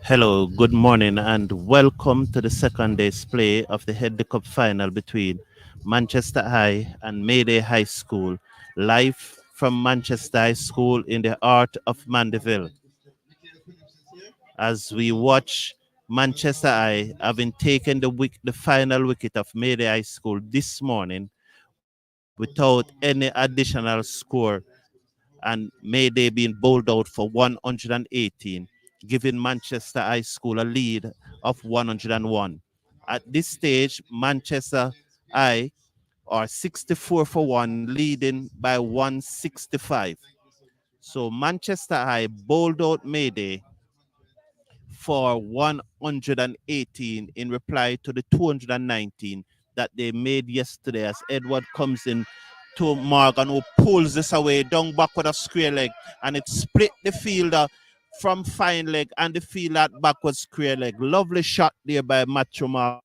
Hello, good morning, and welcome to the second day's play of the Head the Cup final between Manchester High and Mayday High School, live from Manchester High School in the heart of Mandeville. As we watch Manchester High having taken the final wicket of Mayday High School this morning without any additional score and Mayday being bowled out for 118, giving Manchester High School a lead of 101. At this stage, Manchester High are 64 for 1, leading by 165. So Manchester High bowled out Mayday for 118 in reply to the 219 that they made yesterday as Edward comes in to Morgan, who pulls this away down back with a square leg, and it split the fielder from fine leg and the fielder at backward square leg. Lovely shot there by Matthew Morgan.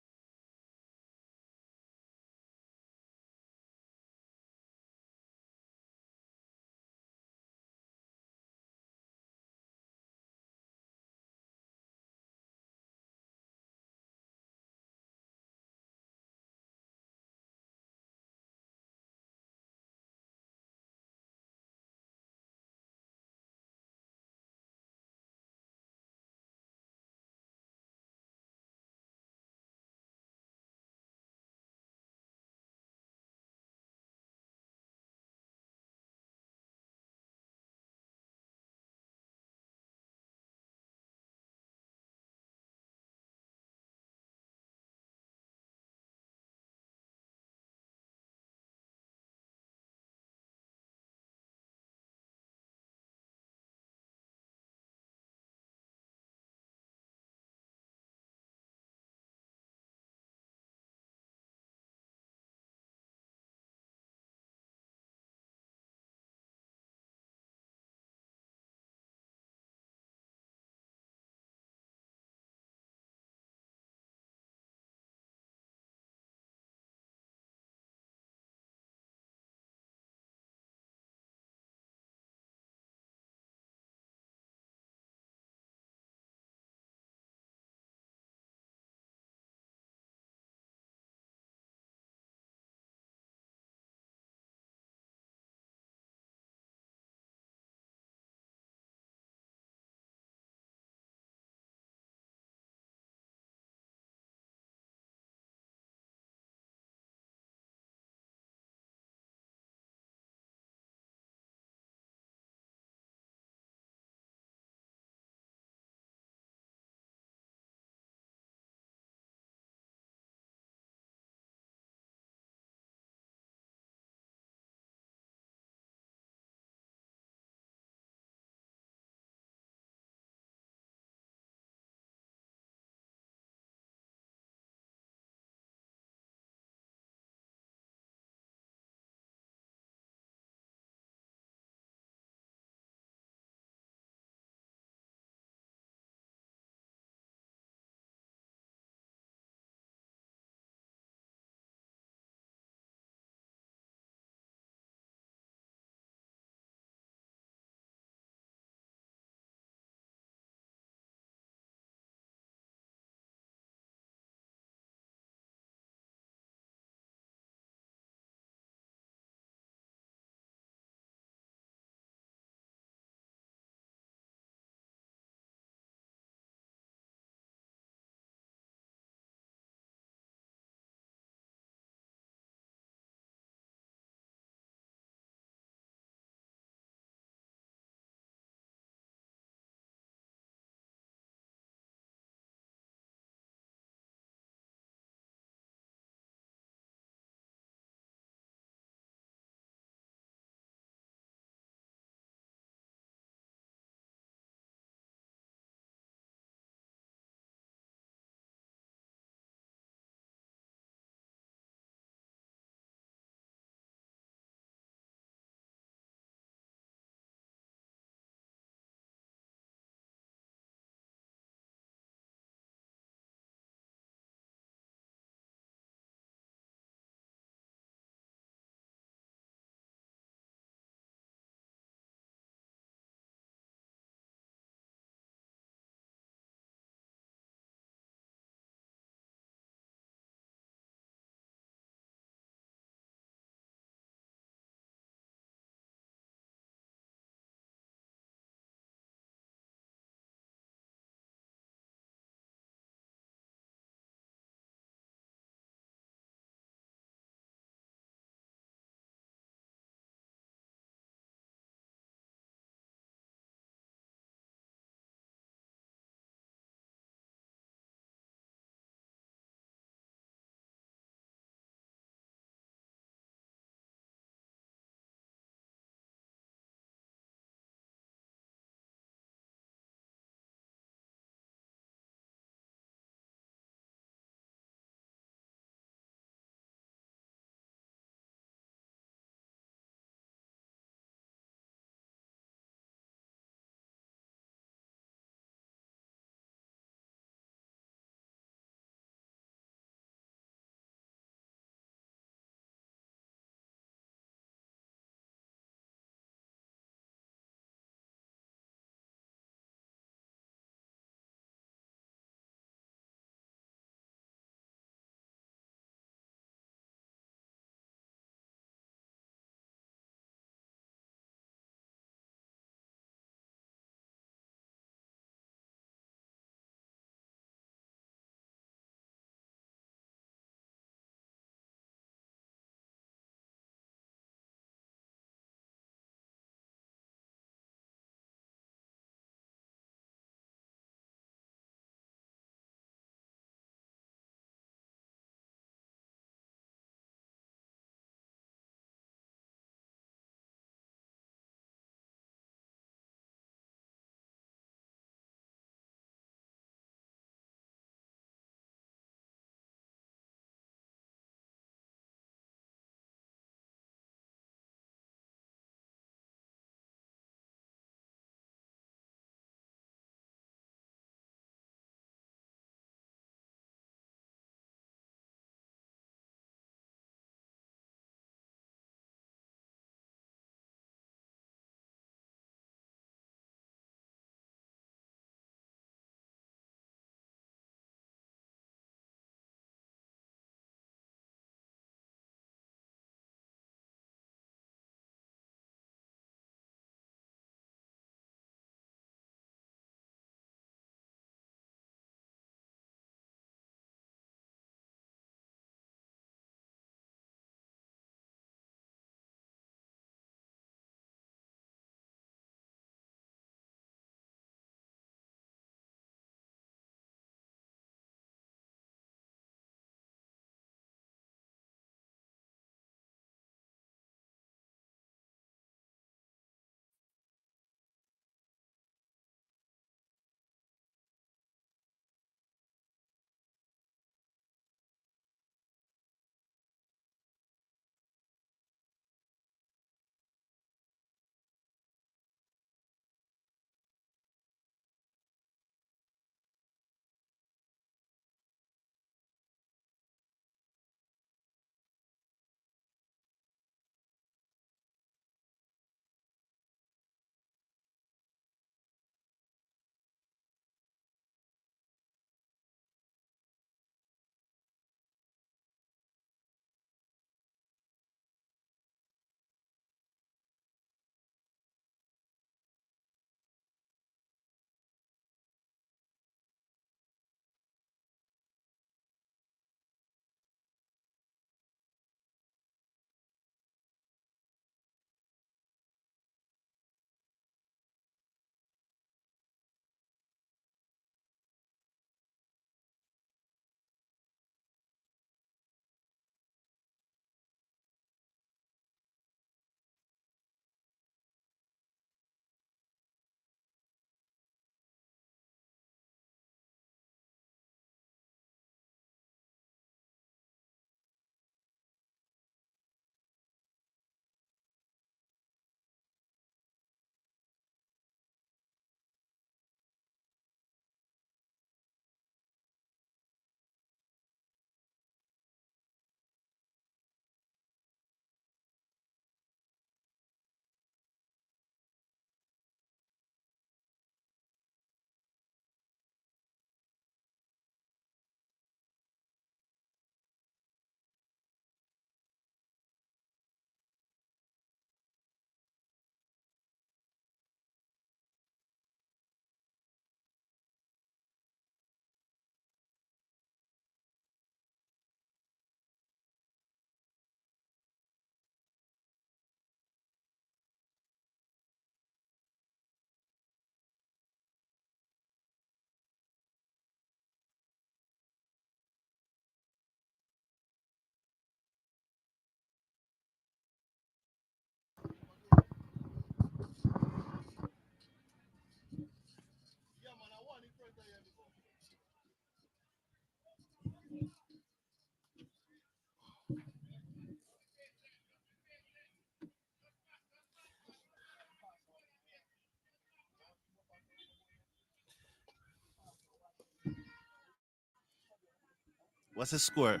What's the score?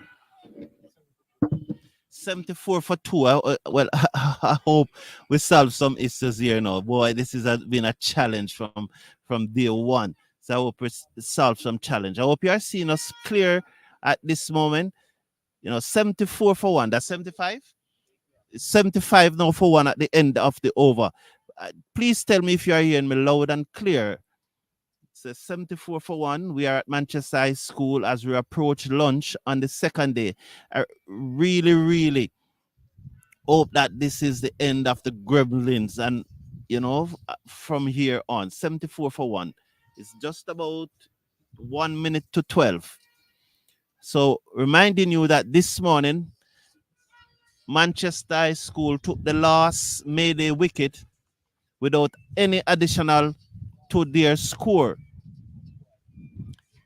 74 for 2. Well, I hope we solve some issues here now. Boy, this has been a challenge from day one. So I hope we solve some challenge. I hope you are seeing us clear at this moment. 74 for 1. That's 75? 75 now for 1 at the end of the over. Please tell me if you are hearing me loud and clear. So 74 for 1. We are at Manchester High School as we approach lunch on the second day. I really, really hope that this is the end of the gremlins. And, from here on, 74 for 1. It's just about 1 minute to 12. So, reminding you that this morning, Manchester High School took the last Mayday wicket without any additional to their score.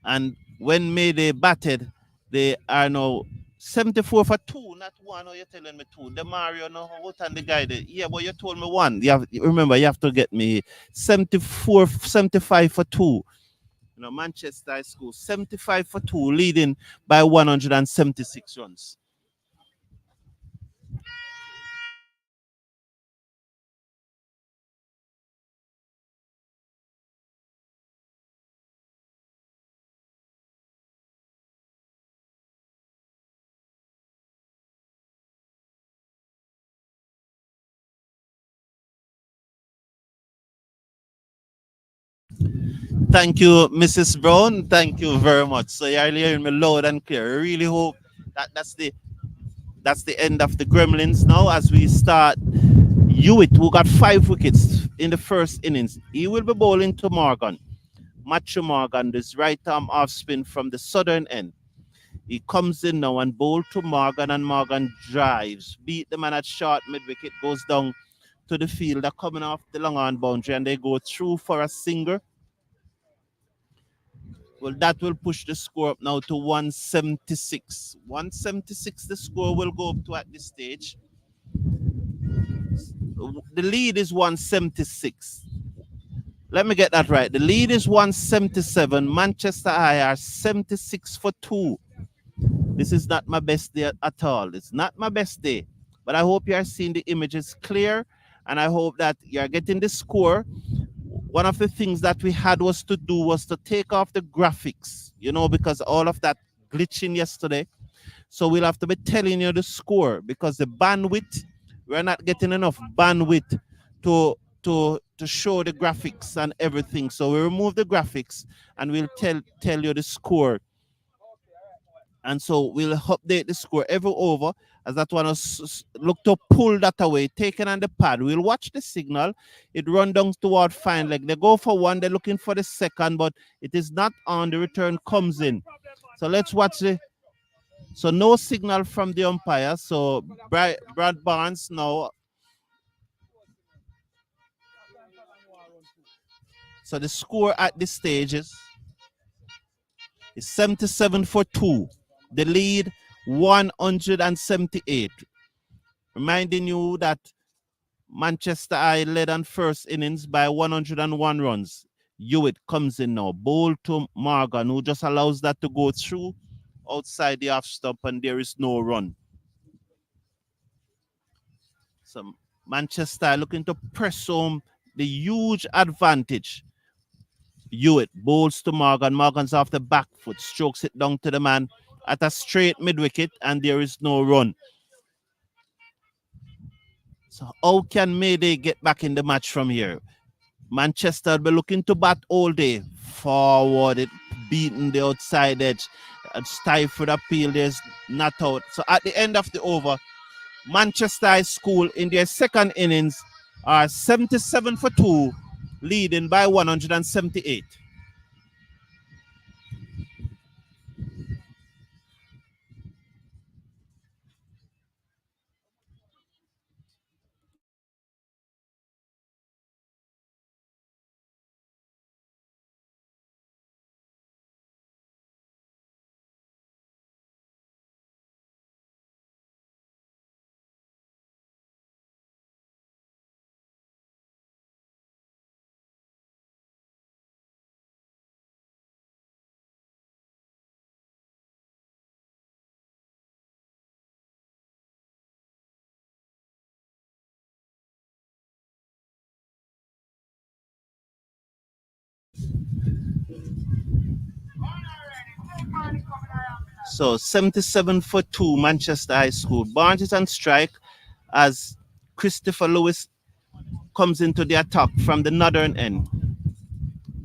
And when Mayday batted, they are now 74 for 2, not 1. Oh, you're telling me 2. The Mario, no, what and the guy there? Yeah, but you told me 1. Remember, you have to get me 74, 75 for 2. Manchester High School, 75 for 2, leading by 176 runs. Thank you, Mrs. Brown. Thank you very much. So you're hearing me loud and clear. I really hope that that's the end of the Gremlins now as we start. Hewitt, who got 5 wickets in the first innings, he will be bowling to Morgan. Matthew Morgan, this right arm off spin from the southern end. He comes in now and bowl to Morgan, and Morgan drives, beat the man at short mid wicket, goes down to the fielder coming off the long on boundary, and they go through for a single. Well, that will push the score up now to 176. 176, the score will go up to at this stage. The lead is 176. Let me get that right. The lead is 177. Manchester High are 76 for 2. This is not my best day at all. It's not my best day. But I hope you are seeing the images clear, and I hope that you are getting the score. One of the things that we had was to take off the graphics, because all of that glitching yesterday. So we'll have to be telling you the score because the bandwidth, we're not getting enough bandwidth to to show the graphics and everything. So we remove the graphics and we'll tell you the score. And so we'll update the score every over as that one look to pull that away, taken on the pad. We'll watch the signal. It run down toward fine leg. They go for one, they're looking for the second, but it is not on. The return comes in. So let's watch the. So no signal from the umpire. So Brad Barnes now. So the score at this stage is 77 for 2. The lead 178. Reminding you that Manchester I led on first innings by 101 runs. Hewitt comes in now. Bowl to Morgan, who just allows that to go through outside the off stump, and there is no run. So Manchester looking to press home the huge advantage. Hewitt bowls to Morgan. Morgan's off the back foot, strokes it down to the man at a straight mid wicket, and there is no run. So how can Mayday get back in the match from here? Manchester will be looking to bat all day. Forward, it beating the outside edge. Stifle the appeal, there's not out. So at the end of the over, Manchester High School in their second innings are 77 for 2, leading by 178. So 77 for 2, Manchester High School. Barnes is on strike as Christopher Lewis comes into the attack from the northern end.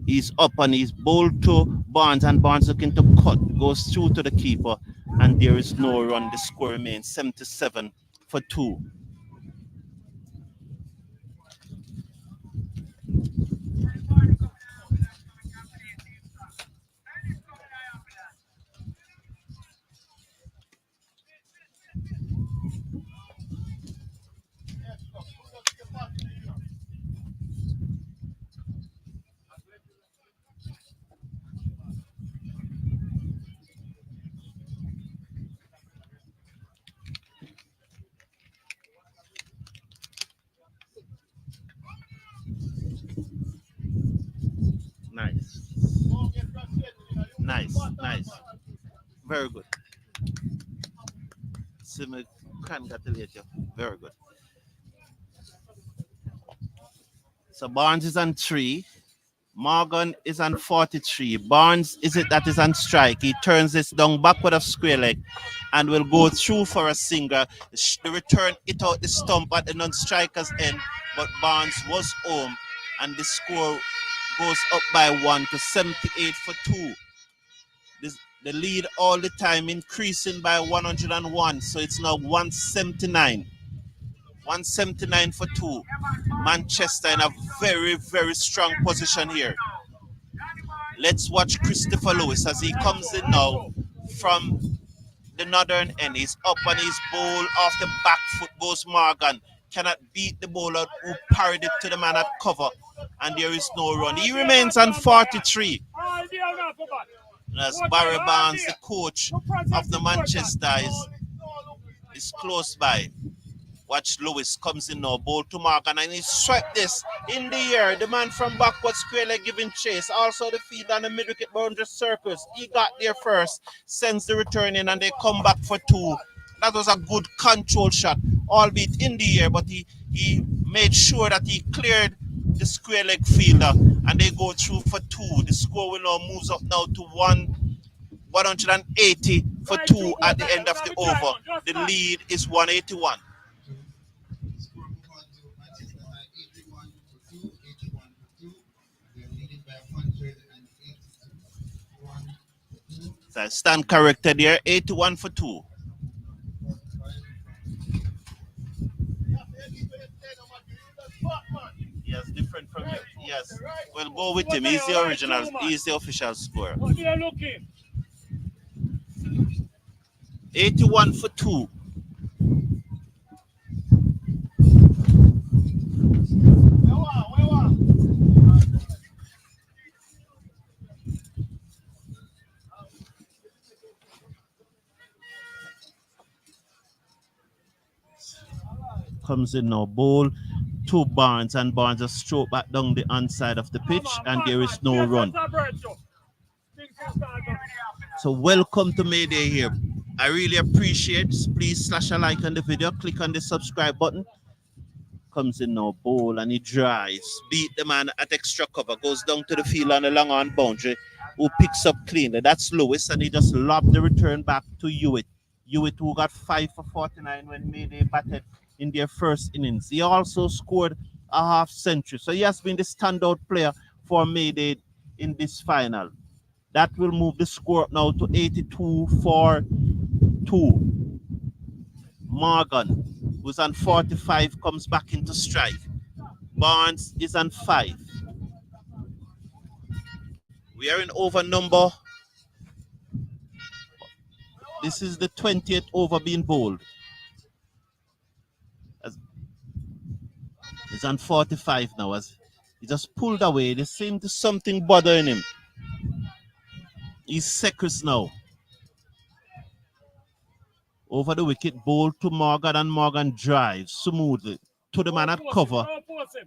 He's up and he's bowled to Barnes, and Barnes looking to cut, goes through to the keeper, and there is no run. The score remains 77 for 2. Nice. Nice, nice. Very good. Simi congratulate you. Very good. So Barnes is on 3. Morgan is on 43. Barnes is it that is on strike. He turns this down backward of square leg and will go through for a single. The return hit out the stump at the non-striker's end, but Barnes was home and the score goes up by 1 to 78 for 2. The lead all the time increasing by 101, so it's now 179. 179 for 2. Manchester in a very, very strong position here. Let's watch Christopher Lewis as he comes in now from the northern end. He's up on his ball off the back foot goes Morgan. Cannot beat the bowler who parried it to the man at cover. And there is no run. He remains on 43. As Barry Barnes, the coach of the Manchester, is close by. Watch Lewis comes in now, ball to Morgan, and he swept this in the air. The man from backward square leg giving chase. Also the feed on the mid wicket boundary circles. He got there first, sends the return in, and they come back for 2. That was a good control shot, albeit in the air, but he made sure that he cleared the square leg fielder, and they go through for 2. The score will now moves up now to 180 for 2 at the end of the over. The lead is 181. So stand corrected here, 81 for 2. Yes, different from you. Yes. We'll go with him. He's the original. He's the official score. 81 for 2. Comes in now, ball to Barnes, and Barnes just stroke back down the inside of the pitch, and there is no run. So welcome to Mayday here. I really appreciate it. Please slash a like on the video, click on the subscribe button. Comes in now, ball, and he drives, beat the man at extra cover, goes down to the field on the long on boundary, who picks up cleanly. That's Lewis, and he just lobbed the return back to Hewitt. Hewitt, who got 5 for 49 when Mayday batted in their first innings. He also scored a half century. So he has been the standout player for Mayday in this final. That will move the score up now to 82 for 2. Morgan, who's on 45, comes back into strike. Barnes is on 5. We are in over number. This is the 20th over being bowled. He's on 45 now. As he just pulled away. There seemed to something bothering him. He's seconds now. Over the wicket, ball to Morgan, and Morgan drives smoothly to the man at cover,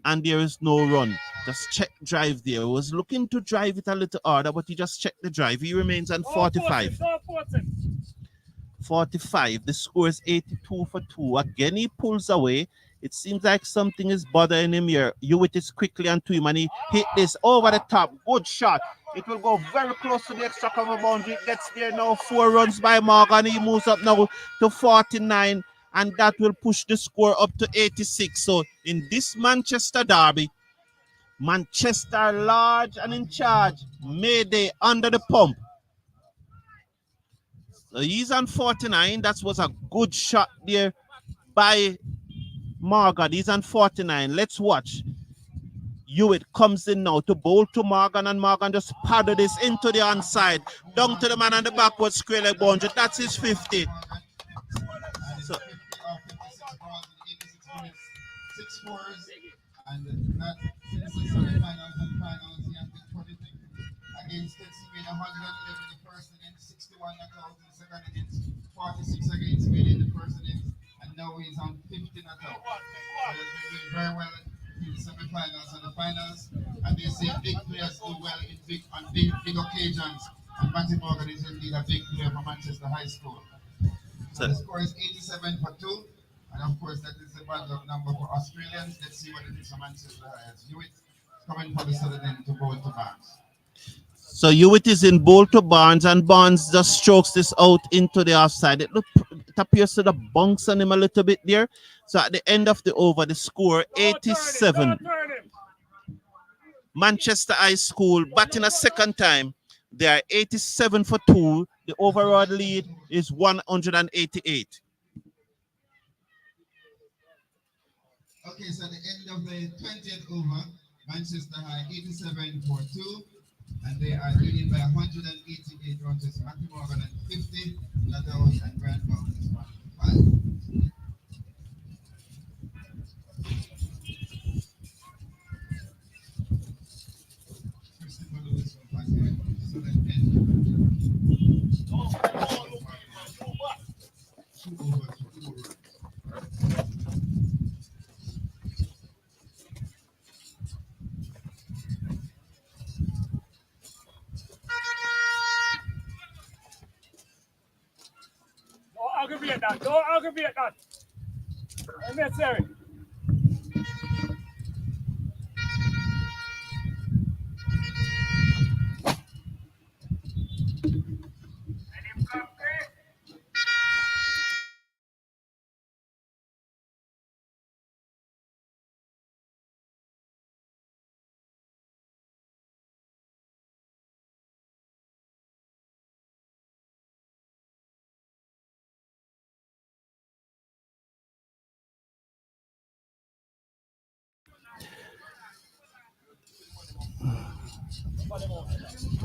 and there is no run. Just check drive there. He was looking to drive it a little harder, but he just checked the drive. He remains on 45. 45. The score is 82 for 2. Again, he pulls away. It seems like something is bothering him here. Hewitt is quickly onto him, and he hit this over the top. Good shot. It will go very close to the extra cover boundary. It gets there now. 4 runs by Morgan. He moves up now to 49, and that will push the score up to 86. So in this Manchester derby, Manchester large and in charge. Mayday under the pump. So he's on 49. That was a good shot there by Morgan. He's on 49. Let's watch. Hewitt comes in now to bowl to Morgan, and Morgan just paddle this into the onside. Down to the man on the backward square leg boundary. That's his 50. So, six fours and that since finals he has been 20 against Texas made 111 in the first innings, 61 knockouts in the second innings, 46 against Mid in the first innings, and now he's on 50 knockouts. So he's been doing very well in the semi-finals and the finals, and they say big players do well in big occasions, and Matty Morgan is indeed a big player for Manchester High School. So the score is 87 for 2. And of course, that is the bad luck number for Australians. Let's see what it is for Manchester High. Hewitt coming for the Southern to bowl to Barnes. So Hewitt is in bowl to Barnes, and Barnes just strokes this out into the offside. It appears to have bunks on him a little bit there. So at the end of the over, the score 87. Manchester High School batting a second time. They are 87 for 2. The overall lead is 188. Okay, so at the end of the 20th over, Manchester High 87 for 2, and they are leading by 188 runs. Matthew Morgan at 50, Nadaos and Grant Brown is 105. Christopher Lewis from Pakistan, so that end 2 overs for 4 runs. Don't aggravate that. Don't aggravate that. Unnecessary.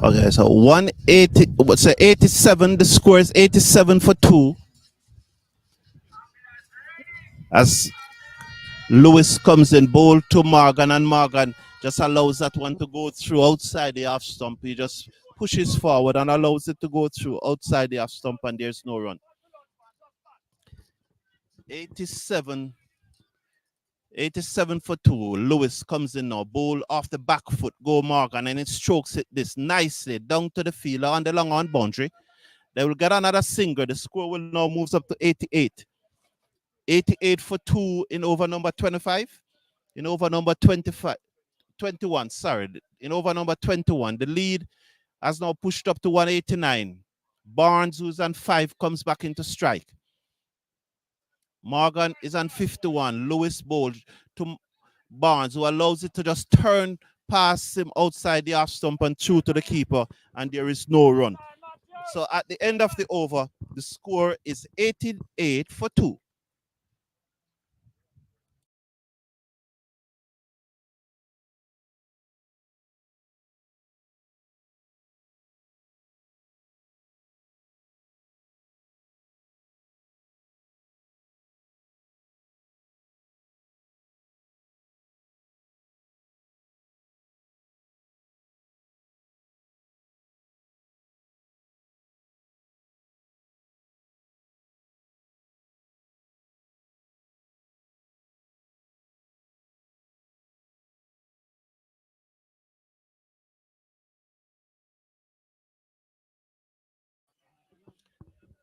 Okay, so 180, what's 87? The score is 87 for 2. As Lewis comes in, bowl to Morgan, and Morgan just allows that one to go through outside the half stump. He just pushes forward and allows it to go through outside the half stump, and there's no run. 87 for 2. Lewis comes in now. Bowl off the back foot. Go Morgan. And it strokes it this nicely down to the fielder on the long on boundary. They will get another single. The score will now moves up to 88. 88 for 2 in over number 25. In over number 25. 21. Sorry. In over number 21. The lead has now pushed up to 189. Barnes, who's on 5, comes back into strike. Morgan is on 51. Lewis bowled to Barnes, who allows it to just turn past him outside the half stump and through to the keeper, and there is no run. So at the end of the over, the score is 88 for 2.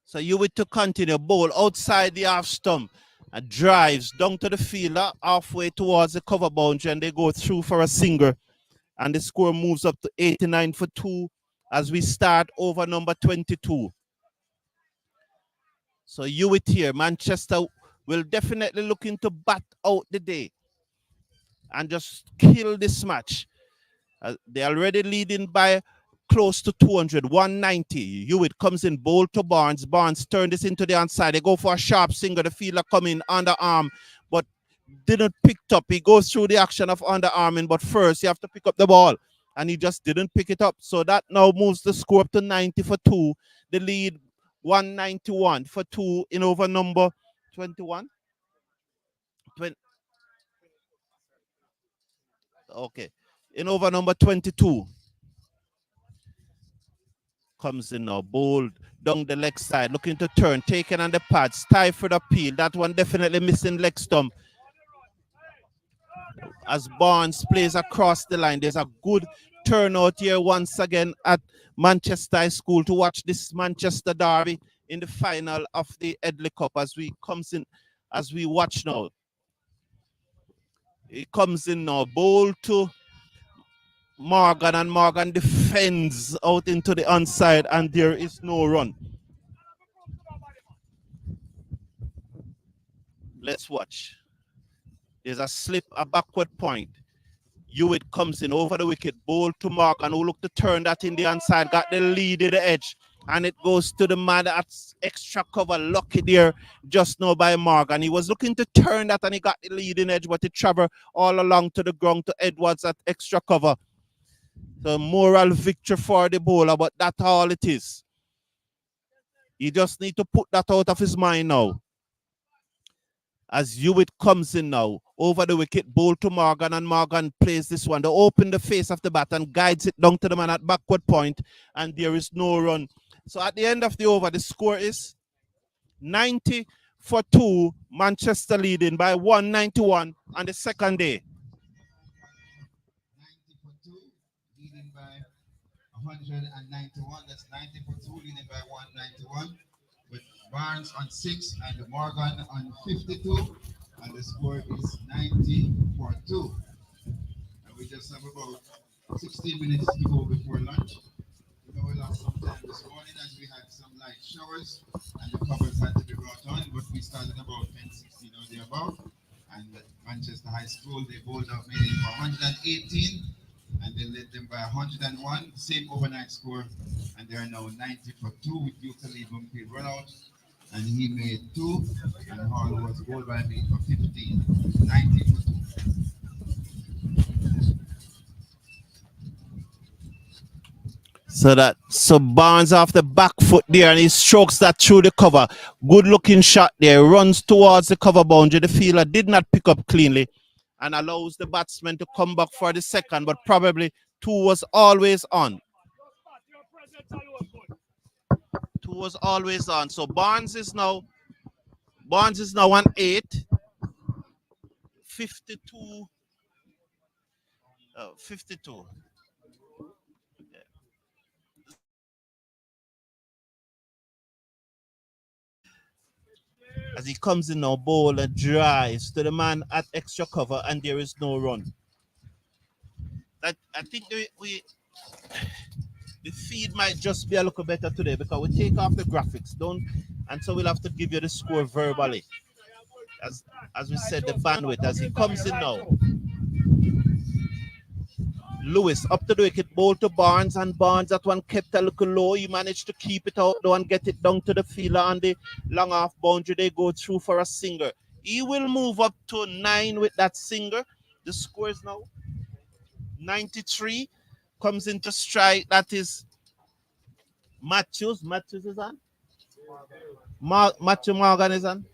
So you would to continue bowl outside the half stump and drives down to the fielder halfway towards the cover boundary, and they go through for a single. And the score moves up to 89 for 2 as we start over number 22. So you it here, Manchester will definitely looking to bat out the day and just kill this match. They're already leading by close to 200, 190. Hewitt comes in bold to Barnes. Barnes turn this into the onside. They go for a sharp single. The fielder coming underarm, but didn't pick up. He goes through the action of underarming, but first you have to pick up the ball. And he just didn't pick it up. So that now moves the score up to 90 for 2. The lead 191 for 2 in over number 21. 20, okay. In over number 22. Comes in now, bold down the leg side, looking to turn, taken on the pads, Stiford appeal. That one definitely missing leg stump. As Barnes plays across the line, there's a good turnout here once again at Manchester High School to watch this Manchester derby in the final of the Edley Cup as we comes in, as we watch now. It comes in now, bold to Morgan, and Morgan defends out into the onside, and there is no run. Let's watch. There's a slip, a backward point. Hewitt comes in over the wicket, bowl to Morgan, who looked to turn that in the inside, got the lead in the edge, and it goes to the man that's extra cover, lucky there just now by Morgan. He was looking to turn that and he got the lead in edge, but he traveled all along to the ground to Edwards at extra cover. The moral victory for the bowler, but that's all it is. He just need to put that out of his mind now. As Hewitt comes in now, over the wicket, bowl to Morgan, and Morgan plays this one to open the face of the bat and guides it down to the man at backward point, and there is no run. So at the end of the over, the score is 90 for 2, Manchester leading by 191 on the second day. 90 for 2, leading by 191. That's 90 for 2, leading by 191. With Barnes on 6 and Morgan on 52, and the score is 90 for 2. And we just have about 16 minutes to go before lunch. We know we lost some time this morning as we had some light showers and the covers had to be brought on, but we started about 10:16 or thereabout. And Manchester High School, they bowled out maybe for 118 and they led them by 101, same overnight score, and they are now 90 for 2 with Yuka Lee Bloomfield run out, and he made 2, and Hall was bowled by me for 15, 90 for 2. So Barnes off the back foot there, and he strokes that through the cover. Good looking shot there. Runs towards the cover boundary. The fielder did not pick up cleanly and allows the batsman to come back for the second, but probably 2 was always on. 2 was always on. So Barnes is now on 8. 52. 52. As he comes in now, ball and drives to the man at extra cover, and there is no run. I think the feed might just be a little better today because we take off the graphics, don't, and so we'll have to give you the score verbally. As we said, the bandwidth as he comes in now. Lewis up to the wicket, ball to Barnes, and Barnes that one kept a little low. He managed to keep it out though and get it down to the fielder on the long off boundary. They go through for a singer. He will move up to 9 with that singer. The score is now 93. Comes into strike. That is Matthews. Matthews is on. Matthew Morgan is on.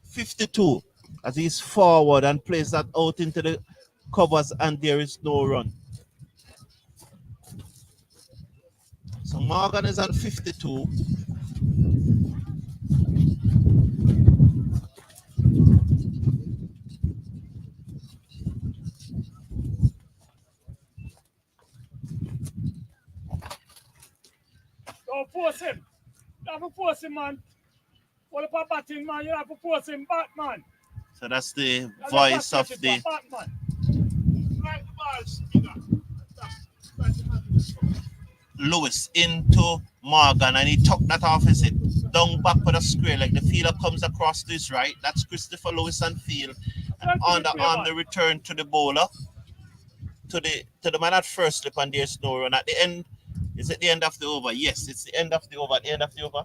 52 as he's forward and plays that out into the covers, and there is no run. So Morgan is at 52. Don't force him. You have to force him, man. What about batting, man? You have to force him back, man. So that's the Now let's voice just of get it the one back, man. Right the ball, spinner. Lewis into Morgan, and he took that off his hip down back with a square like the fielder comes across to his right. That's Christopher Lewis and field. And on the return to the bowler, to the man at first slip, and there's no run. At the end, is it the end of the over? Yes, it's the end of the over. At the end of the over.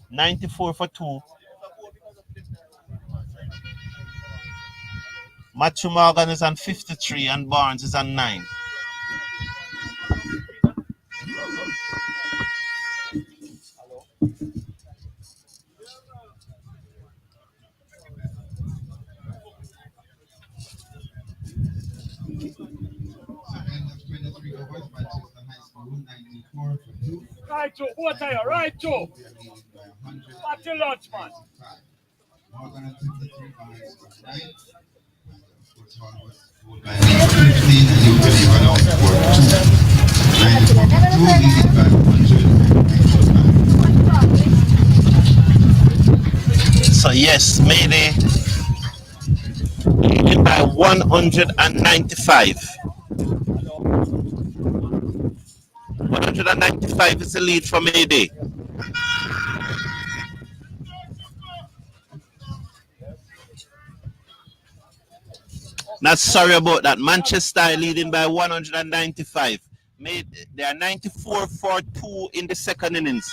94 for 2. Matthew Morgan is on 53 and Barnes is on 9. So end of 23 overs, Manchester High School 94 for 2. Right, Joe. Both of you. Right, Joe. They are leading by Back to lunch, man. 195. Morgan at 53, Barnes on 9. And of course, Hall was bowled by 15 and you believe around for 2. 94 for 2, leading by 195. So yes, Mayday leading by 195. 195 is the lead for Mayday. Not sorry about that. Manchester leading by 195. They are 94 for 2 in the second innings.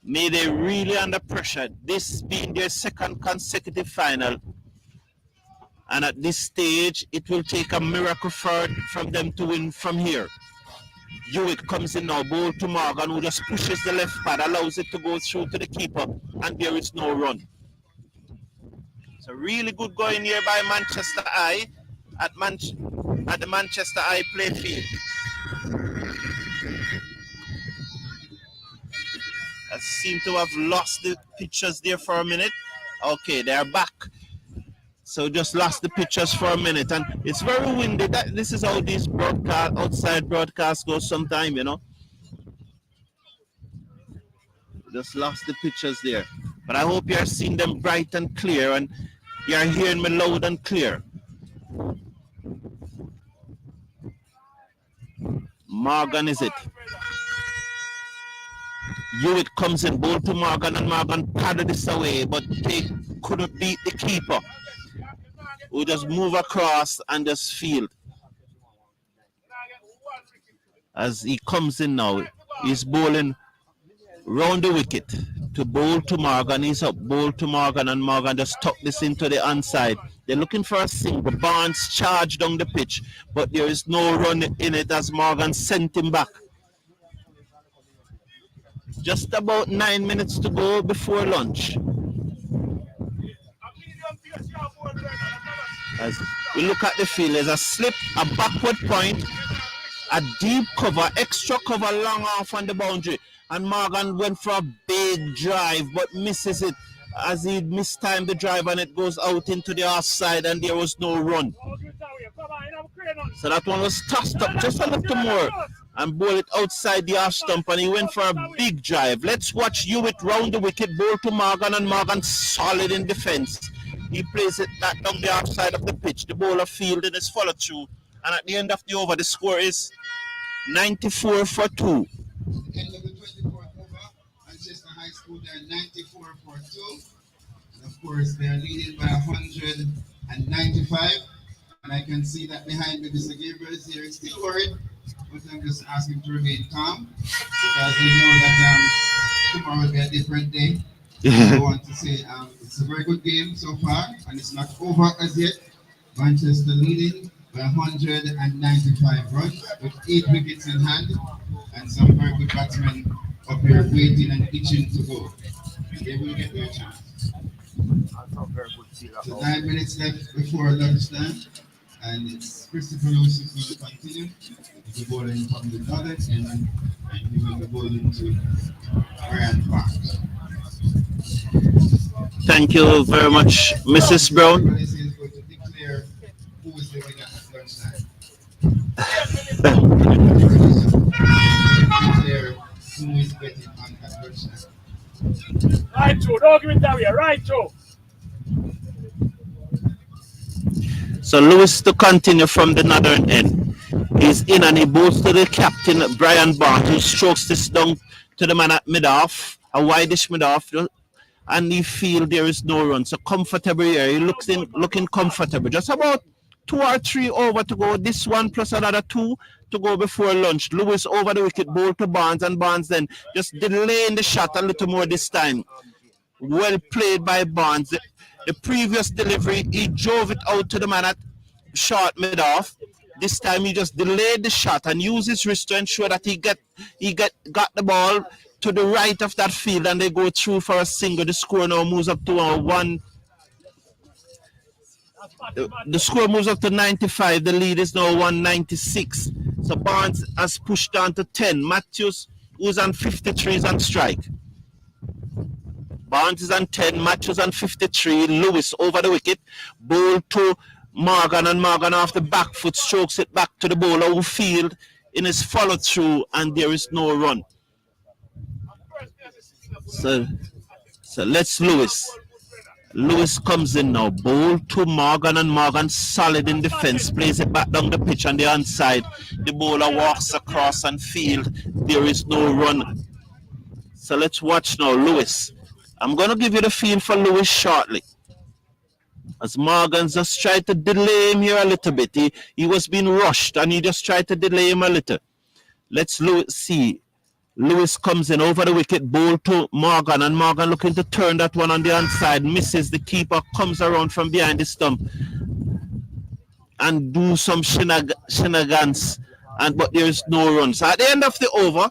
Mayday really under pressure. This being their second consecutive final. And at this stage, it will take a miracle from them to win from here. Hewitt comes in now, ball to Morgan, who just pushes the left pad, allows it to go through to the keeper, and there is no run. So really good going here by Manchester Eye at the Manchester Eye playfield. I seem to have lost the pictures there for a minute. Okay, they are back. So just lost the pictures for a minute, and it's very windy. This is how these outside broadcasts go sometime, you know. Just lost the pictures there. But I hope you're seeing them bright and clear, and you're hearing me loud and clear. Morgan is it. Hewitt comes in, ball to Morgan, and Morgan padded this away, but they couldn't beat the keeper, who just move across and just field. As he comes in now, he's bowling round the wicket to bowl to Morgan. He's up, bowl to Morgan, and Morgan just tuck this into the onside. They're looking for a single. Barnes charged down the pitch, but there is no run in it as Morgan sent him back. Just about 9 minutes to go before lunch. As we look at the field, there's a slip, a backward point, a deep cover, extra cover long off on the boundary. And Morgan went for a big drive but misses it as he mistimed the drive, and it goes out into the offside, and there was no run. So that one was tossed up just a little more and bowled it outside the off stump, and he went for a big drive. Let's watch Hewitt round the wicket, bowl to Morgan, and Morgan solid in defence. He plays it back down the outside of the pitch. The bowler fielded his follow through, and at the end of the over, the score is 94 for 2. End of the 24th over, Manchester High School, they're 94 for 2. And of course, they're leading by 195. And I can see that behind me, Mr. Gabriel is here. He's still worried, but I'm just asking to remain calm because we know that tomorrow will be a different day. I want to say it's a very good game so far, and it's not over as yet. Manchester leading by 195 runs with 8 wickets in hand, and some very good batsmen up here waiting and itching to go. They will get their chance. So 9 minutes left before lunchtime, and it's Christopher Lewis is going to continue. He's bowling from the other end, and he will be bowling to Brian Parks. Thank you very much, Mrs. Brown. Everybody is going to declare who is the winner at lunchtime. Declare who is betting on at lunchtime. Right through. Don't give it that way. Right through. So Lewis to continue from the northern end. He's in and he bowls to the captain Brian Barnes, who strokes this down to the man at mid-off, a wideish mid-off, and he feel there is no run. So comfortable here. He looks in looking comfortable. Just about 2 or 3 over to go. This one plus another 2 to go before lunch. Lewis over the wicket, ball to Barnes, and Barnes then just delaying the shot a little more this time. Well played by Barnes. The previous delivery, he drove it out to the man at short mid off. This time he just delayed the shot and used his wrist to ensure that got the ball to the right of that field and they go through for a single. The score now moves up to one. The score moves up to 95. The lead is now 196. So Barnes has pushed down to 10. Matthews, who's on 53, is on strike. Barnes is on 10, Matthews on 53, Lewis over the wicket, ball to Morgan, and Morgan off the back foot strokes it back to the bowler who field in his follow through, and there is no run. So let's Lewis. Lewis comes in now, ball to Morgan, and Morgan solid in defense, plays it back down the pitch on the onside. The bowler walks across and field, there is no run. So let's watch now, Lewis. I'm going to give you the feel for Lewis shortly. As Morgan just tried to delay him here a little bit. He was being rushed and he just tried to delay him a little. Let's see. Lewis comes in over the wicket, ball to Morgan, and Morgan looking to turn that one on the inside. Misses. The keeper comes around from behind the stump and do some shenanigans. But there is no run. So at the end of the over,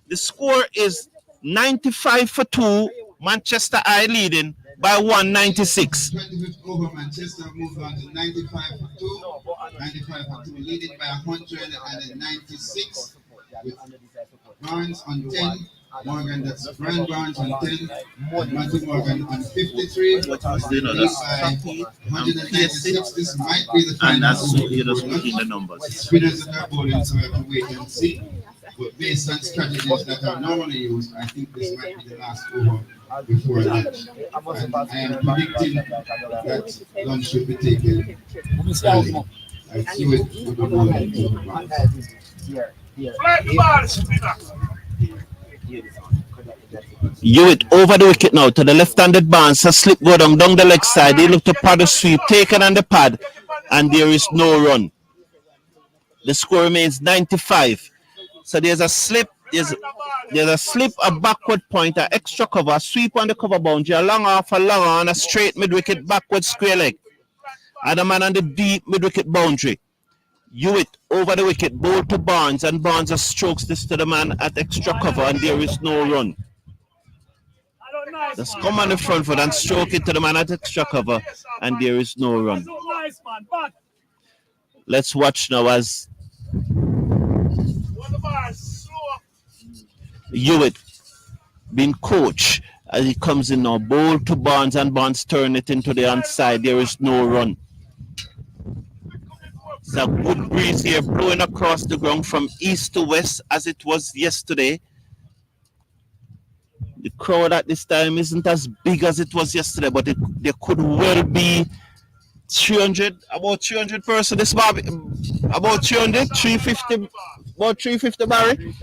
the score is 95 for 2. Manchester Eye leading by 196. 25th over, Manchester moved on to 95 for 2. 95 for 2, leading by 196. With Barnes on 10. Morgan, that's Brian Barnes on 10. And Matthew Morgan on 53. What was the Lead by 196. This might be the final. And that's so you just put in the numbers. Spinners are bowling, so we have to wait and see. But based on strategies that are normally used, I think this might be the last over before lunch. And I am predicting that lunch should be taken early. I see it with the bowling to Flag the ball, spinner. Hewitt over the wicket now to the left-handed Barnes. A slip go down the leg side. He looked to pad a sweep, taken on the pad, and there is no run. The score remains 95. So there's a slip, there's a slip, a backward point, an extra cover, a sweep on the cover boundary, a long off, a long on, a straight mid-wicket backward square leg. And a man on the deep mid-wicket boundary. Hewitt over the wicket, ball to Barnes, and Barnes just strokes this to the man at extra cover, and there is no run. Just come on the front foot and stroke it to the man at extra cover, and there is no run. Let's watch now as Hewitt being coached as he comes in now, ball to Barnes, and Barnes turn it into the onside. There is no run. It's a good breeze here blowing across the ground from east to west as it was yesterday. The crowd at this time isn't as big as it was yesterday, but there could well be 300, about 300 persons this Bobby, about 300, 350, about 350 Barry.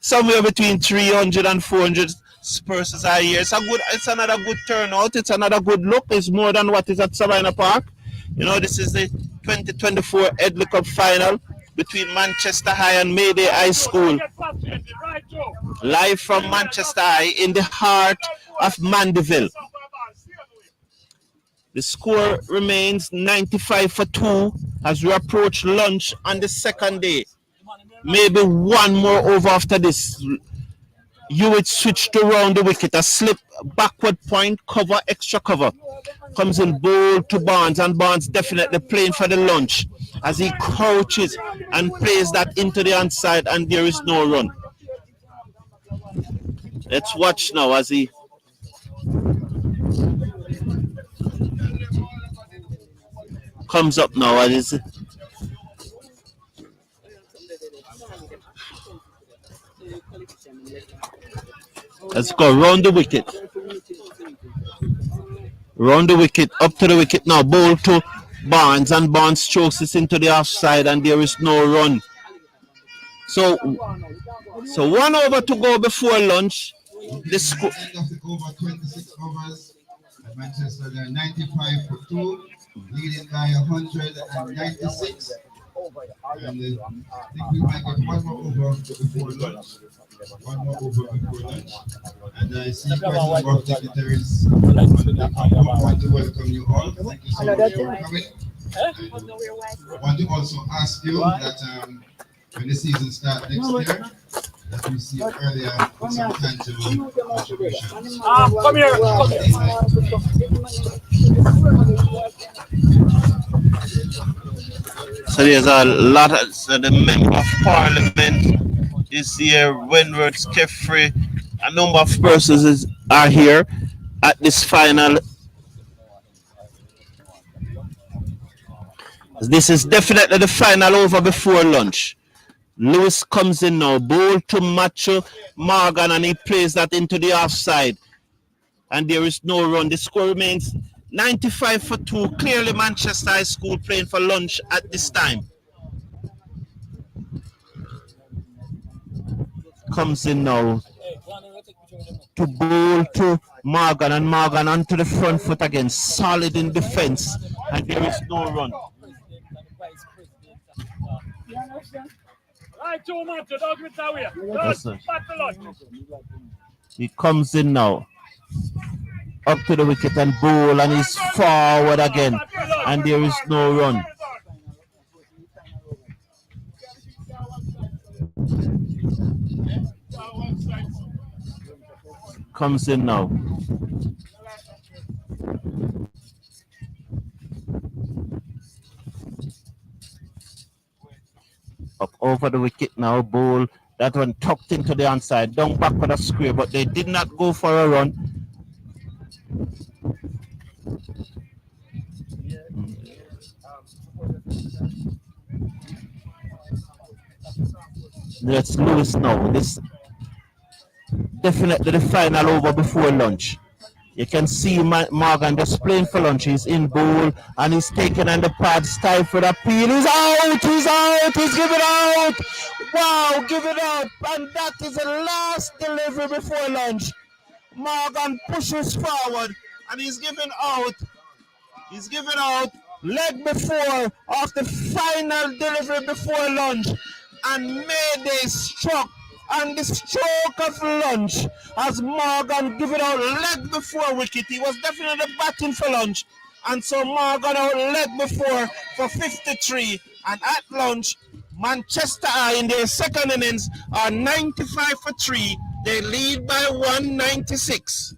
Somewhere between 300 and 400 persons are here. It's another good turnout. It's another good look. It's more than what is at Savannah Park. You know, this is the 2024 Headley Cup final between Manchester High and Mayday High School. Live from Manchester High in the heart of Mandeville. The score remains 95 for 2 as we approach lunch on the second day. Maybe one more over after this. Hewitt switched around the wicket, a slip, backward point, cover, extra cover. Comes in ball to Barnes, and Barnes definitely playing for the lunch as he crouches and plays that into the onside, and there is no run. Let's watch now as he comes up now as Let's go round the wicket. Round the wicket, up to the wicket now. Ball to Barnes, and Barnes strokes it into the offside, and there is no run. So, so 1 over to go before lunch. The end of the over 26 overs. And Manchester they're 95 for 2, leading by 196. And I think we might get one more over before lunch. One more over before lunch. And I see quite a number of dignitaries. I want to welcome you all. Thank you so much for coming. I want to also ask you that when the season starts next year, that we see earlier with some tangible contributions. Come here. Come So there's a lot of, so the member of parliament is here, Wentworth Keffrey, a number of persons are here at this final. This is definitely the final over before lunch. Lewis comes in now, ball to Macho Morgan, and he plays that into the offside. And there is no run. The score remains 95 for 2. Clearly Manchester High School playing for lunch at this time. Comes in now to ball to Morgan, and Morgan onto the front foot again. Solid in defense, and there is no run. Right, 2 months, don't give it away. Yes, sir. Battle. He comes in now, up to the wicket and ball, and he's forward again, and there is no run. Comes in now. Up over the wicket now, ball. That one tucked into the onside, down back for the square, but they did not go for a run. Let's Lewis now. This definitely the final over before lunch. You can see Morgan just playing for lunch. He's in ball and he's taken on the pad. Style for the appeal. He's out. He's out. He's given out. Wow, give it out. And that is the last delivery before lunch. Morgan pushes forward and he's given out. He's given out leg before of the final delivery before lunch. And Mayday struck on the stroke of lunch as Morgan give it out leg before wicket. He was definitely batting for lunch, and so Morgan out leg before for 53. And at lunch, Manchester High in their second innings are 95 for 3. They lead by 196.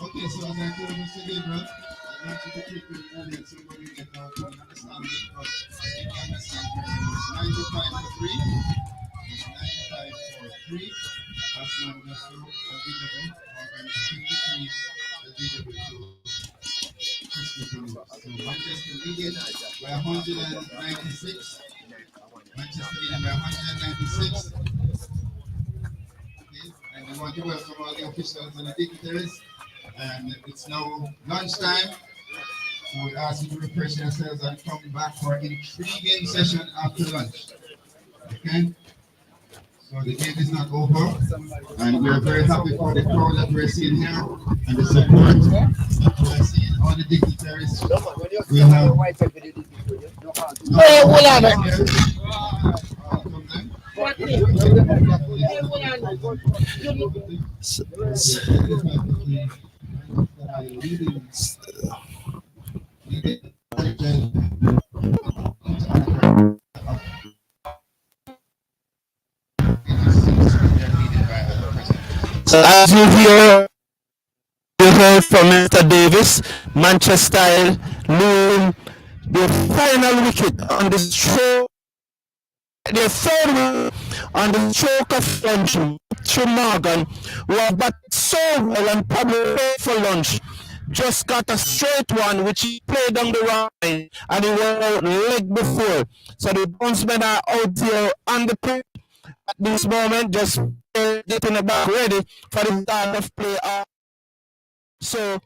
Okay, so as I told Mr. Gabriel, I want you to take it earlier so when you get out and understand it, but you can understand it's 95 for 3. It's 95 for 3. That's not just so available. Morgan is 53 available to So Manchester leading by 196. Manchester leading by 196. Okay, and we want to welcome all the officials and the dignitaries. And it's now lunchtime, so we ask you to refresh yourselves and come back for an intriguing session after lunch. Okay? So the game is not over, and we're very happy for the crowd that we're seeing here and the support that we're seeing. All the dignitaries. We have. So as you heard from Mr. Davis, Manchester Loom, the final wicket on the stroke, the third wicket on the stroke of lunch to Morgan, who have batted so well and probably paid for lunch. just got a straight one, which he played on the right, and he went out leg before. So the bouncemen are out here on the pitch at this moment, just getting the back ready for the start of play. So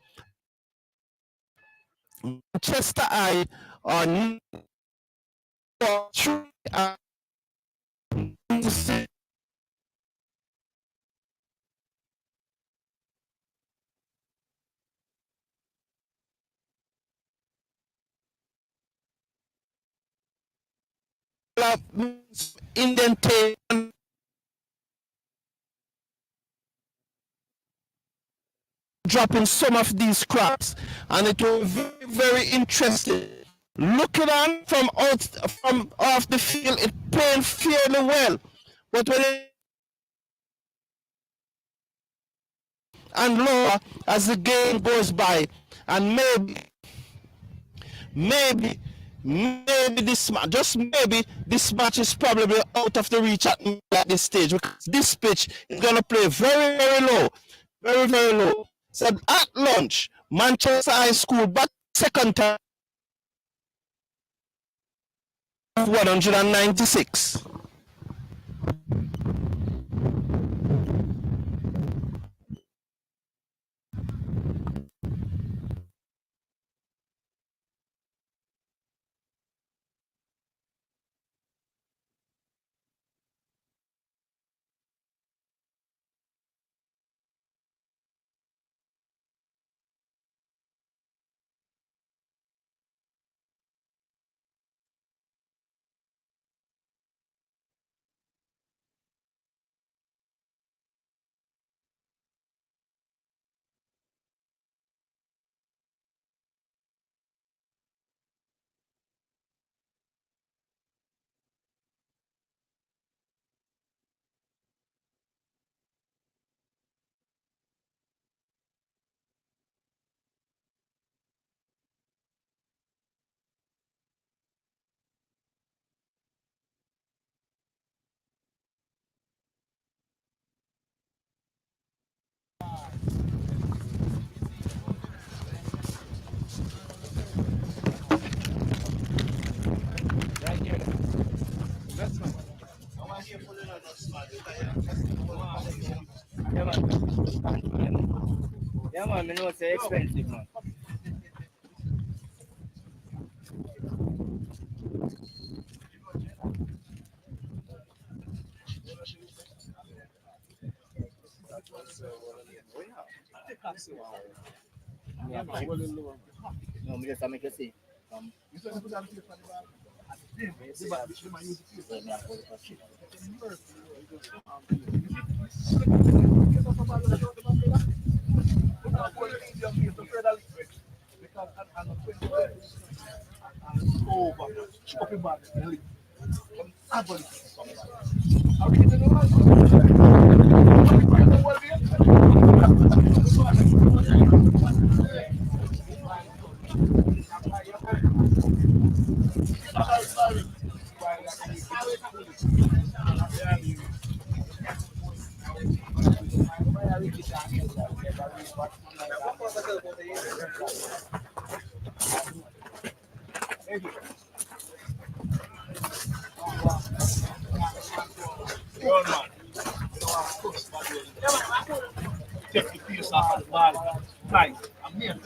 Manchester Eye on three indentation, dropping some of these cracks, and it will be very, very interesting. Looking on from out from off the field, it playing fairly well, but when it and lower as the game goes by, and maybe just maybe this match is probably out of the reach at this stage, because this pitch is going to play very, very low, very, very low. So at lunch, Manchester High School, but second time, 196. Yeah, man, I know it's expensive, man. No, me just make you see. Take the piece off of the body. Nice. I'm here.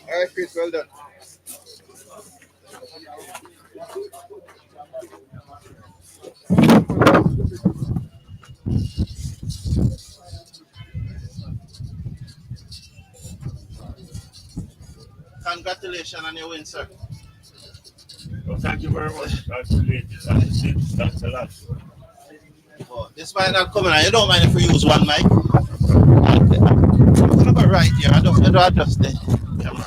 All right, Chris, well done. Congratulations on your win, sir. Well, thank you very much. That's great. That's it. Thanks a lot. Oh, this might not come in. You don't mind if we use one mic? I'm gonna go right here. I don't adjust the camera.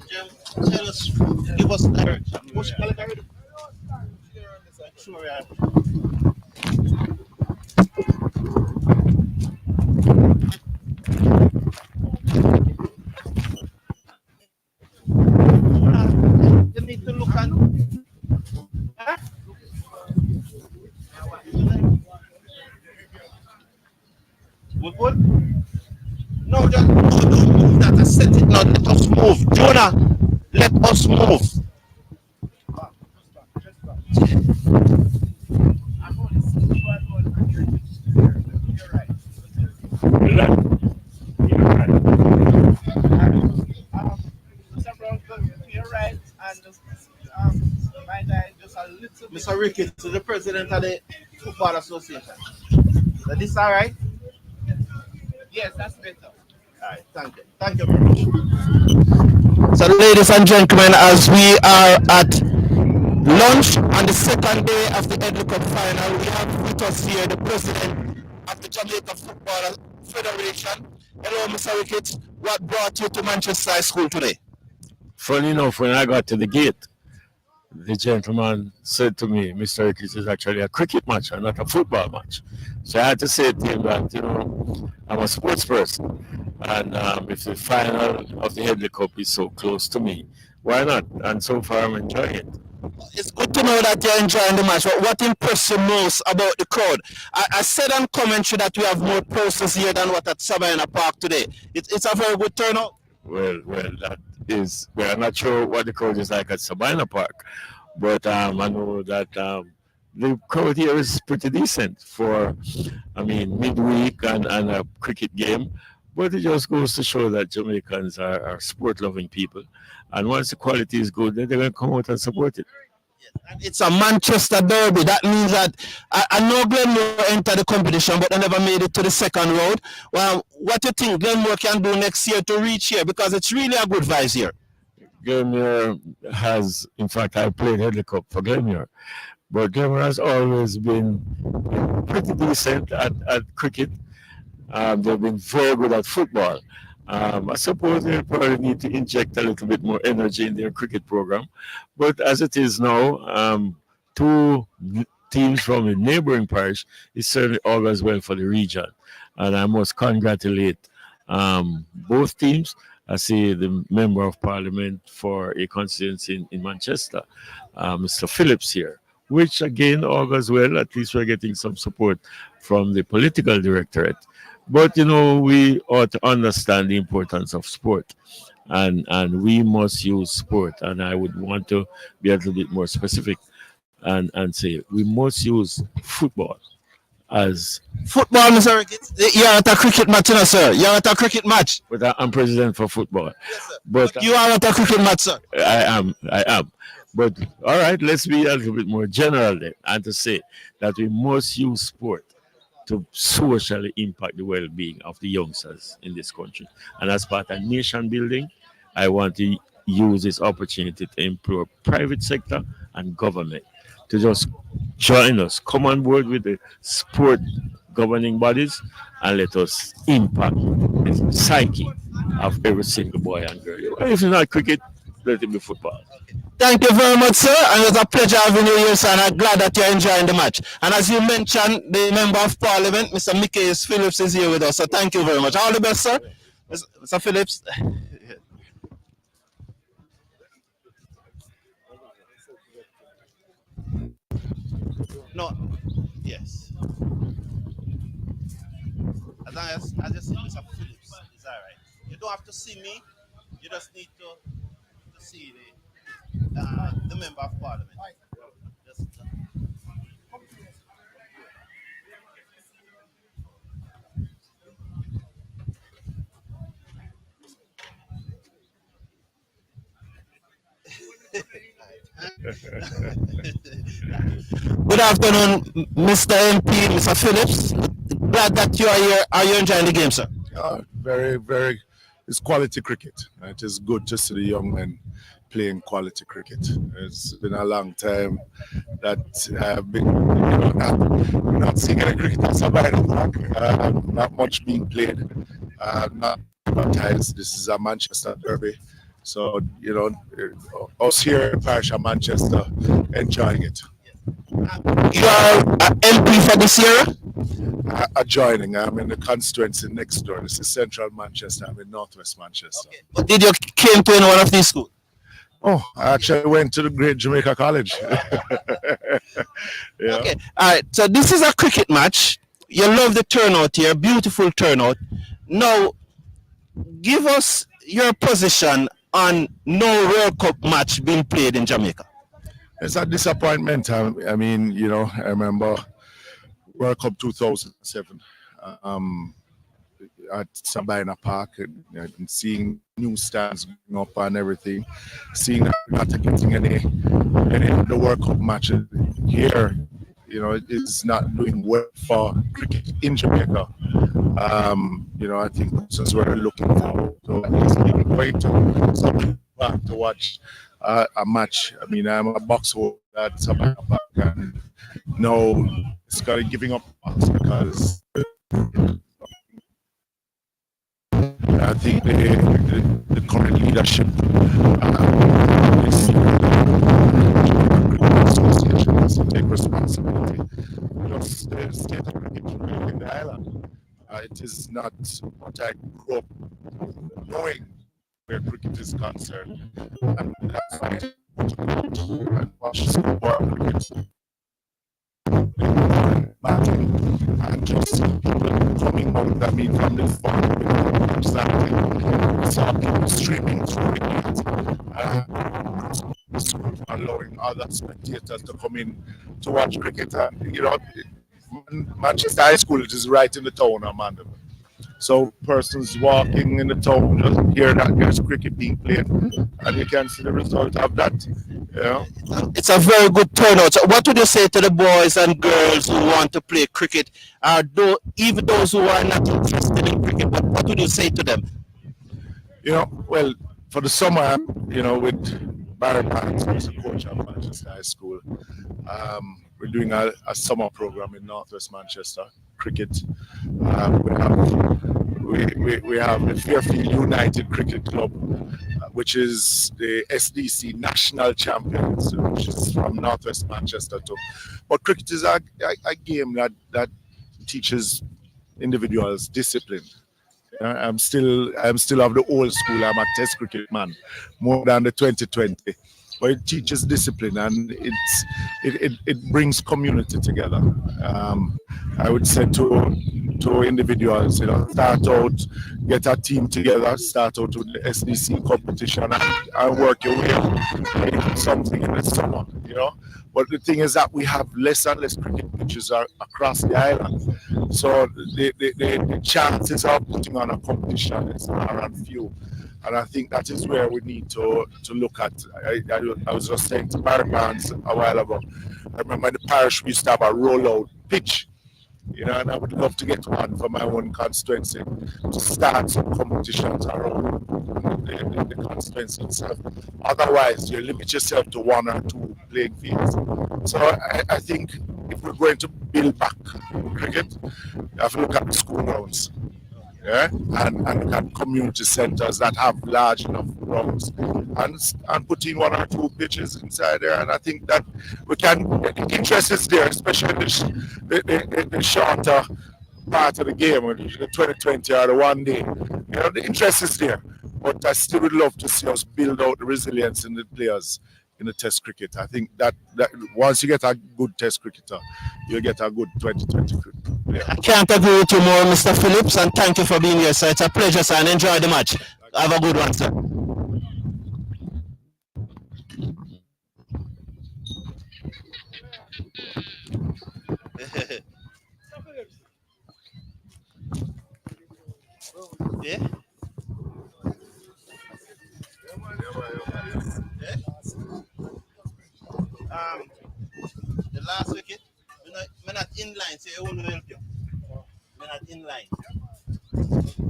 Jim, tell us, give us direction. What's the already? Sure, yeah. You need to look at. Huh? We good? No, just no, don't move that. I set it now. Let us move. Jonah, let us move. Relax. You're right. You're right, and my guy just a little bit. Mr. Ricketts, the president of the Football Association. So this all right? Yes, that's better. All right, thank you. Thank you very much. So, ladies and gentlemen, as we are at lunch on the second day of the Edley Cup final, we have with us here the president of the Jamaica Football Federation. Hello, Mr. Ricketts. What brought you to Manchester High School today? Funny enough, when I got to the gate, the gentleman said to me, Mr. Ricketts is actually a cricket match and not a football match. So I had to say to him that, I'm a sports person. And if the final of the Headley Cup is so close to me, why not? And so far, I'm enjoying it. It's good to know that you're enjoying the match. But what impressed you most about the crowd? I said on commentary that we have more persons here than what at Savannah Park today. It's a very good turnout. Well, that is, well, I'm not sure what the crowd is like at Sabina Park, but I know that the crowd here is pretty decent for, midweek and a cricket game. But it just goes to show that Jamaicans are sport loving people. And once the quality is good, then they're going to come out and support it. And it's a Manchester derby. That means that I know Glenmore entered the competition, but they never made it to the second round. Well, what do you think Glenmore can do next year to reach here? Because it's really a good vice here. Glenmuir has, in fact, I played Headley Cup for Glenmuir, but Glenmuir has always been pretty decent at cricket. They've been very good at football. I suppose they probably need to inject a little bit more energy in their cricket program. But as it is now, two teams from the neighboring parish is certainly always well for the region. And I must congratulate both teams. I see the Member of Parliament for a constituency in Manchester, Mr. Phillips here, which again augurs well. At least we're getting some support from the political directorate. But we ought to understand the importance of sport, and we must use sport. And I would want to be a little bit more specific and say we must use football as Football, Mr. Ricketts. You're at a cricket match, sir. You're at a cricket match. But I'm president for football. Yes, sir. But You are at a cricket match, sir. I am. But all right, let's be a little bit more general then, and to say that we must use sport to socially impact the well-being of the youngsters in this country. And as part of nation building, I want to use this opportunity to implore private sector and government to just join us, come on board with the sport governing bodies, and let us impact the psyche of every single boy and girl. If it's not cricket, let it be football. Thank you very much, sir. And it's a pleasure having you here, sir. And I'm glad that you're enjoying the match. And as you mentioned, the Member of Parliament, Mr. Mickey Phillips, is here with us. So thank you very much. All the best, sir. Mr. Phillips. No, Yes. As you see Mr. Phillips, it's all right. You don't have to see me. You just need to see the member of parliament. Just, Good afternoon, Mr. MP, Mr. Phillips. Glad that you are here. Are you enjoying the game, sir? Very, it's quality cricket. It is good to see the young men playing quality cricket. It's been a long time that I've been not seeing any cricket at Sabina Park. Not much being played. Not advertised. This is a Manchester derby. So, us here in the parish of Manchester enjoying it. You are an MP for this year? Adjoining, I'm in the constituency next door. This is central Manchester. I'm in northwest Manchester. Okay. But did you came to in one of these schools? Oh, I actually went to the great Jamaica College. Yeah. Okay. All right. So this is a cricket match. You love the turnout here. Beautiful turnout. Now, give us your position on no World Cup match being played in Jamaica. It's a disappointment. I mean, I remember World Cup 2007 at Sabina Park and seeing new stands going up and everything, seeing that we're not getting any of the World Cup matches here. It is not doing well for cricket in Jamaica. I think since we're looking forward to at least going to some park to watch a match. I mean, I'm a boxer at Sabina Park, and no, it's kind of giving up box because I think the current leadership association has to take responsibility. Just the state of cricket in the island. It is not what I grew up knowing where cricket is concerned. And that's why I watch football cricket. Batting and just people coming out, I mean, from the farm, exactly. Saw people streaming through it, allowing other spectators to come in to watch cricket. And, Manchester High School is right in the town of Mandeville. So persons walking in the town just hear that there's cricket being played, and you can see the result of that. It's a very good turnout. So what would you say to the boys and girls who want to play cricket, even those who are not interested in cricket? What would you say to them? Well, for the summer, with Barry Barnes, who's the coach at Manchester High School, we're doing a summer program in Northwest Manchester cricket. We have the Fairfield United Cricket Club, which is the SDC national champions, which is from Northwest Manchester too. But cricket is a game that teaches individuals discipline. I'm still of the old school. I'm a test cricket man, more than the 2020. But it teaches discipline, and it brings community together. I would say to individuals, start out, get a team together, start out with the SDC competition, and work your way up, make something in the summer. But the thing is that we have less and less cricket pitches across the island, so the chances of putting on a competition is around few. And I think that is where we need to look at. I was just saying to Barry Barnes a while ago, I remember in the parish we used to have a rollout pitch, and I would love to get one for my own constituency to start some competitions around the constituency itself. Otherwise, you limit yourself to one or two playing fields. So I think if we're going to build back cricket, you have to look at the school grounds. Yeah, and look at community centers that have large enough grounds, and put in one or two pitches inside there. And I think that we can. The interest is there, especially the shorter part of the game, the 2020 or the one day. The interest is there. But I still would love to see us build out the resilience in the players in the Test cricket. I think that once you get a good Test cricketer, you get a good 2020 player. I can't agree with you more, Mr. Phillips, and thank you for being here, sir. It's a pleasure, sir, and enjoy the match. Have a good one, sir. Yeah. Yeah. The last wicket, we're not in line, so you won't help you. We're not in line.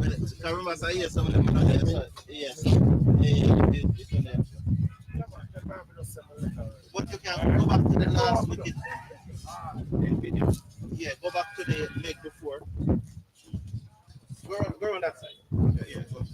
Because remember, I hear some of them are there, so yes. Yeah, it will help you. But you can go back to the last wicket. Yeah, go back to the leg before. Go on that side. Yeah, yeah. Go.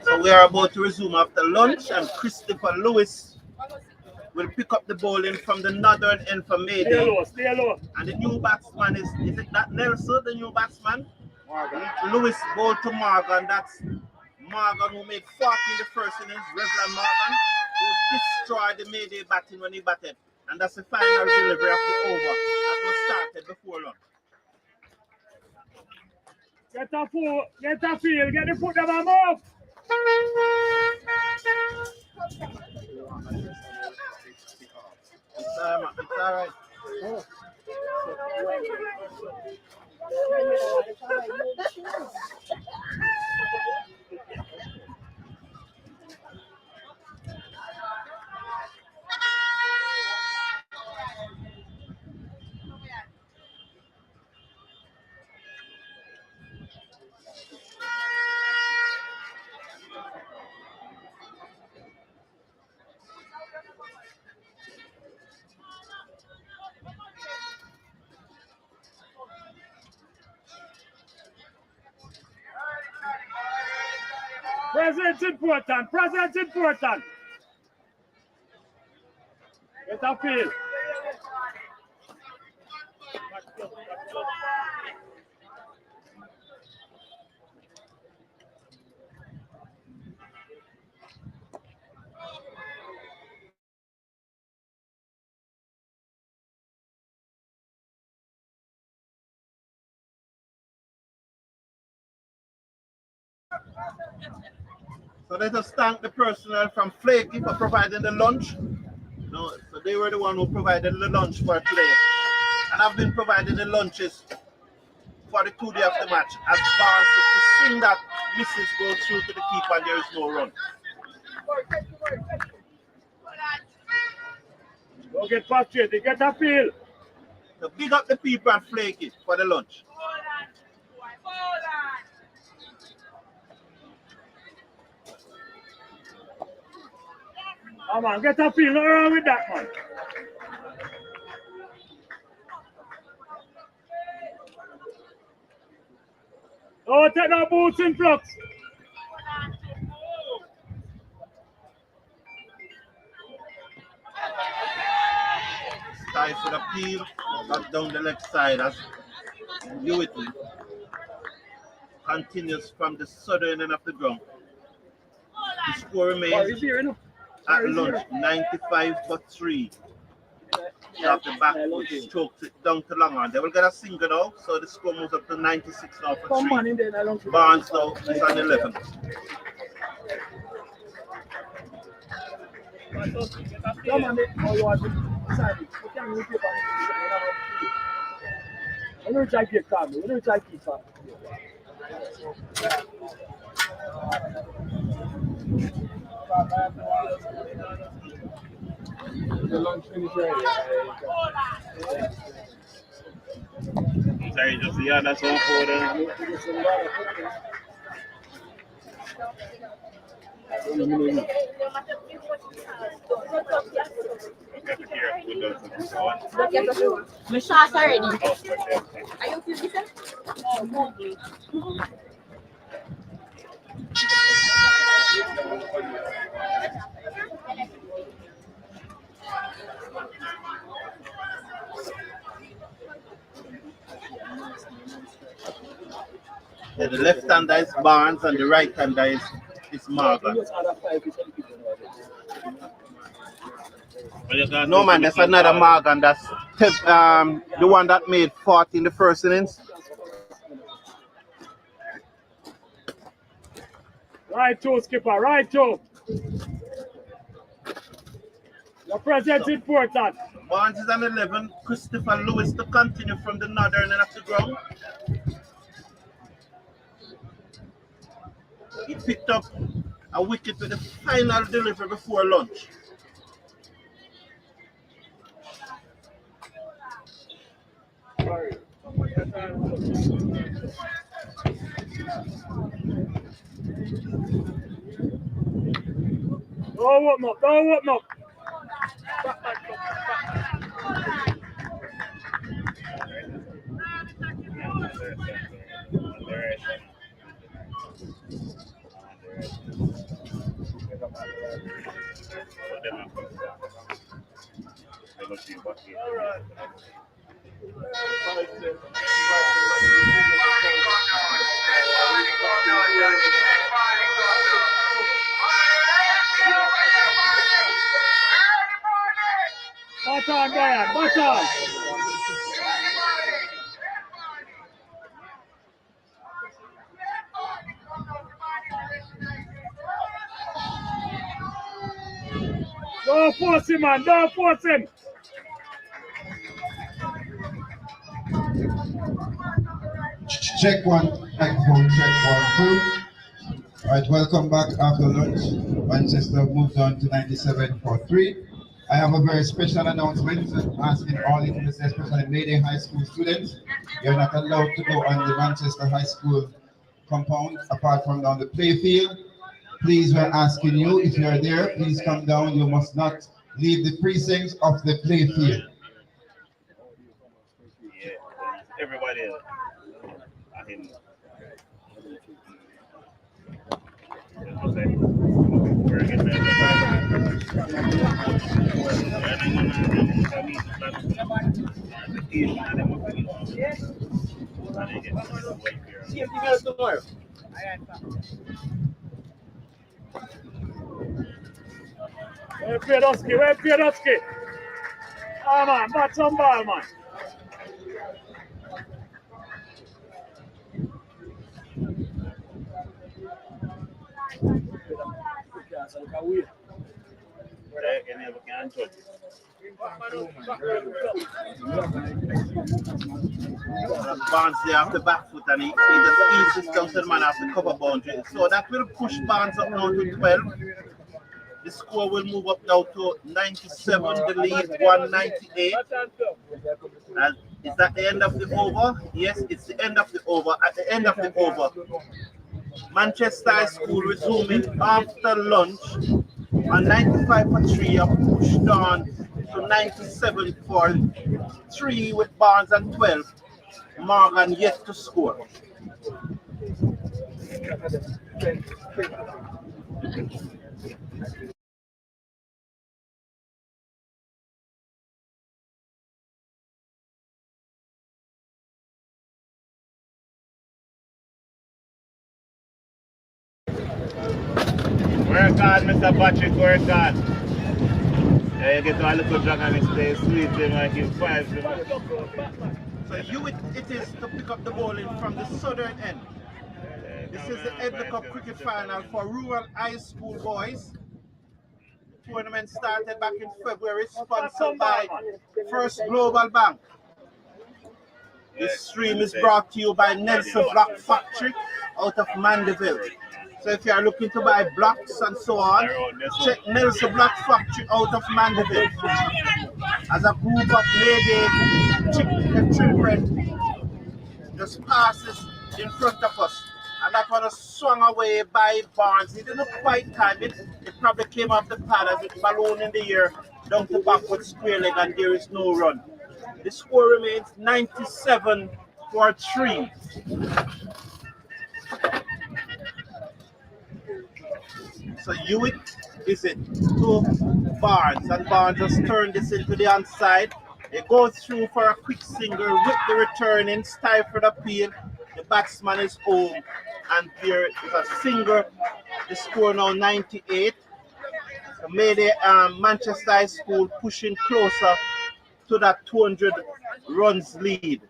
So we are about to resume after lunch, and Christopher Lewis will pick up the bowling from the northern end for Stay Mayday. low, stay low. And the new batsman is it that Nelson, the new batsman? Lewis bowled to Morgan. That's Morgan who made 40 in the first innings, Reverend Morgan, who destroyed the Mayday batting when he batted. And that's the final delivery of the over that was started before lunch. Get a foot, get a field, get the foot of a move. It's all right. Presence important, presence important. Get a field. So let us thank the personnel from Flaky for providing the lunch. No, so they were the one who provided the lunch for today. And I've been providing the lunches for the 2 day of the match as Barnes to swing that misses go through to the keeper and there is no run. Don't get frustrated, get a field. So big up the people at Flaky for the lunch. Come on, get a field, nothing wrong with that, man. Oh, take no boots in flux. Ties with a peel, got down the left side as Hewitt continues from the southern end of the ground. The score remains at lunch 95 for 3. Off the back, which strokes it down to long on. They will get a single now, so the score moves up to 96 now for 3. Barnes now is on 11. The lunch finish already. Sorry, just yeah, that's all for them. My shots already. Are you okay with Yeah, the left hander is Barnes and the right hander is Morgan. No man, that's another Morgan. That's the one that made 40 in the first innings. Right toe, skipper, right toe. Your presence is important. Barnes is on 11. Christopher Lewis to continue from the northern end of the ground. He picked up a wicket with the final delivery before lunch. Don't open up, don't open up. Button, Brian, button. Don't force him, man. Don't force him. Check one, microphone, check 1, 2. All right, welcome back after lunch. Manchester moved on to 97 for 3. I have a very special announcement asking all students, especially Mayday High School students. You're not allowed to go on the Manchester High School compound apart from on the playfield. Please, we're asking you, if you're there, please come down. You must not leave the precincts of the playfield. Everybody. Where Piedowski? Where Piedowski? Ah, man, bat some ball, man. Barnes there off the back foot and he just eases down to the man off the cover boundary. So that will push Barnes up now to 12. The score will move up now to 97, the lead 198. And is that the end of the over? Yes, it's the end of the over. At the end of the over, Manchester High School resuming after lunch on 95 for 3 are pushed on to 97 for 3 with Barnes and 12. Morgan yet to score. Work hard, Mr. Patrick, work hard. Yeah, you get to a little drag and it stays sweet, like him 5. So it is to pick up the bowling from the southern end. This is the Edgar Cup cricket final for rural high school boys. The tournament started back in February, sponsored by First Global Bank. This stream is brought to you by Nelson Block Factory out of Mandeville. So if you are looking to buy blocks and so on, check Nelson Block Factory out of Mandeville. As a group of lady children just passes in front of us. And that one was swung away by Barnes. He didn't quite time it. It probably came off the pad as it balloon in the air down to backward square leg and there is no run. The score remains 97 for 3. So Hewitt is it to Barnes, and Barnes just turned this into the onside. It goes through for a quick single with the returning stifled appeal. The batsman is home, and there is a single. The score now 98. So Mayday Manchester High School pushing closer to that 200 runs lead.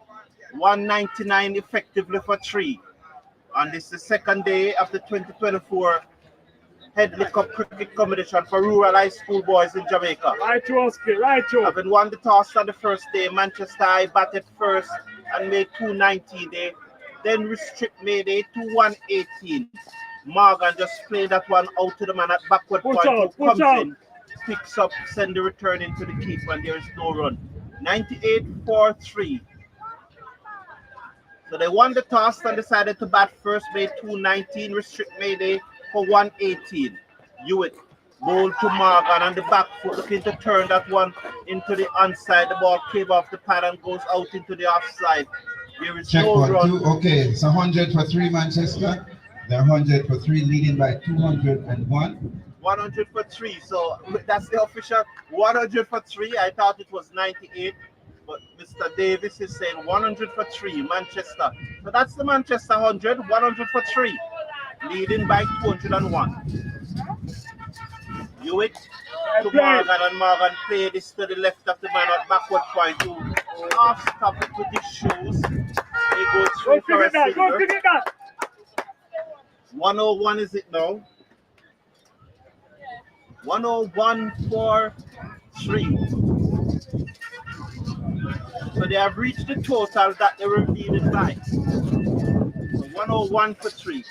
199 effectively for 3. And this is the second day of the 2024 Headley Cup cricket competition for rural high school boys in Jamaica. Right, Roski, right, Having won the toss on the first day, Manchester High batted first and made 219. They then restrict Mayday to 118. Morgan just played that one out to the man at backward point who comes in, picks up, send the return into the keeper, and there is no run. 98 for 3. So they won the toss and decided to bat first, made 219, restrict Mayday for 118. Hewitt bowled to Morgan on the back foot, looking to turn that one into the onside. The ball came off the pad and goes out into the offside. There is Check no 1, run. 2. Okay, it's 100 for 3 Manchester. They're 100 for 3, leading by 201. 100 for 3. So that's the official 100 for 3. I thought it was 98. But Mr. Davis is saying 100 for 3, Manchester. So that's the Manchester 100, 100 for 3. Leading by 201. Hewitt to Morgan, and Morgan play this to the left of the man at backward point to half stop it with his shoes. They go through for a single. 101 is it now? 101 for 3. So they have reached the total that they were leading by. So 101 for 3.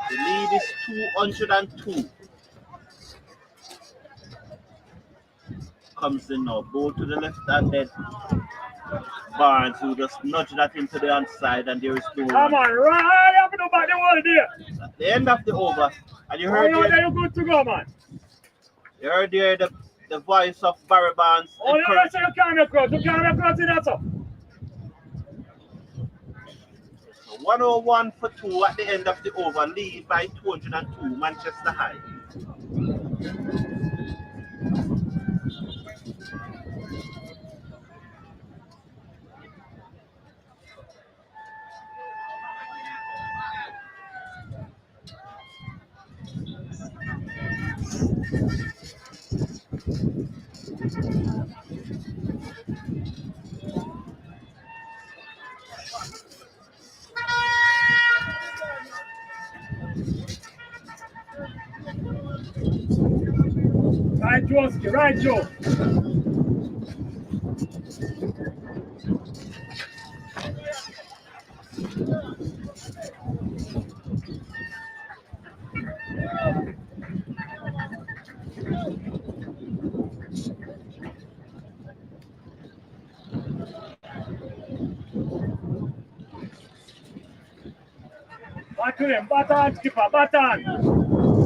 The lead is 202. Comes in now, ball to the left and then Barnes who just nudged that into the outside, and there is no Come on, right up and about the wall there. At the end of the over, and you heard there you're good to go, man. You heard there the voice of Barry Barnes. Oh, you don't say you can't recruit. You can't recruit in that, sir. 101 for 2 at the end of the over, lead by 202, Manchester High. Right, Joski, right, Joe. Back to them, baton, skipper, baton.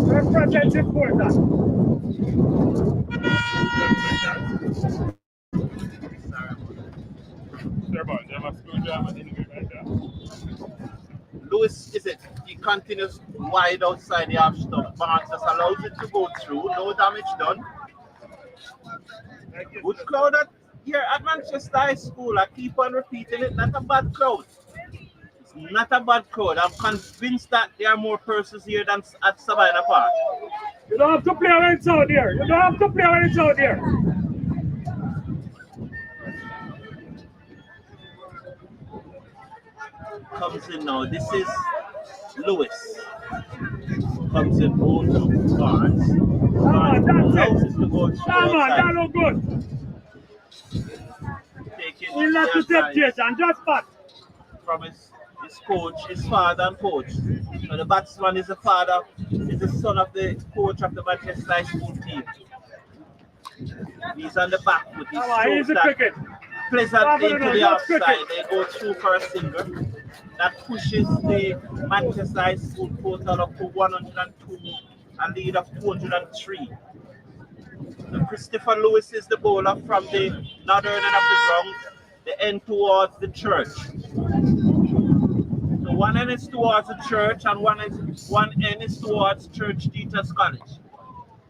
Represents important. Lewis, is it? He continues wide outside the half stop. Barnes just allows it to go through. No damage done. Good crowd here at Manchester High School. I keep on repeating it. Not a bad crowd. It's not a bad crowd. I'm convinced that there are more persons here than at Savannah Park. You don't have to play when it's out there. You don't have to play when it's out there. Comes in now. This is Lewis. Comes in both to Barnes. Allows it to go through outside. That look good. He'll have to take Jason, just back. From his coach, his father and coach. So the batsman is the father, is the son of the coach of the Manchester High School team. He's on the back with his he's a cricket. Pleasantly into the outside. They go through for a single. That pushes the Manchester High School total up to 102, a lead of 203. So Christopher Lewis is the bowler from the northern end of the ground, the end towards the church. So one end is towards the church and one end is towards Church Teachers College.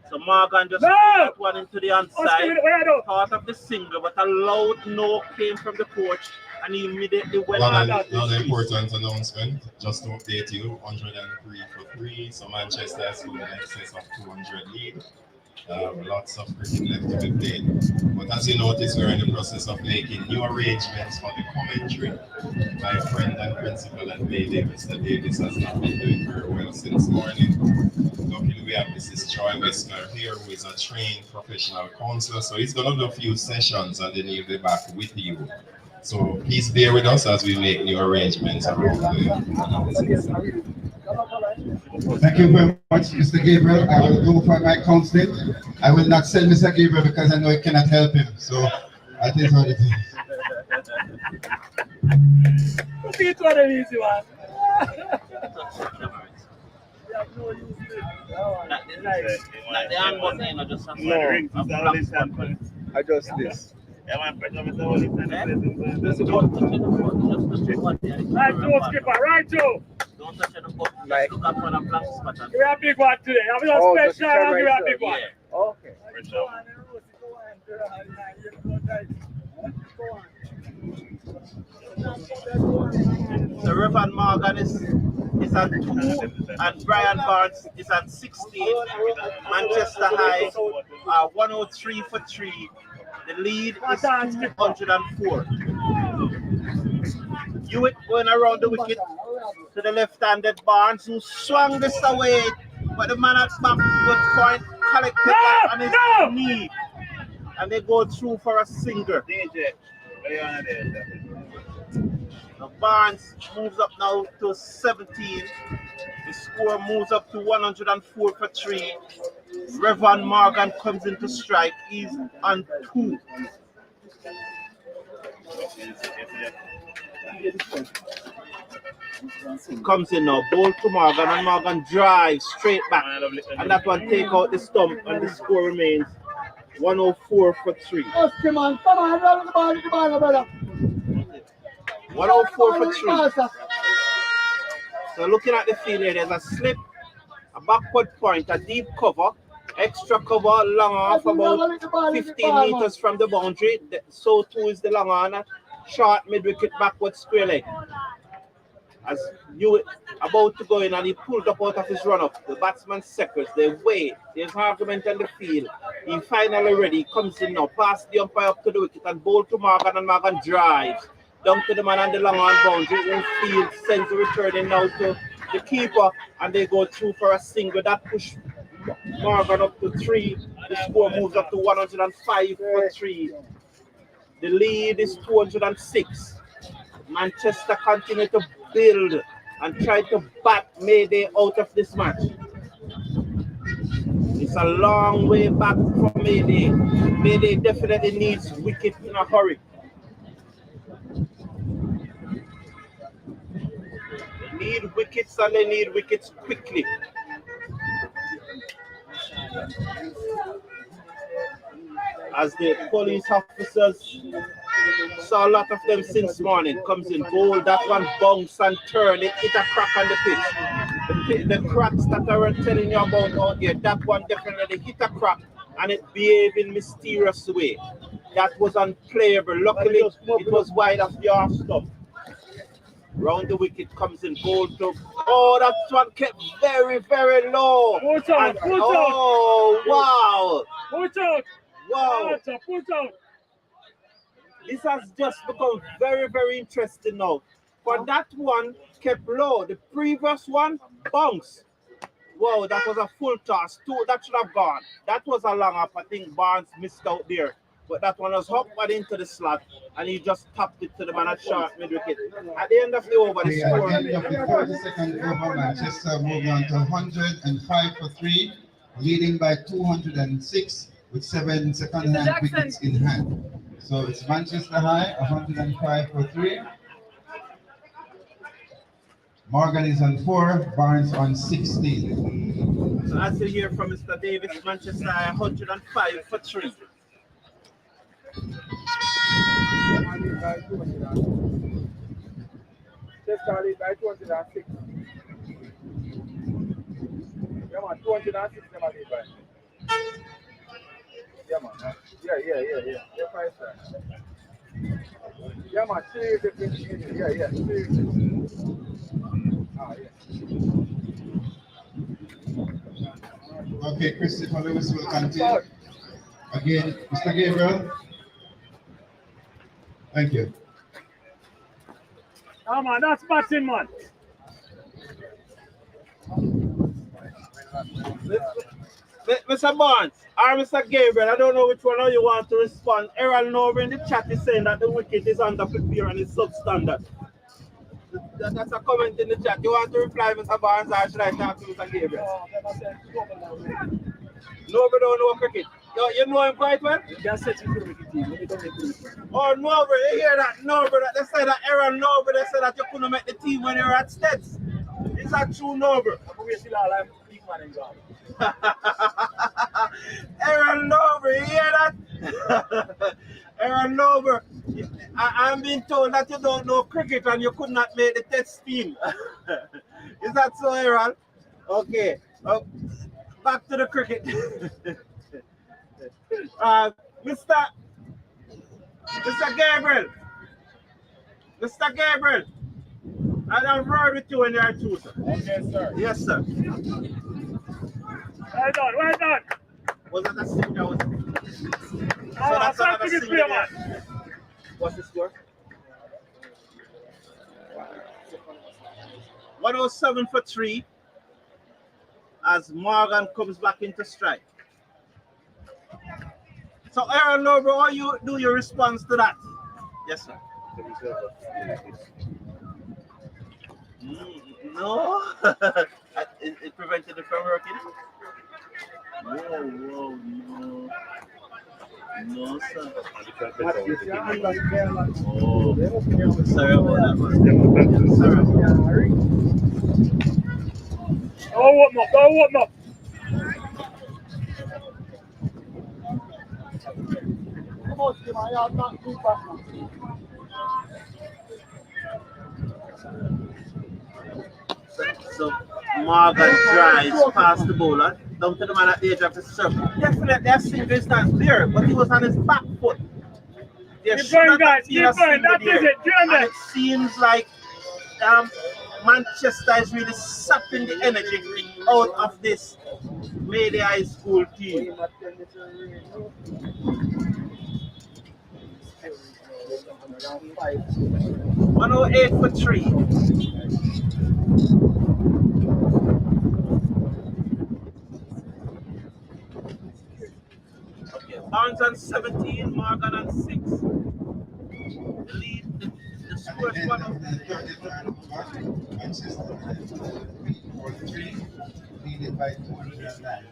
So Morgan just put that one into the outside, part of the single, but a loud no came from the coach, and he immediately went back out. Another important announcement, just to update you, 103 for 3, so Manchester is in excess of 200 lead. Lots of cricket left to be played. But as you notice, we're in the process of making new arrangements for the commentary. My friend and principal at Mayday, Mr. Davis, has not been doing very well since morning. Luckily, we have Mrs. Joy Westner here, who is a trained professional counselor. So he's going to do a few sessions and then he'll be back with you. So please bear with us as we make new arrangements around the Thank you very much, Mr. Gabriel. I will go for my counseling. I will not send Mr. Gabriel because I know I cannot help him. So that is what it is. It's one of easy one. I just this. Right, Joe, skipper, right, Joe. Don't touch the button. Like- Look up on a blank spot. Give me a big one today. Have a Oh, special just try and give me a right big there. one. Yeah. Okay. So Reverend Morgan is at 2 and Brian Barnes is at 16. Manchester High are 103 for 3. The lead is 204. Hewitt going around the wicket to the left-handed Barnes, who swung this away, but the man at back was point collected that on his knee, and they go through for a single. Now Barnes moves up now to 17. The score moves up to 104 for 3. Revan Morgan comes into strike. He's on 2. Comes in now, ball to Morgan, and Morgan drives straight back. And that one take out the stump, and the score remains 104 for 3. 104 for 3. So looking at the field here, there's a slip, a backward point, a deep cover, extra cover long off about 15 meters from the boundary. So too is the long on, a short mid-wicket backward square leg. As you about to go in and he pulled up out of his run-up, the batsman seconds, they wait, there's argument on the field. He finally ready, he comes in now, past the umpire up to the wicket and bowl to Morgan, and Morgan drives down to the man on the long on boundary. Who field sends the returning now to the keeper, and they go through for a single. That push Morgan up to 3. The score moves up to 105 for 3. The lead is 206. Manchester continue to build and try to bat Mayday out of this match. It's a long way back from Mayday. Mayday definitely needs wicket in a hurry. They need wickets, and they need wickets quickly. As the police officers, saw a lot of them since morning, comes in, goal, that one bounce and turn, it hit a crack on the pitch. The cracks that I was telling you about out there, that one definitely hit a crack and it behaved in mysterious way. That was unplayable. Luckily, it was wide of the off stump. Round the wicket comes in, goal to, oh, that one kept very, very low. Push out, push oh, wow. Push out. Wow. Push out. This has just become very, very interesting now. For that one kept low. The previous one bounced. Wow, that was a full toss. 2, that should have gone. That was a long up. I think Barnes missed out there. But that one was hopped into the slot, and he just tapped it to the man at short mid wicket. At the end of the over, the score. At the end of the 42nd over, Manchester moved on to 105 for 3, leading by 206 with 7 second-hand wickets in hand. So it's Manchester High, 105 for 3. Morgan is on 4, Barnes on 16. So as you hear from Mr. Davis, Manchester High, 105 for 3. Just started by 206. Yeah, man, 206 never did by. Yeah, man. Yeah. Yeah, 5 stars. Yeah, man, seriously. Yeah, seriously. Ah, yeah. Okay, Christopher Lewis will continue. Again, Mr. Gabriel. Thank you. Oh man, that's batting, man. Mr. Barnes or Mr. Gabriel, I don't know which one of you want to respond. Errol Nover in the chat is saying that the wicket is under prepare and is substandard. That's a comment in the chat. You want to reply, Mr. Barnes, or should I talk to Mr. Gabriel? Nover don't know cricket. You know him quite well? Oh, Nover, you hear that? Nover, they say that Errol Nover, they say that you couldn't make the team when you were at Stets. Is that true, Nover? Aaron Nover, you hear that? Aaron Nover, I'm being told that you don't know cricket and you could not make the test team. that so, Aaron? Okay. Back to the cricket. Mr. Gabriel. Mr. Gabriel. I don't ride with you when you are two, sir. Okay, sir. Yes, sir. Well done, well done. Was that a single? So That's that's another good single. play, man. What's the score? 107 for 3 as Morgan comes back into strike. So, Aaron Lobo, how you do your response to that? Yes, sir. No. it prevented it from working? Whoa, no. No, sir. Oh, sorry about that, man. Sorry. Go warm up, go warm up. Come on, Tim, I have not too fast now. So Morgan drives past the bowler down to the man at the edge of the circle. Definitely a single stance there, but he was on his back foot. There Keep should going, not have guys. been Keep a going. single That is there. it. Doing And it seems like Manchester is really sucking the energy out of this Mayday High School team. 108 for 3. Okay, Barnes on 17, Morgan on 6. The lead, the score is 1 Manchester 3-4-3, leading by 209.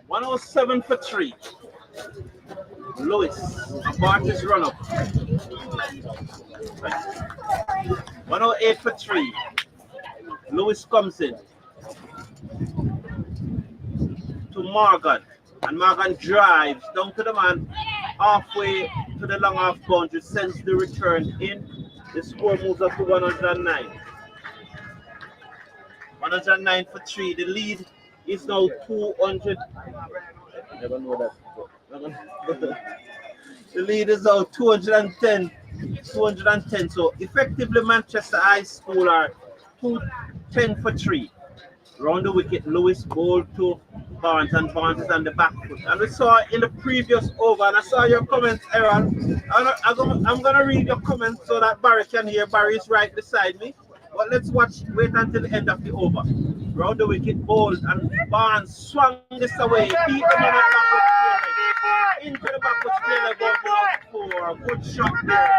$107 for 3. Lewis, a Bartis run up. 108 for 3. Lewis comes in to Morgan, and Morgan drives down to the man halfway to the long half boundary, sends the return in. The score moves up to 109. 109 for 3. The lead is now 200. Never know that. The lead is now 210. 210. So effectively, Manchester High School are 210 for 3. Round the wicket, Lewis bowled to Barnes, and Barnes is on the back foot. And we saw in the previous over, and I saw your comments, Aaron. I'm going to read your comments so that Barry can hear. Barry is right beside me. But let's wait until the end of the over. Round the wicket, bowled, and Barnes swung this away. Beat the man at back into the back with Taylor going for 4. Good shot there.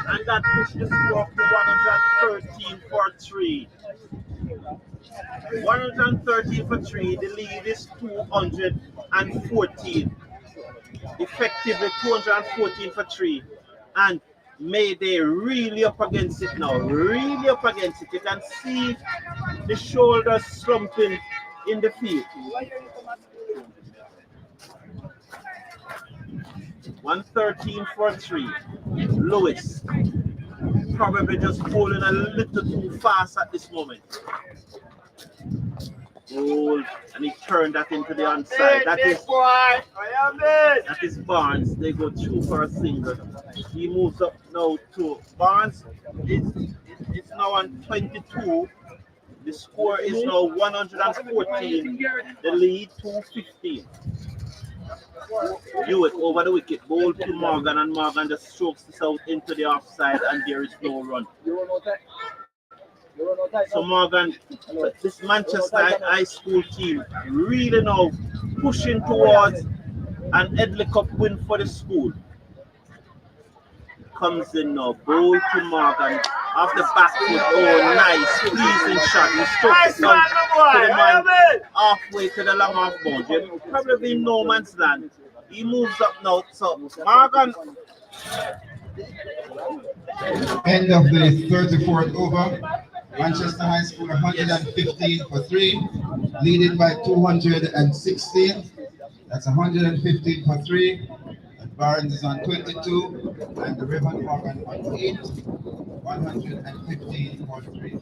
And that pushed the score up to 113 for 3. 113 for 3. The lead is 214. Effectively 214 for 3. And Mayday really up against it now. Really up against it. You can see the shoulders slumping in the field. 113 for 3. Lewis probably just bowling a little too fast at this moment. Goal, and he turned that into the onside. That is Barnes. They go through for a single. He moves up now to Barnes. It's now on 22. The score is now 114. The lead 215. Hewitt over the wicket, ball to Morgan, and Morgan just strokes this out into the offside, and there is no run. So Morgan, this Manchester High School team really now pushing towards an Edley Cup win for the school. Comes in now, ball to Morgan off the back foot. Oh, nice, pleasing shot. He strokes it out to the man halfway to the long half boundary. Probably in no man's land. He moves up now. So Morgan End of the 34th over. Manchester High School 115 for 3, leading by 216. That's 115 for 3. And Barnes is on 22, and the Raven Morgan on 8, 115 for 3.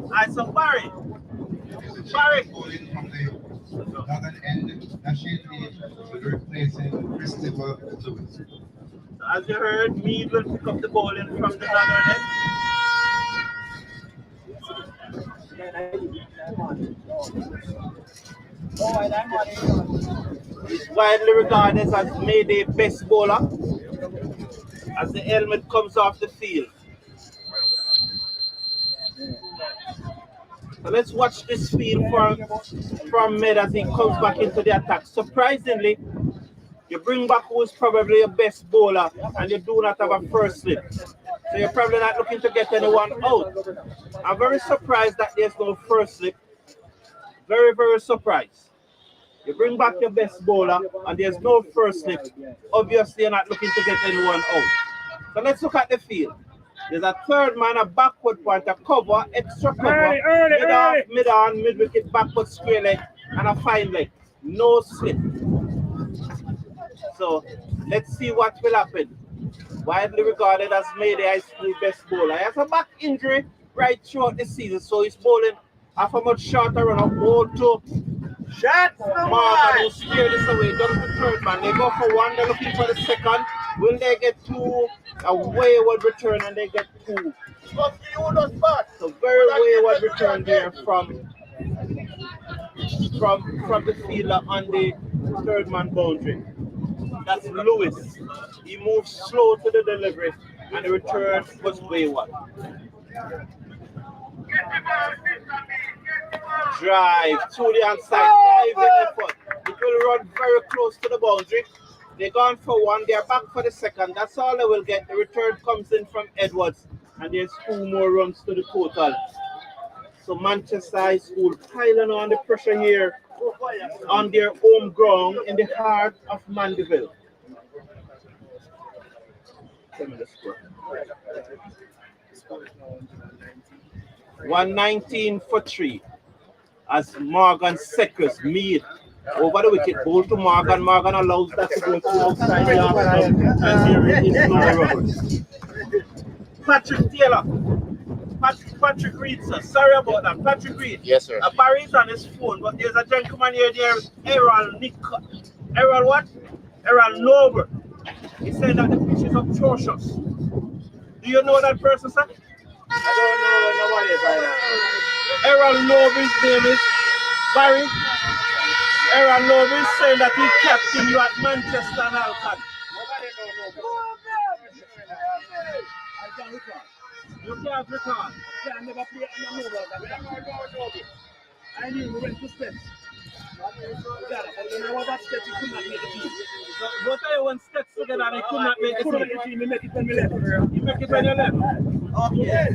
Alright, so Barry. Barry. Bowling from the northern end, Nasheed Mead will be replacing Christopher Lewis. As you heard, Mead will pick up the bowling from the northern end. He's widely regarded as Mayday best bowler as the helmet comes off the field. So let's watch this field from Med as he comes back into the attack. Surprisingly, you bring back who's probably your best bowler and you do not have a first slip. So you're probably not looking to get anyone out. I'm very surprised that there's no first slip. Very, very surprised. You bring back your best bowler and there's no first slip. Obviously, you're not looking to get anyone out. So let's look at the field. There's a third man, a backward point, a cover, extra cover, mid-on, mid-wicket, backward square leg, and a fine leg. No slip. So let's see what will happen. Widely regarded as Mayday High School best bowler. He has a back injury right throughout the season, so he's bowling off a much shorter run of ball to Morgan, who steer this away. Down to the third man. They go for one, they're looking for the second. Will they get two? A wayward return and they get two. So very wayward return there from the fielder on the third man boundary. That's Lewis. He moves slow to the delivery and the return was wayward. Drive to the outside, diving effort. It will run very close to the boundary. They're gone for one, they're back for the second. That's all they will get. The return comes in from Edwards, and there's 2 more runs to the total. So Manchester High School piling on the pressure here on their home ground in the heart of Mandeville. 119 for 3 as Morgan Seckers Mead over the wicket, ball to Morgan. Morgan allows that to go to outside the off stump, and there is no run. Patrick Taylor. Patrick Reed, sir. Sorry about that. Patrick Reed. Yes, sir. Barry's on his phone, but there's a gentleman here, Errol what? Errol Noble. He said that the pitch is atrocious. Do you know that person, sir? I don't know nobody by that. Errol Noble's name is Barry. Aaron Noble is saying that he captain you at Manchester and Alcott. You can't recall. I never played on the I knew we went to steps. When I was at steps, he could not make the team. So both of you went steps together and he could not make the team. He make it when we left. You make it when you left? Okay.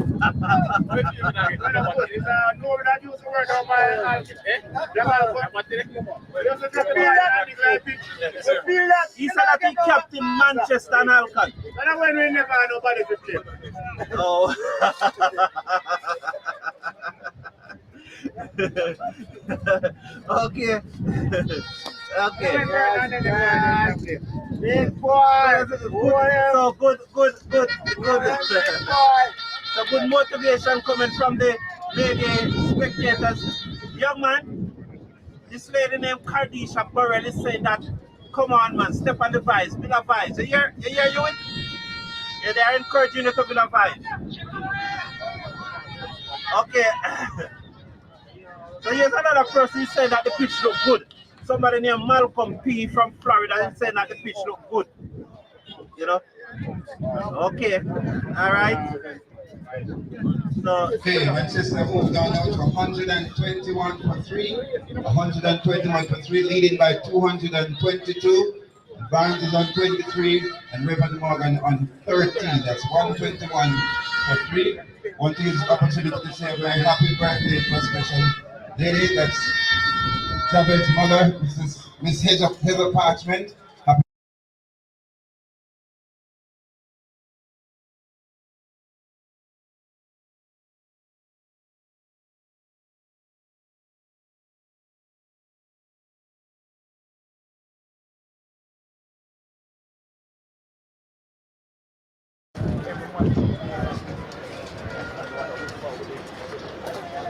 He said that he captain Manchester and Alcott. And when we never had nobody to play. Oh. Okay. Okay. Big boy. So good. So good motivation coming from the spectators. Young man, this lady named Cardisha Burrell is saying that, come on man, step on the vibes, build a vibes. You hear you it? Yeah, they are encouraging you to build a vibe. Okay. So here's another person saying that the pitch look good. Somebody named Malcolm P from Florida is saying that the pitch look good. You know? Okay. All right. So, okay, Manchester moved down now to 121 for 3. 121 for 3, leading by 222. Barnes is on 23 and Raven Morgan on 13. That's 121 for 3. Want to use this opportunity to say a very happy birthday to a special lady. That's Javed's mother, Miss Heather Parchment.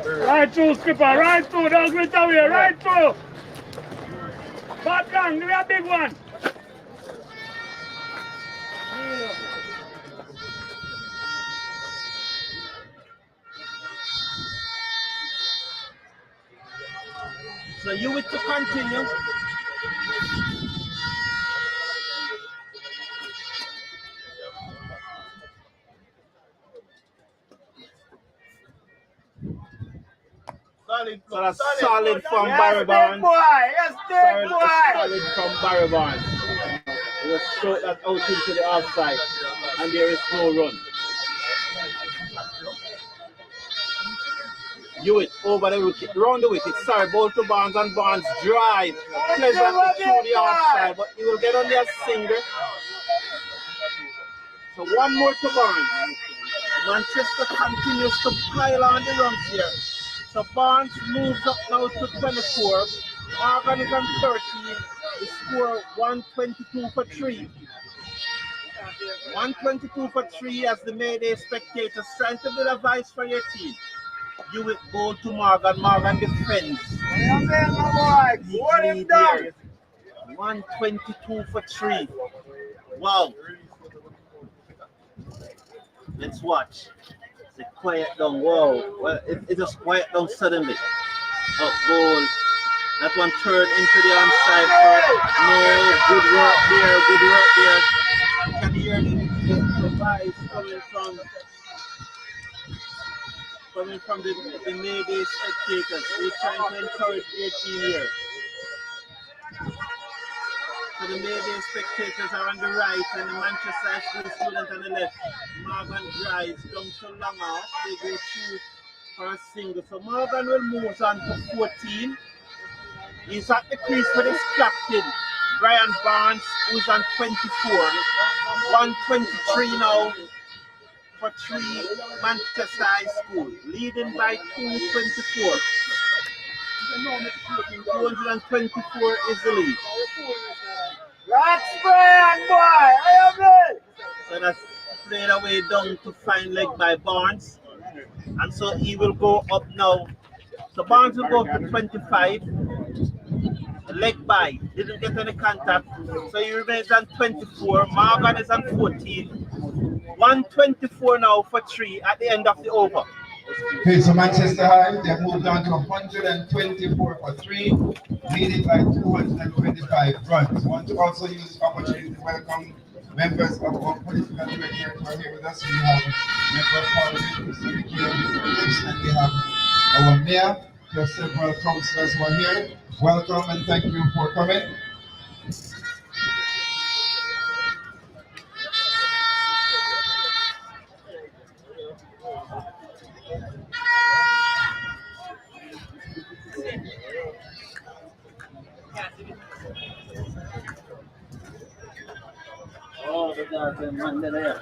Right through, skipper, right through, don't get away, right through. Back down, give me a big one. So you with to continue. So that's solid from Barry Barnes. Yes, big boy. Solid from Barry Barnes. He just throw that out into the outside, and there is no run. Hewitt over the wicket, round the wicket. Sorry, ball to Barnes, and Barnes drive pleasantly through the outside, but he will get on there single. So one more to Barnes. Manchester continues to pile on the runs here. So Barnes moves up now to 24. Morgan is on 13. The score 122 for 3. 122 for 3 as the Mayday spectators trying to build a vice for your team. You will go to Morgan. Morgan defends. What him down? 122 for 3. Wow. Let's watch. It's quiet down. Whoa. Well, it just quiet down suddenly. Up goal. That one turned into the onside part. No, good work there. Good work there. You can hear the vibes coming from the Mayday spectators. They're trying to encourage their team here. So the Mayday spectators are on the right and the Manchester High School students on the left. Morgan drives down to long off. They go through for a single. So Morgan will move on to 14. He's at the crease with his captain, Brian Barnes, who's on 24. 123 now for 3 Manchester High School, leading by 224. 224 is the lead. Let's play, boy. I am it. So that's played away down to fine leg by Barnes. And so he will go up now. So Barnes will go up to 25. Leg by, didn't get any contact. So he remains on 24. Morgan is on 14. 124 now for 3 at the end of the over. Okay, so Manchester High, they have moved on to 124 for 3, leading by 225 runs. I want to also use this opportunity to welcome members of our political directorate who are here with us. We have Member of Parliament, Mr. Ricky Phillips, and we have our Mayor, plus several councillors who are here. Welcome and thank you for coming. Oh, the guys in Monday there.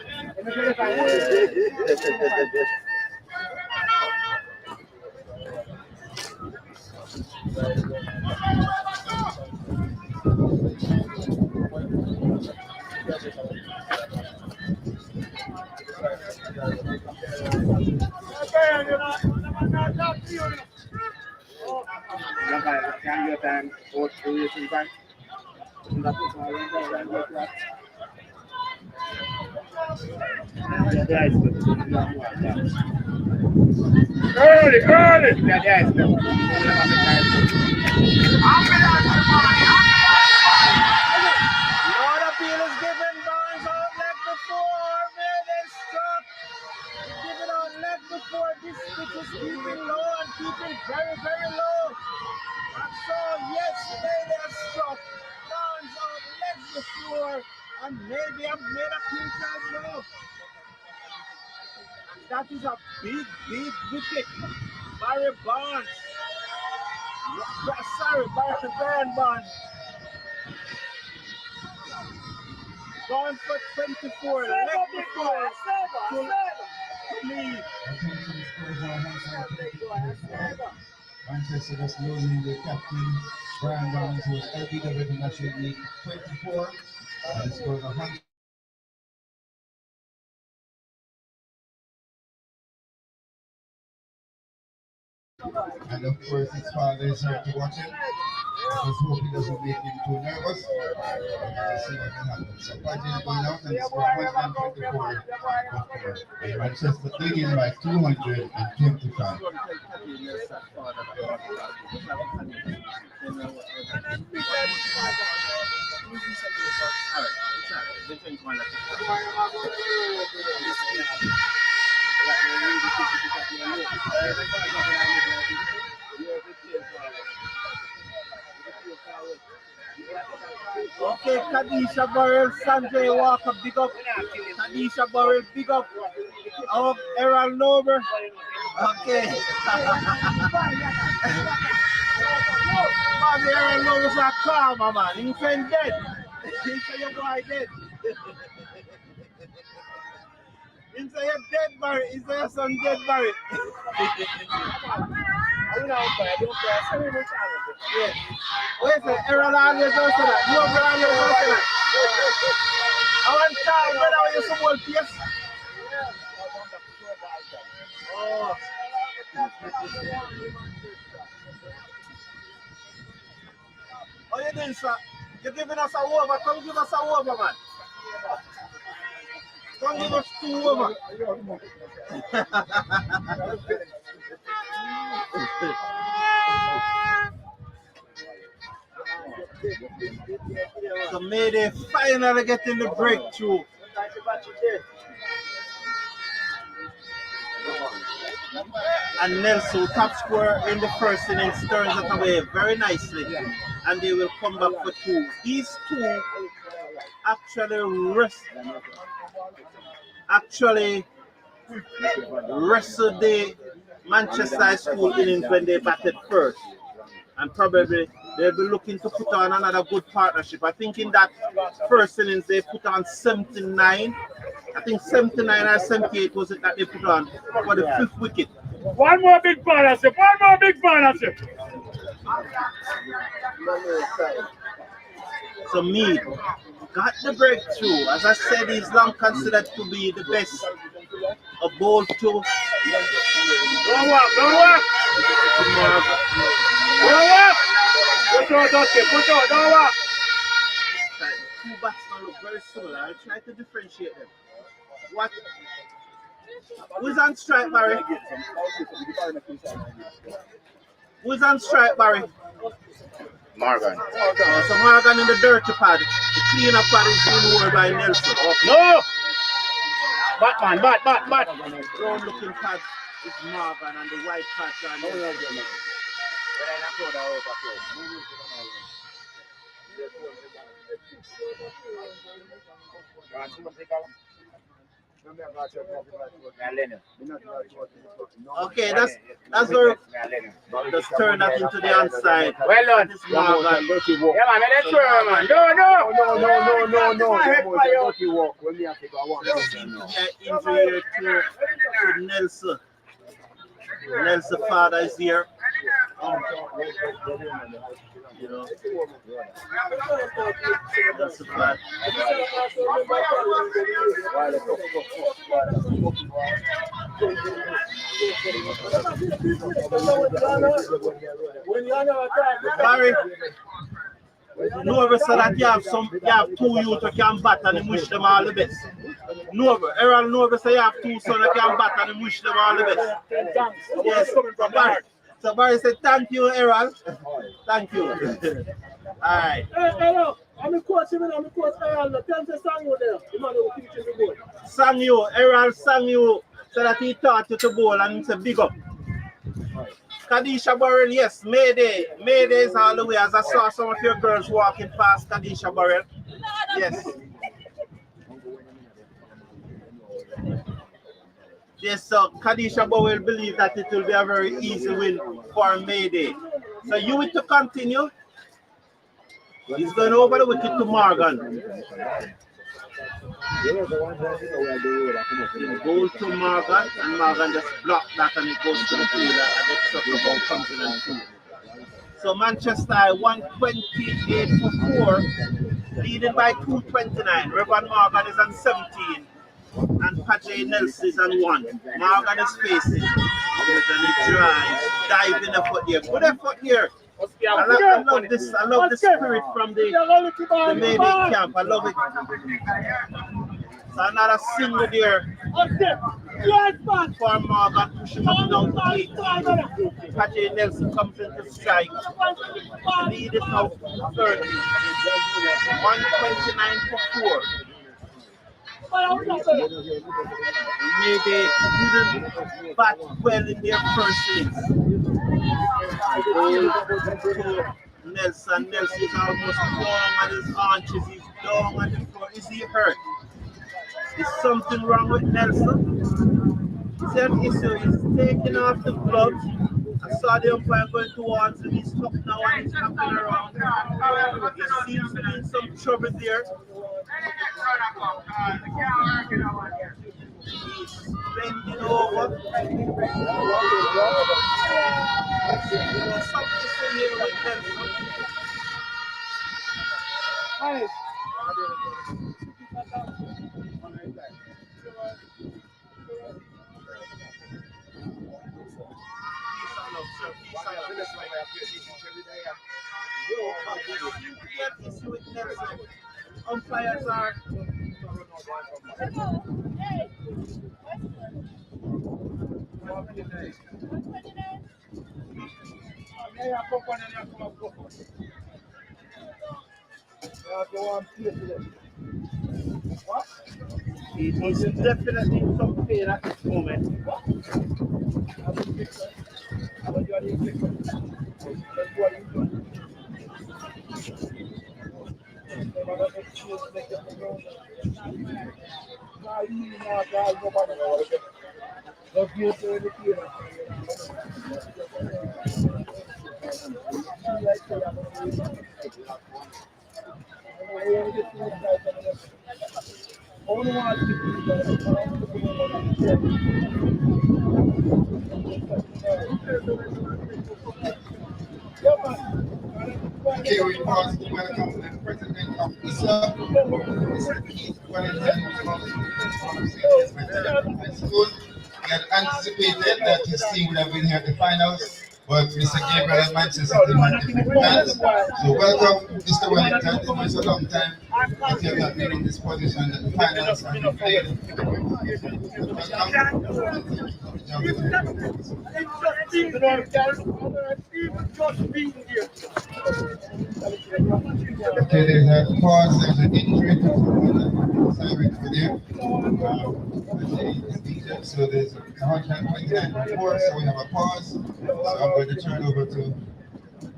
Lord appeal is given. Barnes out leg before. Mayday struck. Give it out leg before. This pitch is keeping low and keeping very, very low. And so, yes, Mayday struck. Barnes out leg before. And maybe I've made a clean as well. And that is a big, big wicket. Barry Barnes. Sorry, Barry Barnes. Gone for 24. Leg before to lead. Manchester just losing the captain, Brian Barnes, who was LBW National League 24. And the score is 100. And of course, his father is here to watch him. Let's hope he doesn't make him too nervous. Let's see what can happen. So Paget is going out and score 124 of 4. And Manchester digging by 225. Okay, Kadisha Burrell, Sanjay Walker, big up. Kadisha Burrell, big up. Our Errol Nober. Okay. Man, Errol Nober's a karma, man. He said dead. He said your boy dead. He said you're dead, Barry. He said your son dead, Barry. Yeah. Wait a Errol always also that. No, Errol always also that. I want to tell brother when you some old place. Oh. How you doing, sir? You're giving us a over. Come give us a over, man. Come give us 2 over. So may they finally get in the breakthrough. And Nelson, top scorer in the first innings, turns it away very nicely. And they will come back for 2. These 2 actually wrestled the Manchester High School innings when they batted first. And probably they'll be looking to put on another good partnership. I think in that first innings they put on 79. I think 79 or 78 was it that they put on for the 5th wicket. One more big partnership. One more big partnership. So Mead got the breakthrough. As I said, he's long considered to be the best of both 2. Don't walk, don't walk. Don't walk. Push out, don't walk. 2 batsmen look very similar. I'll try to differentiate them. What? Who's on strike, Barry? Who's on strike, Barry? Morgan. Oh, so Morgan in the dirty pad. The cleaner pad is being worn by Nelson. No! Batman. Brown looking pad is Morgan and the white pad is Nelson. Okay, that's where just turn that into the outside. Well done. This Morgan. Yeah, man, let's throw, man. No. Injury to Nelson. Nelson's father is here. You know, that's the fact. Barry, Nova said that you have 2 youth that can bat and wish them all the best. Errol Nova said you have 2 sons that can bat and wish them all the best. Yes, Barry. So Barry said, thank you, Errol. Thank you. All right. Hello. I'm a coach, I'm a coach. Errol, tell me sang you there. The man who teaches the boy. Sang you, Errol sang you so that he taught you to bowl and he said, big up. Kadisha Burrell, yes, Mayday. Mayday is all the way. As I saw some of your girls walking past Kadisha Burrell. Yes. Yes, so Kadisha Burrell believe that it will be a very easy win for Mayday. So you want to continue? He's going over the wicket to Morgan. It goes to Morgan, and Morgan just blocked that and it goes to the fielder and it struck about something and 2. So Manchester 128 for 4, leading by 229. Revan Morgan is on 17 and Paget Nelson is on 1. Morgan is facing. And he drives, diving effort here. Good effort here. I love this. I love the spirit from the Mayday camp. I love it. So another single there for Morgan pushing up now to 18. Patrick Nelson comes in to strike. The lead is now 30. 129 for 4. Mayday didn't bat well in their first innings. To Nelson. Nelson is almost down on his haunches. He's down on the floor. Is he hurt? Is something wrong with Nelson? Is there an issue? He's taking off the gloves. I saw the umpire going towards him. He's up now and he's hopping around. He seems to be in some trouble there. He's bending over. Something here with Nelson. Umpires are he's definitely in some pain at this moment. Okay, we pause to welcome the president of ISLA, Mr. Keith Wellington, who comes from St. High School. We had anticipated that his team would have been here at the finals, but Mr. Gabriel and Manchester City had different plans. So welcome, Mr. Wellington. It's been a long time that you have not been in this position that the finals have been played. Okay, there's a pause, there's an injury to someone siren for there. So there's 129 before, so we have a pause. So I'm going to turn over to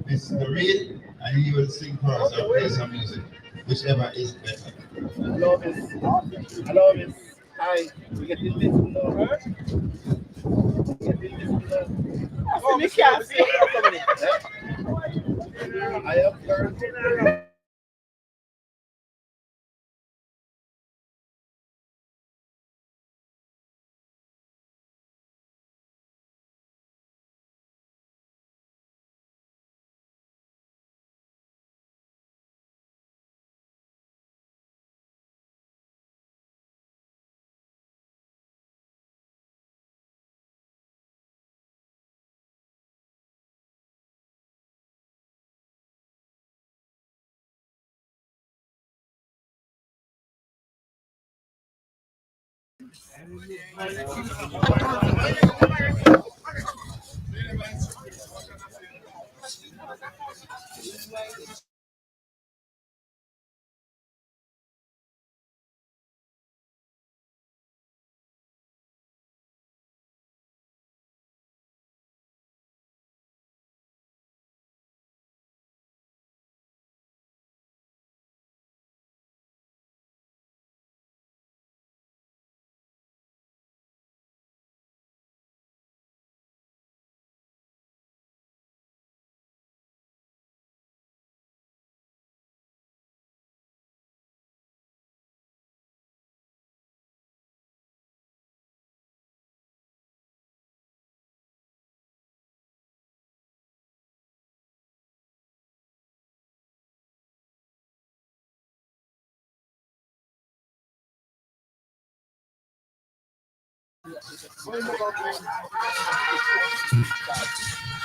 Mr. Reed, and he will sing for us or play some music, whichever is better. Hello, Miss. Hi, we getting this now. Oh, Miss Cassie. I have heard.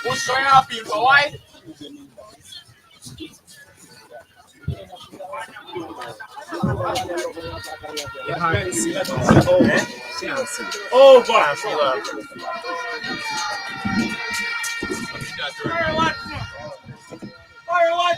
What's going on, people? Why? Over. Fire one.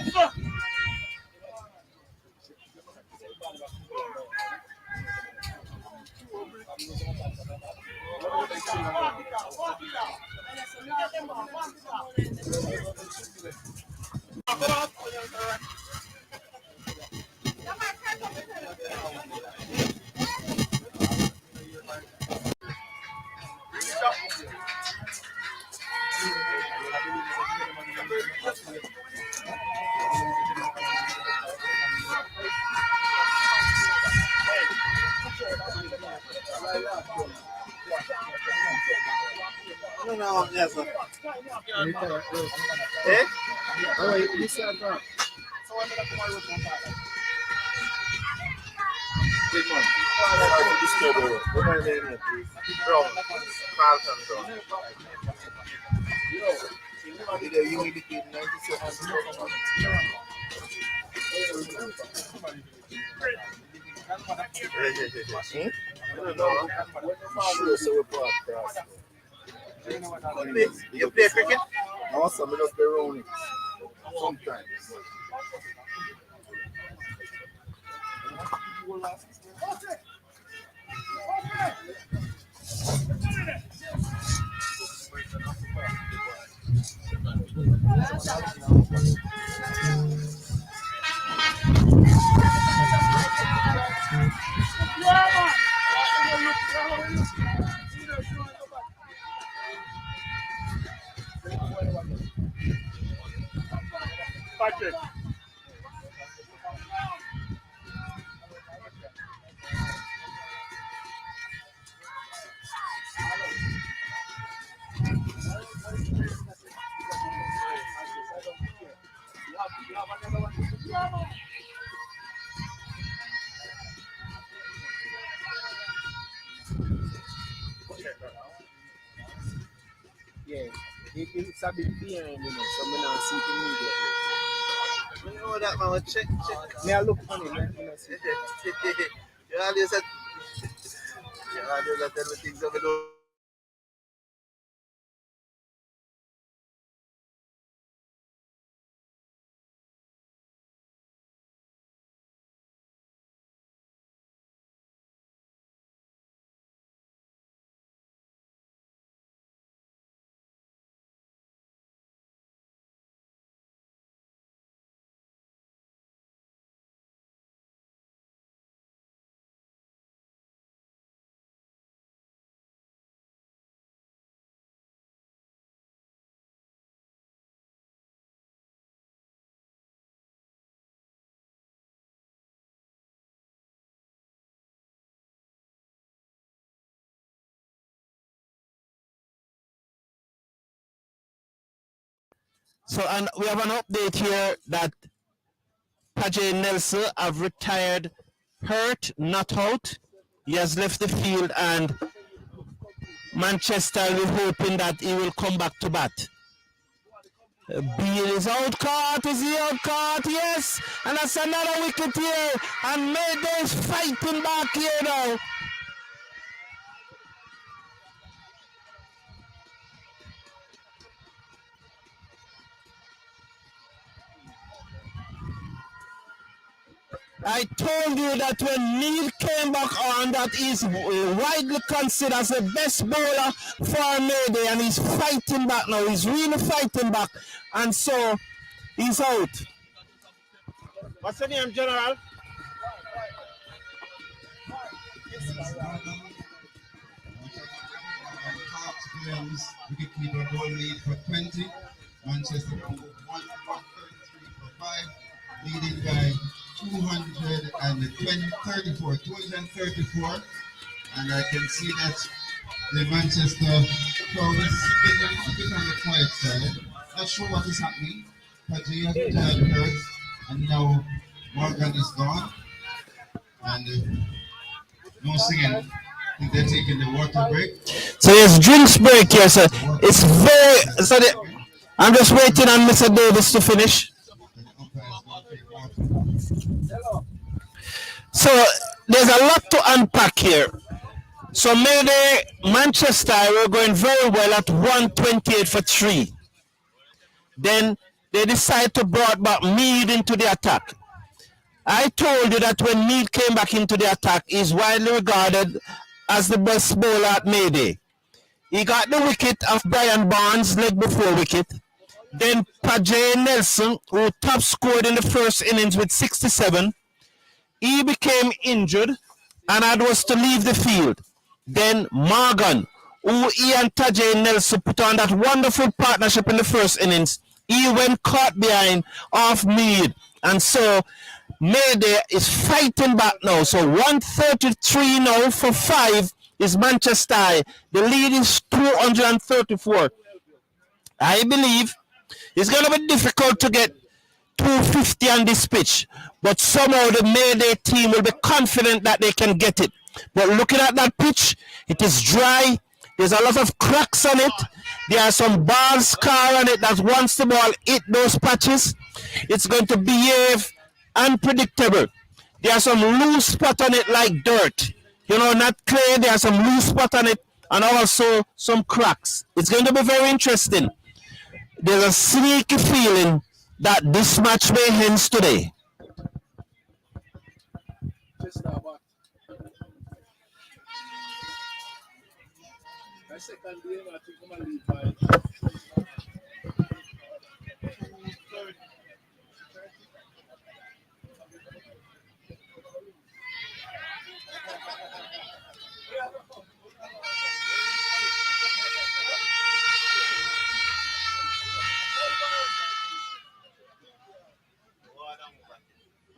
No, yes, sir. Eh? Oh, you said that. Big man. Over there, please. Brown. Carlton Brown. The humidity 97. I don't know. Sure, so we broadcast. You play cricket? No, sir, I just play around it. Sometimes. Patrick. Yeah, it's a bit behind, you know, so I'm not see it immediately. You know that, man, check. May I look funny, man? You know, see. You always said, tell me things that we don't. So, and we have an update here that Pajay Nelson have retired, hurt, not out. He has left the field, and Manchester is hoping that he will come back to bat. Beal is out caught. Is he out caught? Yes. And that's another wicket here. And Mayday is fighting back here now. I told you that when Neil came back on, that is widely considered as the best bowler for Mayday, and he's fighting back now. He's really fighting back, and so he's out. What's your name, General? Wicketkeeper goal lead for 20. Manchester 133 for 5, leading by 234. And I can see that the Manchester crowd is a bit on the quiet side. Not sure what is happening. Pajay has retired hurt, and now Morgan is gone. And no singing. think they're taking the water break. So there's drinks break here. So it's very. I'm just waiting on Mr. Davis to finish. So there's a lot to unpack here. So maybe Manchester were going very well at 128 for 3. Then they decide to brought back Mead into the attack. I told you that when Mead came back into the attack, he's widely regarded as the best bowler at Mayday. He got the wicket of Brian Barnes, leg before wicket. Then Pajay Nelson, who top scored in the first innings with 67, he became injured and had was to leave the field. Then Morgan, who he and Tajay Nelson put on that wonderful partnership in the first innings, he went caught behind off Mead. And so Mayday is fighting back now. So 133 now for 5 is Manchester. The lead is 234. I believe it's going to be difficult to get 250 on this pitch, but somehow the Mayday team will be confident that they can get it. But looking at that pitch, it is dry. There's a lot of cracks on it. There are some ball scar on it that once the ball hit those patches, it's going to behave unpredictable. There are some loose spot on it like dirt. Not clay. There are some loose spot on it and also some cracks. It's going to be very interesting. There's a sneaky feeling that this match may end today.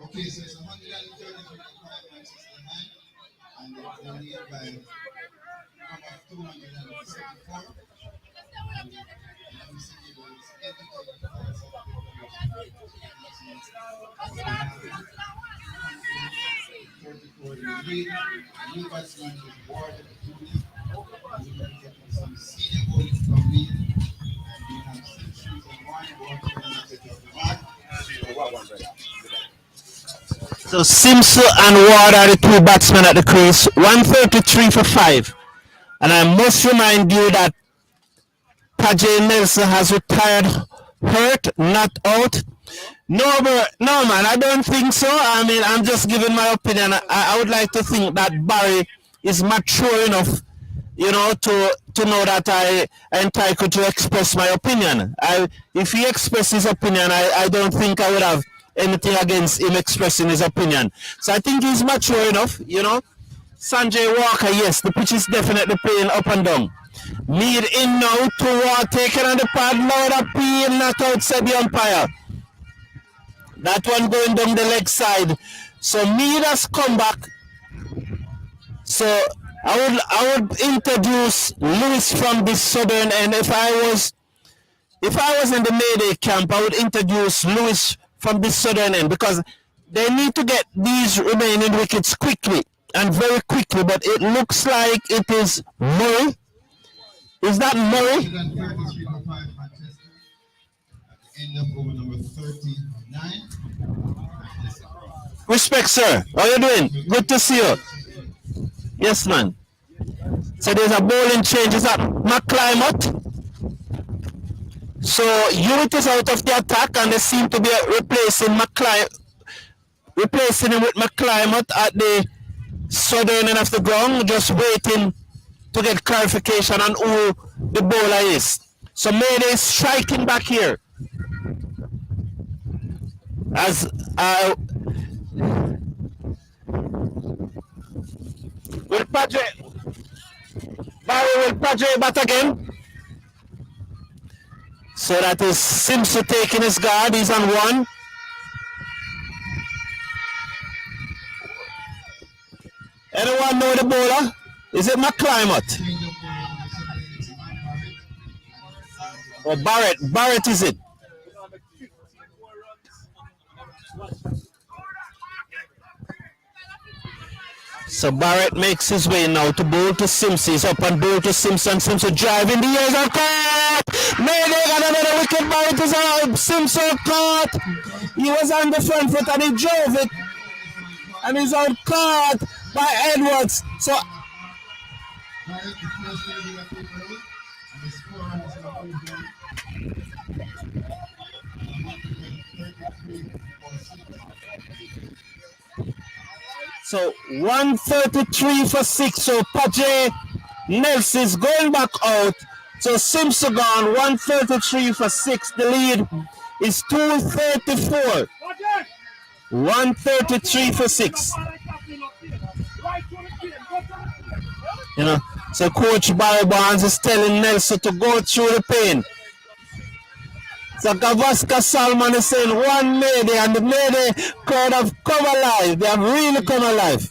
Okay, so it's 130 Manchester 9, and they're lead by number 234. And let me see if there's anything in the lead. New batsman is Ward Judy. We're getting some senior bowling from lead. And we have 6 shoes and 1 ball to the middle of the mark. So Simpson and Ward are the 2 batsmen at the crease. 133 for 5. And I must remind you that Pajay Nelson has retired hurt, not out. No, man, I don't think so. I mean, I'm just giving my opinion. I would like to think that Barry is mature enough, to know that I am entitled to express my opinion. If he expresses his opinion, I don't think I would have anything against him expressing his opinion. So I think he's mature enough, Sanjay Walker, yes, the pitch is definitely playing up and down. Mead in now, 2 Ward taken on the pad, loud appeal, not outside the umpire. That one going down the leg side. So Mead has come back. So I would introduce Lewis from this southern end. If I was in the Mayday camp, I would introduce Lewis from this southern end because they need to get these remaining wickets quickly and very quickly. But it looks like it is Murray. Is that Murray? End up over number 39. Respect, sir. How you doing? Good to see you. Yes, man. So there's a bowling change. Is that McClymont? So Hewitt is out of the attack, and they seem to be replacing him with McClymont at the southern end of the ground, just waiting to get clarification on who the bowler is. So Mayday is striking back here. As will Pajay bat again. So that is Simpson taking his guard. He's on 1. Anyone know the bowler? Is it McClymont? Or Barrett? Barrett is it? So Barrett makes his way now to bowl to Simpson. He's up and bowl to Simpson. Simpson driving the ears are caught. Mayday got another wicket. Barrett is out. Simpson caught. He was on the front foot and he drove it. And he's out caught by Edwards. So So 133 for 6. So Paje Nelson is going back out. So Simpson gone 133 for 6. The lead is 234. 133 for 6. You know, so Coach Barry Barnes is telling Nelson to go through the pain. So Gavaskar Salman is saying one Mayday, and the Mayday crowd have come alive. They have really come alive.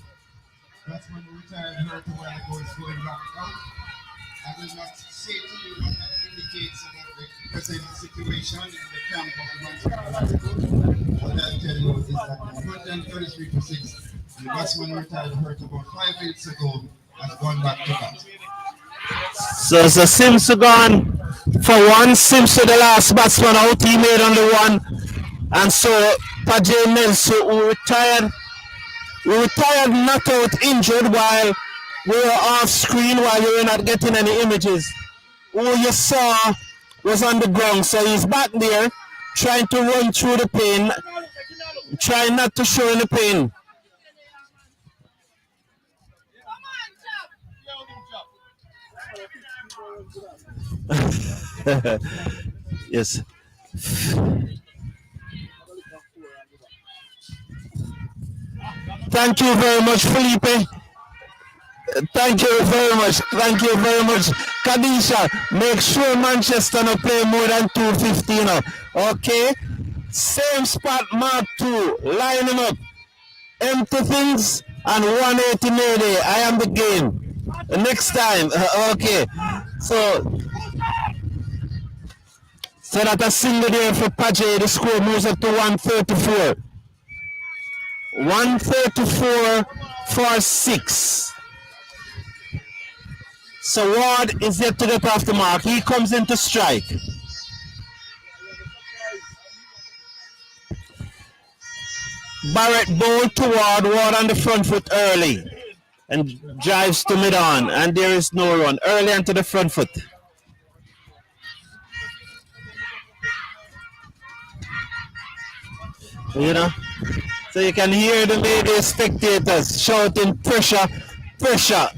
That's when the retired hurt while ago is going back out. I will not say to you what that indicates about the present situation in the camp of the Manchester. What I'll tell you is that 133 for 6, the batsman retired hurt about 5 minutes ago has gone back to bat. So Simpson gone for 1. Simpson, the last batsman out, he made only 1. And so Paje Nelson, who retired not out, injured while we were off screen, while we were not getting any images. Who you saw was on the ground, so he's back there trying to run through the pain, trying not to show any pain. Yes. Thank you very much, Felipe. Thank you very much. Thank you very much. Kadisha, make sure Manchester no play more than 250 now. Okay? Same spot, Mark 2. Line him up. Empty things and 180 Mayday. I am the game. Next time. Okay. So that a single there for Paje. The score moves up to 134. 134 for 6. So Ward is yet to get off the mark. He comes in to strike. Barrett bowled to Ward. Ward on the front foot early and drives to mid-on, and there is no run. Early onto the front foot. You know, so you can hear the Mayday spectators shouting pressure, pressure.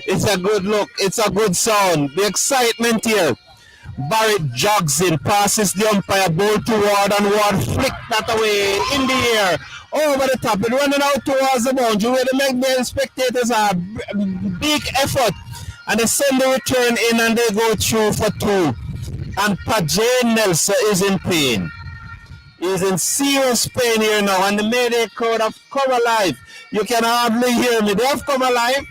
It's a good look. It's a good sound. The excitement here. Barrett jogs in, passes the umpire, ball toward, and Ward flick that away in the air, over the top, and running out towards the boundary where the Mayday spectators are. Big effort, and they send the return in, and they go through for 2. And Paje Nelson is in pain. He's in serious pain here now, and the Mayday crowd have come alive. You can hardly hear me. They have come alive.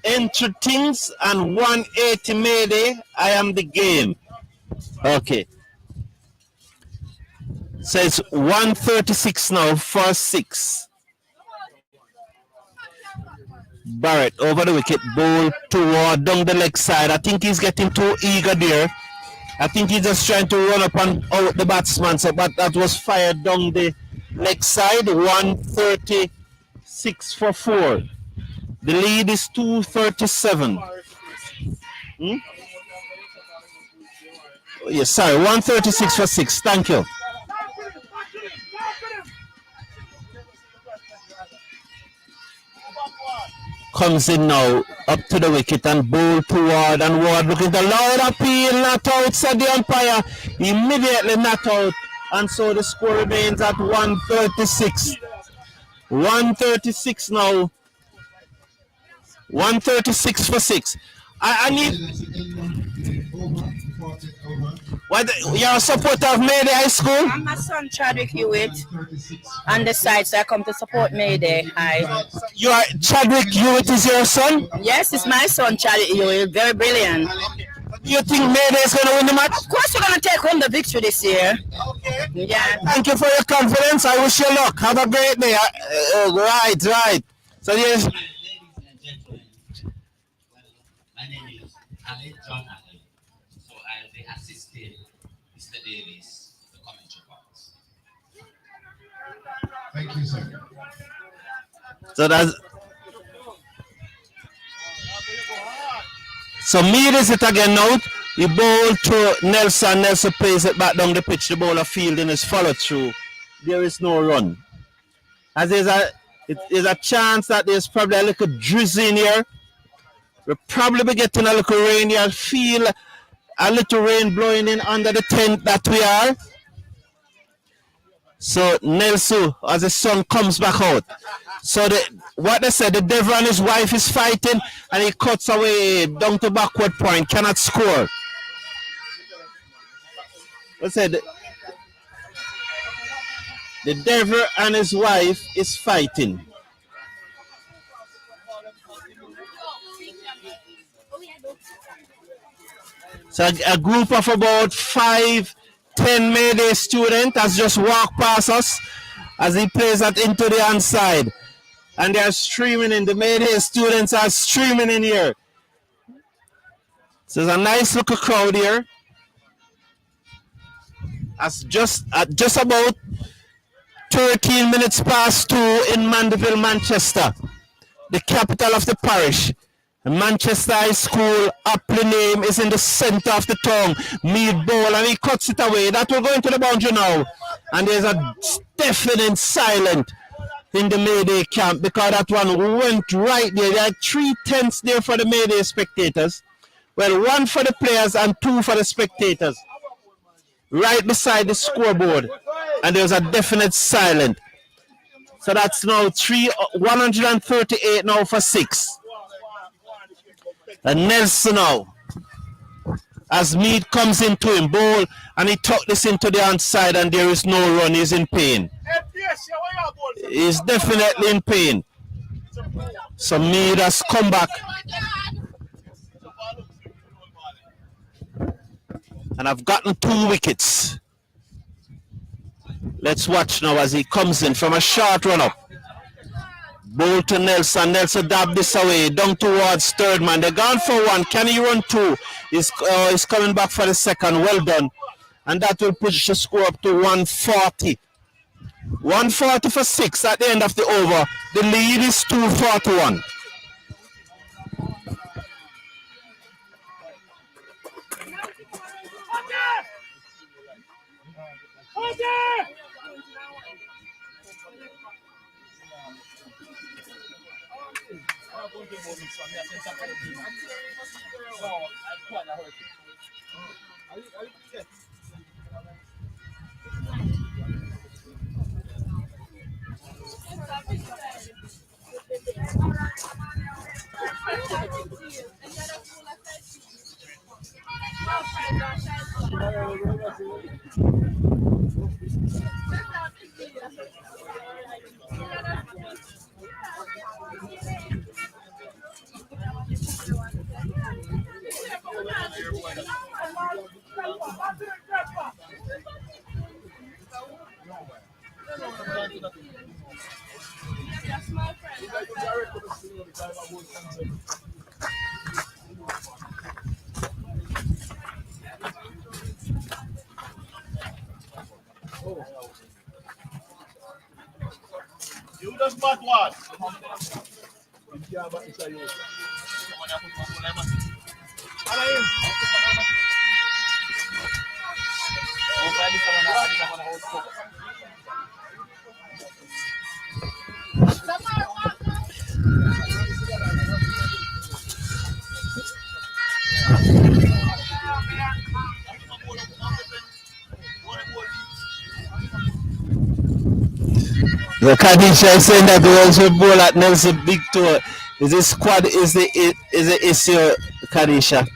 Enter things and 180 Mayday. I am the game. Okay. So it's 136 now for 6. Barrett over the wicket, ball toward down the leg side. I think he's getting too eager there. I think he's just trying to run up and out the batsman, so, but that was fired down the leg side. 136 for 4. The lead is 237. Yes, sorry, 136 for 6. Thank you. Comes in now, up to the wicket and ball toward, and Ward looking the loud appeal, not out, said the umpire. Immediately not out, and so the score remains at 136. 136 now. 136 for 6. I need. What? You're a supporter of Mayday High School? I'm my son Chadwick Hewitt on the side, so I come to support Mayday High. You are Chadwick Hewitt is your son? Yes, it's my son Chadwick Hewitt. Very brilliant. You think Mayday is going to win the match? Of course, we're going to take home the victory this year. Okay. Yeah. Thank you for your confidence. I wish you luck. Have a great day. Right. So yes. Ladies and gentlemen, my name is Ali John Ali. So I'll be assisting Mr. Davis to commentary box. Thank you, sir. So Mead is it again now. The ball to Nelson. Nelson plays it back down the pitch. The ball of fielding is followed through. There is no run. As there's a chance that there's probably a little drizzle in here. We'll probably be getting a little rain here. Feel a little rain blowing in under the tent that we are. So Nelson, as the sun comes back out. So what they said, the devil and his wife is fighting, and he cuts away down to backward point, cannot score. They said the devil and his wife is fighting. So a group of about 5-10 Mayday students has just walked past us as he plays that into the inside. And they are streaming in. The Mayday students are streaming in here. So there's a nice looking crowd here. At just about 13 minutes past 2 in Mandeville, Manchester, the capital of the parish. Manchester High School, aptly name, is in the center of the town. Mead ball, and he cuts it away. That will go into the boundary now. And there's a deafening silence in the Mayday camp because that one went right there. There are 3 tents there for the Mayday spectators. Well, 1 for the players and 2 for the spectators. Right beside the scoreboard. And there's a definite silence. So that's now 138 now for 6. And Nelson now, as Mead comes into him, ball, and he tucked this into the outside, and there is no run. He's in pain. He's definitely in pain. So Mead has come back. And I've gotten 2 wickets. Let's watch now as he comes in from a short run up. Ball to Nelson. Nelson dab this away. Down towards third man. They're gone for 1. Can he run 2? He's coming back for the second. Well done. And that will push the score up to 140. 140 for 6 at the end of the over. The lead is 241. You just bad what? The Kadisha is saying that we also bowl at Nelson Big Toe. Is this squad is the issue, Kadisha?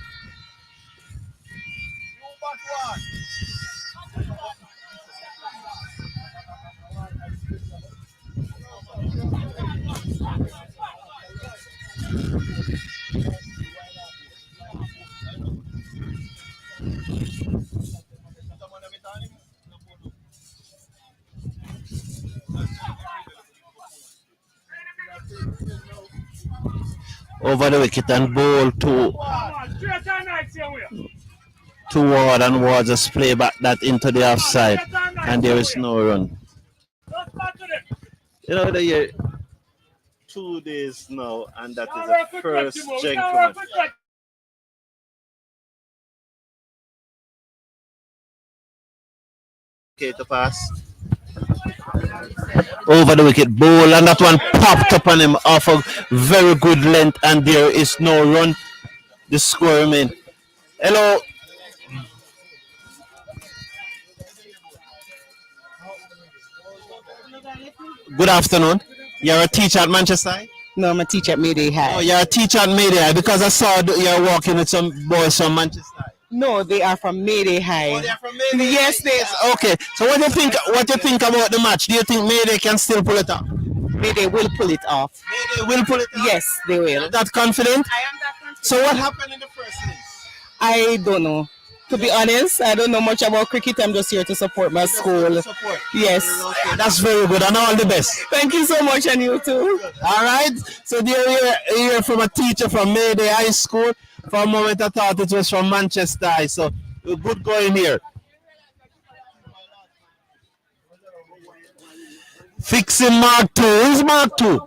Over the wicket and bowl toward and Ward just play back that into the offside, and there is no run. You know, the year 2 days now, and that is the first gentleman. Okay, to pass over the wicket, ball, and that one popped up on him off a very good length, and there is no run. The score remain. Hello. Good afternoon. You're a teacher at Manchester? No, I'm a teacher at Mayday High. Oh, you're a teacher at Mayday High because I saw you're walking with some boys from Manchester. No, they are from Mayday High. Oh, they're from Mayday. Yes, they are. Okay. So what do you think? What do you think about the match? Do you think Mayday can still pull it off? Mayday will pull it off. Mayday will pull it off. Yes, they will. You're that confident? I am that confident. So what happened in the first innings? I don't know. To be honest, I don't know much about cricket. I'm just here to support my school. Yes. Okay, that's very good, and all the best. Thank you so much, and you too. All right. So you're here from a teacher from Mayday High School. For a moment, I thought it was from Manchester High. So good going here. Fixing Mark 2. Who's Mark 2?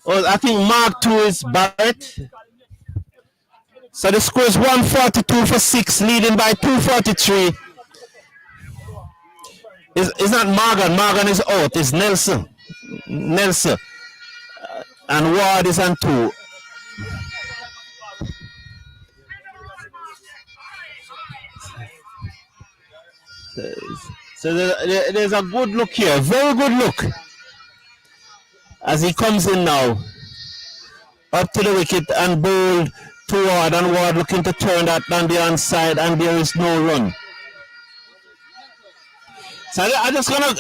Oh, I think Mark 2 is Barrett. So the score is 142 for 6, leading by 243. It's not Morgan. Morgan is out. It's Nelson. And Ward is on 2. So there's a good look here. Very good look. As he comes in now. Up to the wicket and bowled toward, and Ward looking to turn that on the onside, and there is no run. So I just gonna,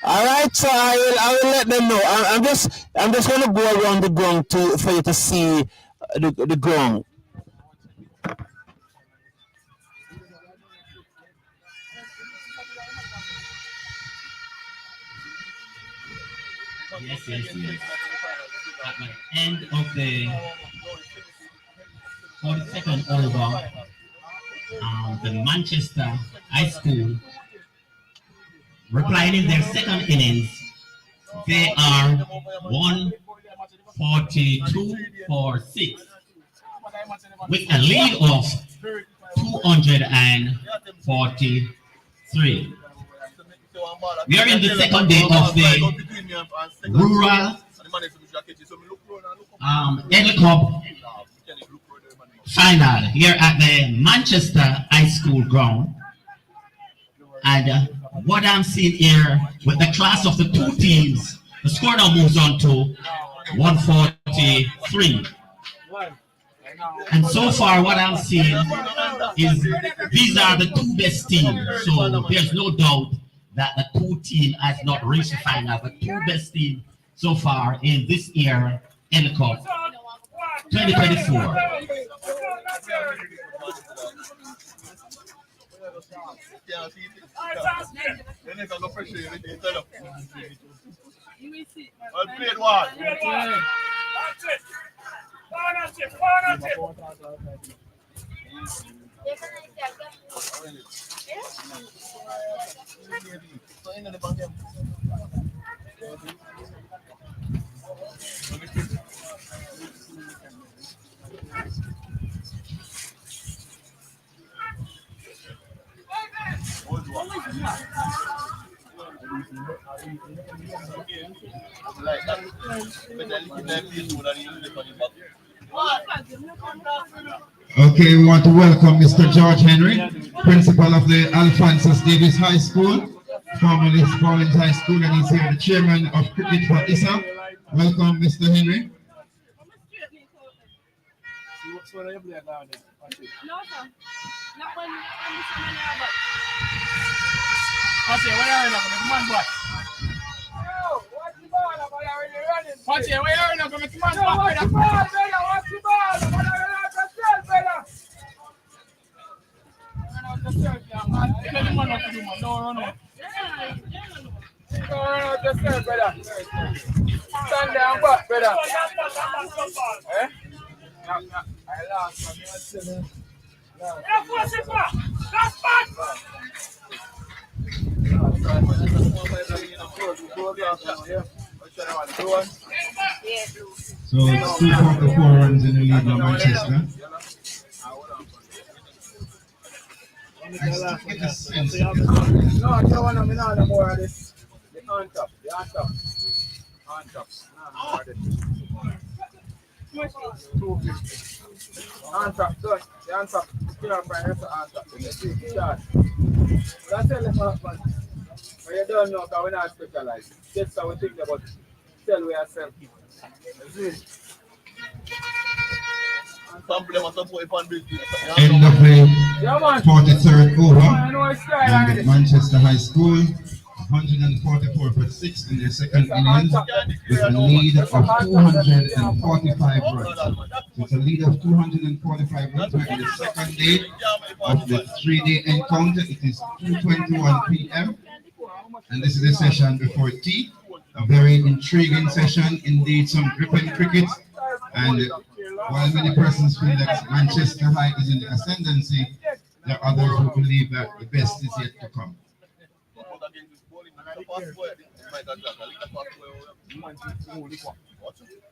all right. So I will let them know. I'm just gonna go around the ground for you to see the ground. Yes. At the end of the 42nd over, the Manchester High School replying in their second innings. They are 142 for 6 with a lead of 243. We are in the second day of the rural L Cup final here at the Manchester High School ground. And what I'm seeing here with the class of the two teams, the score now moves on to 143. And so far what I'm seeing is these are the two best teams. So there's no doubt that the two teams has not reached the final. The two best teams so far in this year L Cup 2024. Well played, one. Okay, we want to welcome Mr. George Henry, principal of the Alphonsus Davis High School, formerly Collins High School, and he's here, the chairman of cricket for ISA. Welcome, Mr. Henry. Watch it, where are you going to come on? Stand down, brother. Eh? I lost. So it's 244 runs in the lead of Manchester. I still get a sense of it. No, I don't want to know more of this. The on top. On top. On top, good. The on top. Still on fire, on top. That's the elephant, man. But you don't know because we're not specialized. That's how we think about sell we ourselves. End of the 43rd over, and Manchester High School 144 for 6 in their second innings with a lead of 245 runs. So it's a lead of 245 runs. We're in the second day of the 3-day encounter. It is 2:21 p.m. and this is a session before tea. A very intriguing session, indeed, some gripping cricket. And while many persons feel that Manchester High is in the ascendancy, there are others who believe that the best is yet to come.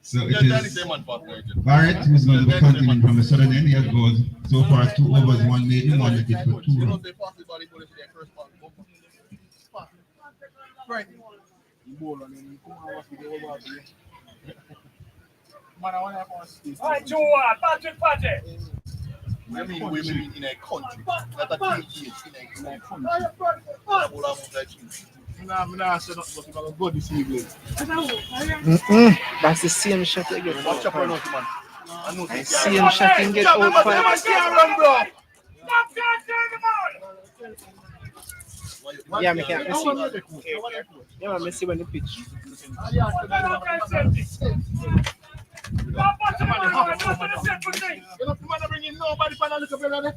So it is Barrett who's going to be continuing from the southern end. He has got so far 2 overs, 1 maiden, 1 wicket for 2 runs. Patrick. We mean in a country, not a country. That's the same shot again. Watch up, man. I see him shot and get out fast. Yeah, me can't see. Yeah, me see when the pitch.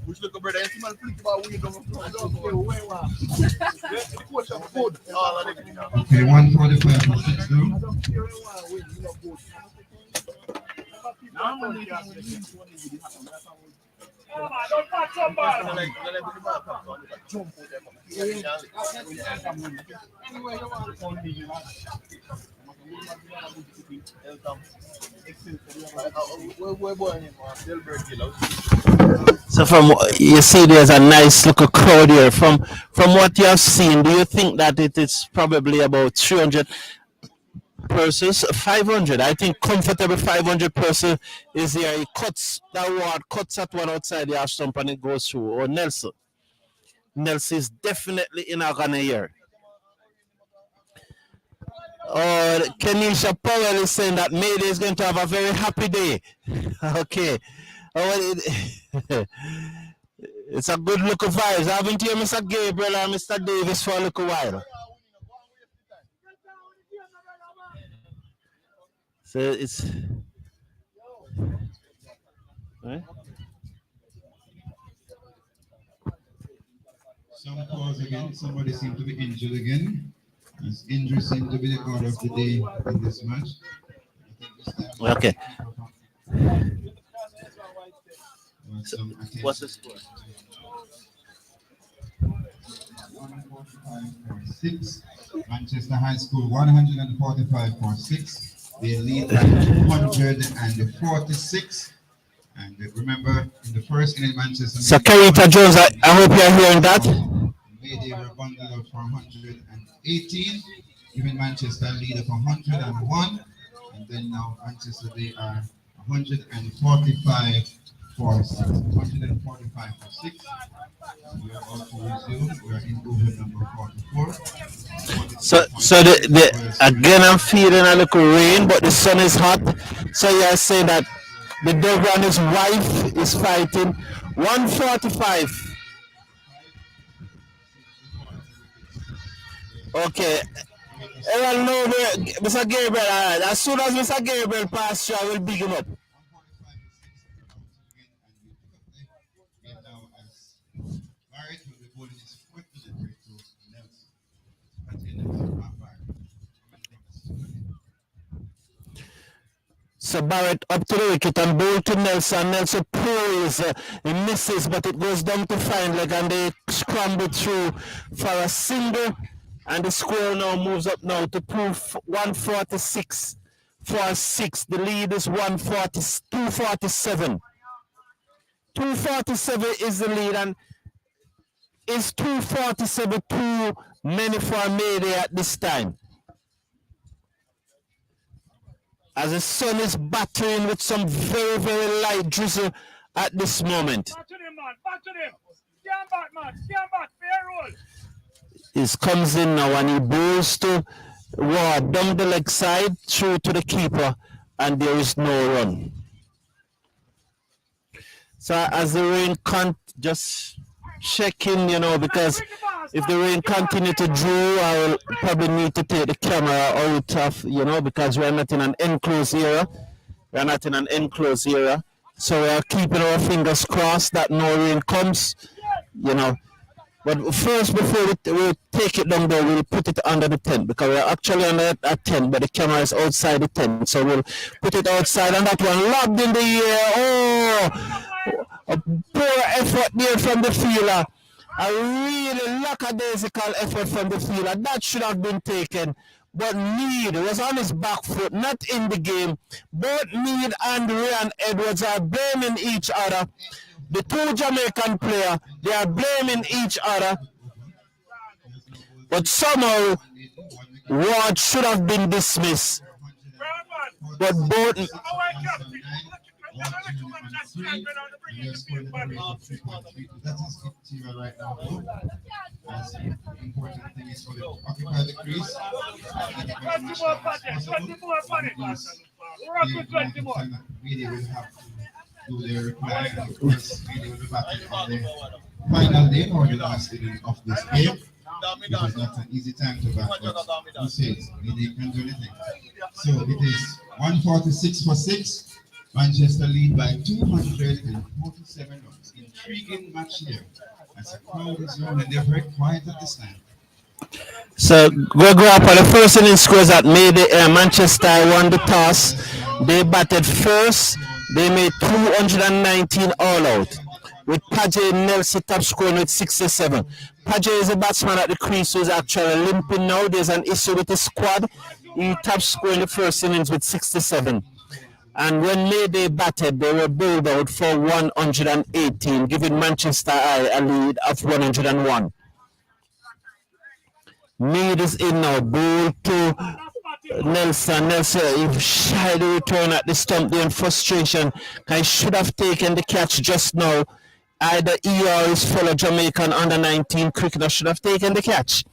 Which look brother, and man flick about we don't Okay, 145 for 6 though. So from you see, there's a nice little crowd here. From what you have seen, do you think that it is probably about 300 persons, 500? I think comfortable 500 person is here. He cuts that ward, cuts that one outside the half stump and it goes through. Or Nelson is definitely in our Ghana here. Kenisha Powell is saying that Mayday is going to have a very happy day. Okay. It's a good look of vibes, haven't you, Mr. Gabriel and Mr. Davis, for a little while? So it's... Right? Some calls again. Somebody seemed to be injured again. His injury seemed to be the order of the day in this match. Okay. So, what's the score? 145 for 6. Manchester High School 145 for 6. They lead by 246. And remember, in the first inning, Manchester. So, Kerita Jones, I hope you are hearing that. Mayday were bundled out for 118. Even Manchester lead of 101. And then now Manchester, they are 145 for 6. 145 for 6. We are about to resume. We are in over number 44. So again, I'm feeling a little rain, but the sun is hot. So you are saying that the devil and his wife is fighting 145. Okay. Everyone know Mr. Gabriel, all right. As soon as Mr. Gabriel passes you, I will big him up. ball is quick delivery to Nelson. At the end of the half back. So Barrett up to the wicket and ball to Nelson. Nelson pulls, he misses, but it goes down to fine leg and they scramble through for a single. And the score now moves up now to 146 for 6. The lead is 247. 247 is the lead, and is 247 too many for Mayday at this time? As the sun is battering with some very, very light drizzle at this moment. Back to them, man. Back to them. Stand back, man. Stand back. Fair roll. He comes in now and he bowls to Ward down the leg side through to the keeper, and there is no run. So as the rain can't just check in, because if the rain continue to draw, I will probably need to take the camera out of, because we're not in an enclosed area. We're not in an enclosed area. So we are keeping our fingers crossed that no rain comes, But first, before we take it down there, we'll put it under the tent, because we're actually under a tent, but the camera is outside the tent. So we'll put it outside, and that one lobbed in the air. Oh, a poor effort there from the fielder. A really lackadaisical effort from the fielder. That should have been taken. But Mead was on his back foot, not in the game. Both Mead and Ryan Edwards are blaming each other. The two Jamaican players, they are blaming each other. But somehow, Ward should have been dismissed. But both... Important thing is for the occupy the crease. Really will have to do their reply, and of course, really will be back on the final day or the last inning of this game. It is not an easy time to bat, but who says really can do anything? So it is 146 for 6. Manchester lead by 247 runs. Intriguing match here. As a crowd is around and they're very quiet at this time. So Grappa, the first inning scores at Manchester won the toss. They batted first. They made 219 all out, with Pajay Nelson top scoring with 67. Pajay is a batsman at the crease who is actually limping now. There's an issue with his squad. He top scoring the first innings with 67. And when Mayday batted, they were bowled out for 118, giving Manchester a lead of 101. Mead is in now, ball to Nelson. Nelson, he shy the return at the stump there in frustration. I should have taken the catch just now. Either ER is full of Jamaican under 19 cricketer should have taken the catch.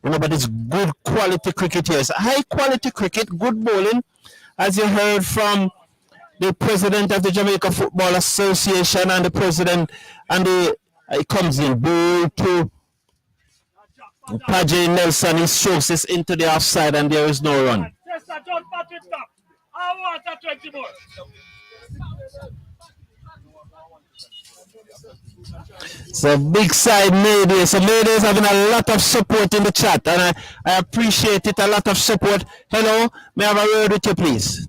But it's good quality cricket here. It's high quality cricket, good bowling. As you heard from the president of the Jamaica Football Association and the president, and it comes in, ball to Pajay Nelson. He strokes this into the offside and there is no run. So big side Mayday. So Mayday is having a lot of support in the chat, and I appreciate it. A lot of support. Hello, may I have a word with you, please?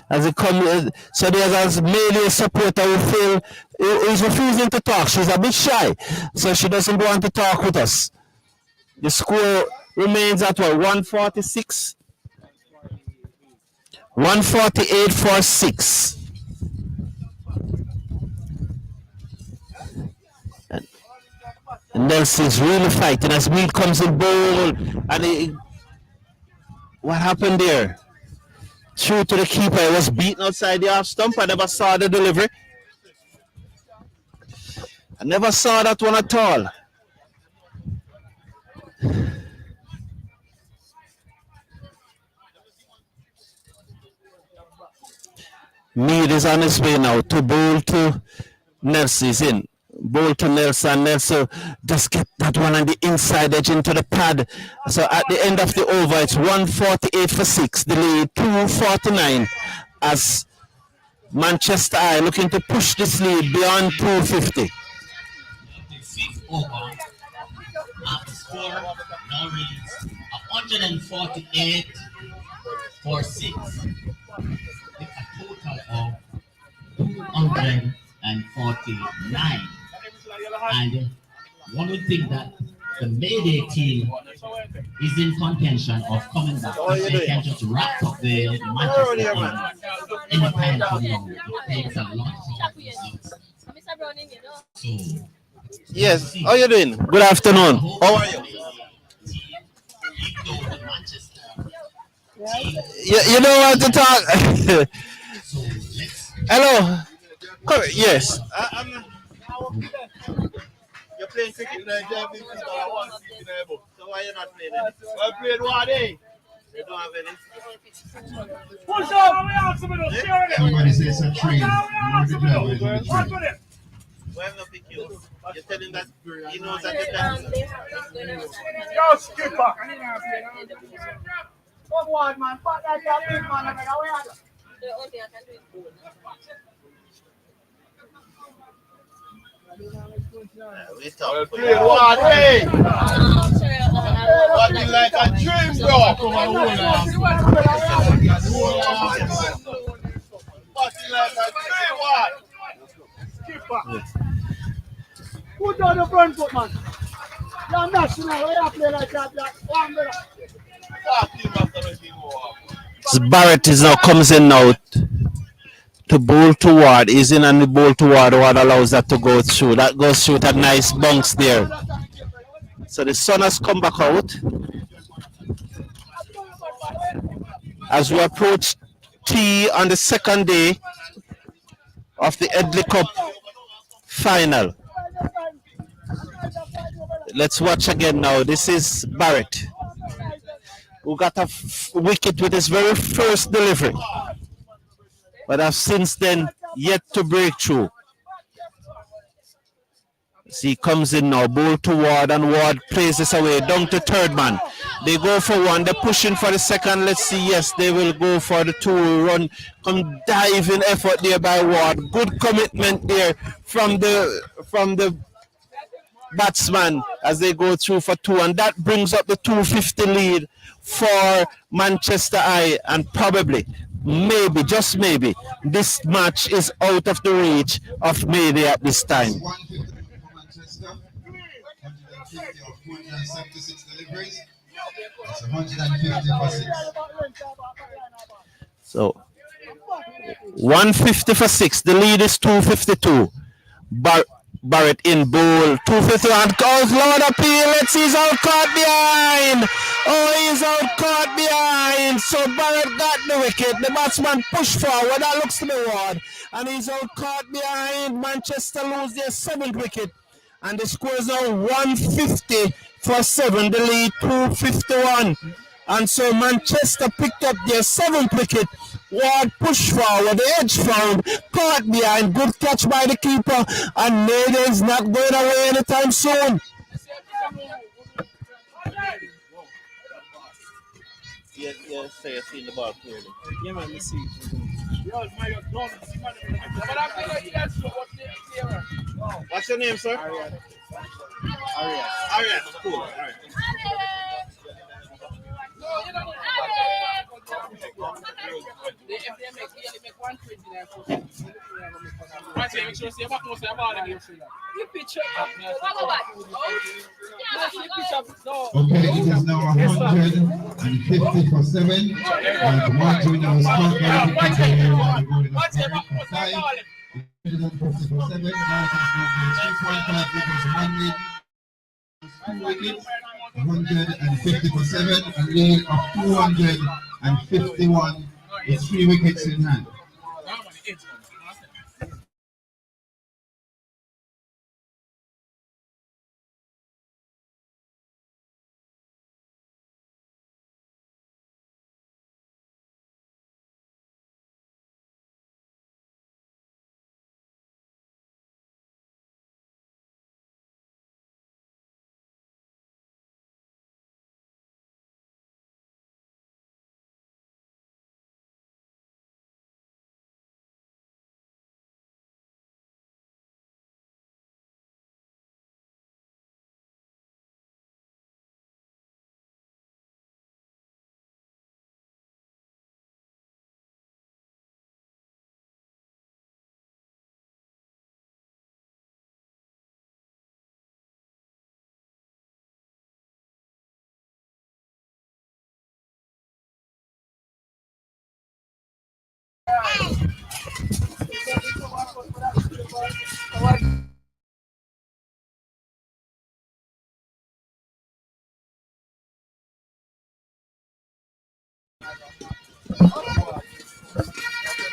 As it comes, so there's a Mayday supporter who is refusing to talk. She's a bit shy, so she doesn't want to talk with us. The score remains at what, 146, 148 for 6. Nelson's really fighting as Mead comes in bowl, and what happened there? Through to the keeper, it was beaten outside the half stump. I never saw the delivery. I never saw that one at all. Mead is on his way now to bowl to Nelson. Is in. Bowl to Nelson. Nelson just get that one on the inside edge into the pad. So at the end of the over, it's 148 for 6. The lead 249 as Manchester Eye looking to push this lead beyond 250. over. The score now reads 148 for 6, with a total of 249. And one would think that the Mayday team is in contention of coming back if they can just wrap up the Manchester game any time from now. It takes a lot for results. So, Yes, how you doing? Good afternoon. How are you? You don't want to talk. Hello. Come, yes. You're playing cricket? So why you not playing it? I played one day. They don't have any. Push up! Somebody says a train. Why have no pick you? You're telling that he knows that you dance. Yo, skipper! Come on, man. Fuck that big man. I'm We talk. playing one day. What like a dream, bro? Party like a dream, what? Skipper. Put down the front foot, man. You're national. Why you play like that? One better. Barrett is now comes in now to bowl toward. He's in and the bowl toward what allows that to go through. That goes through that nice bunks there. So the sun has come back out as we approach tea on the second day of the Edley Cup final. Let's watch again now. This is Barrett, who got a wicket with his very first delivery, but have since then yet to break through. See, he comes in now, ball to Ward, and Ward plays this away down to third man. They go for one, they're pushing for the second. Let's see, yes, they will go for the two run. Come diving effort there by Ward. Good commitment there from the batsman as they go through for two, and that brings up the 250 lead for Manchester Eye, and probably, maybe, just maybe, this match is out of the reach of Mayday at this time. 276 deliveries. That's 150 for 6. So 150 for 6. The lead is 252. Barrett in bowl. 251. Goes Lord appeal. Let's see, he's out caught behind. Oh, he's out caught behind. So Barrett got the wicket. The batsman pushed forward. That looks to be Ward. And he's out caught behind. Manchester lose their 7th wicket. And the score is now 150 for 7. The lead 251. And so Manchester picked up their 7th wicket. Ward pushed forward, the edge found, caught behind, good catch by the keeper, and Mayday is not going away anytime soon. Yes, so you've seen the ball clearly. Yeah, man, let's see. What's your name, sir? Ariel. Cool. All right. Okay, it is now 150 for 7. And Martin now scored by the keeper here. And the goal is 5. 150 for 7. Now it is 3.5 because 1 lead. 2 wickets. 150 for 7. A lead of 251 with 3 wickets in hand.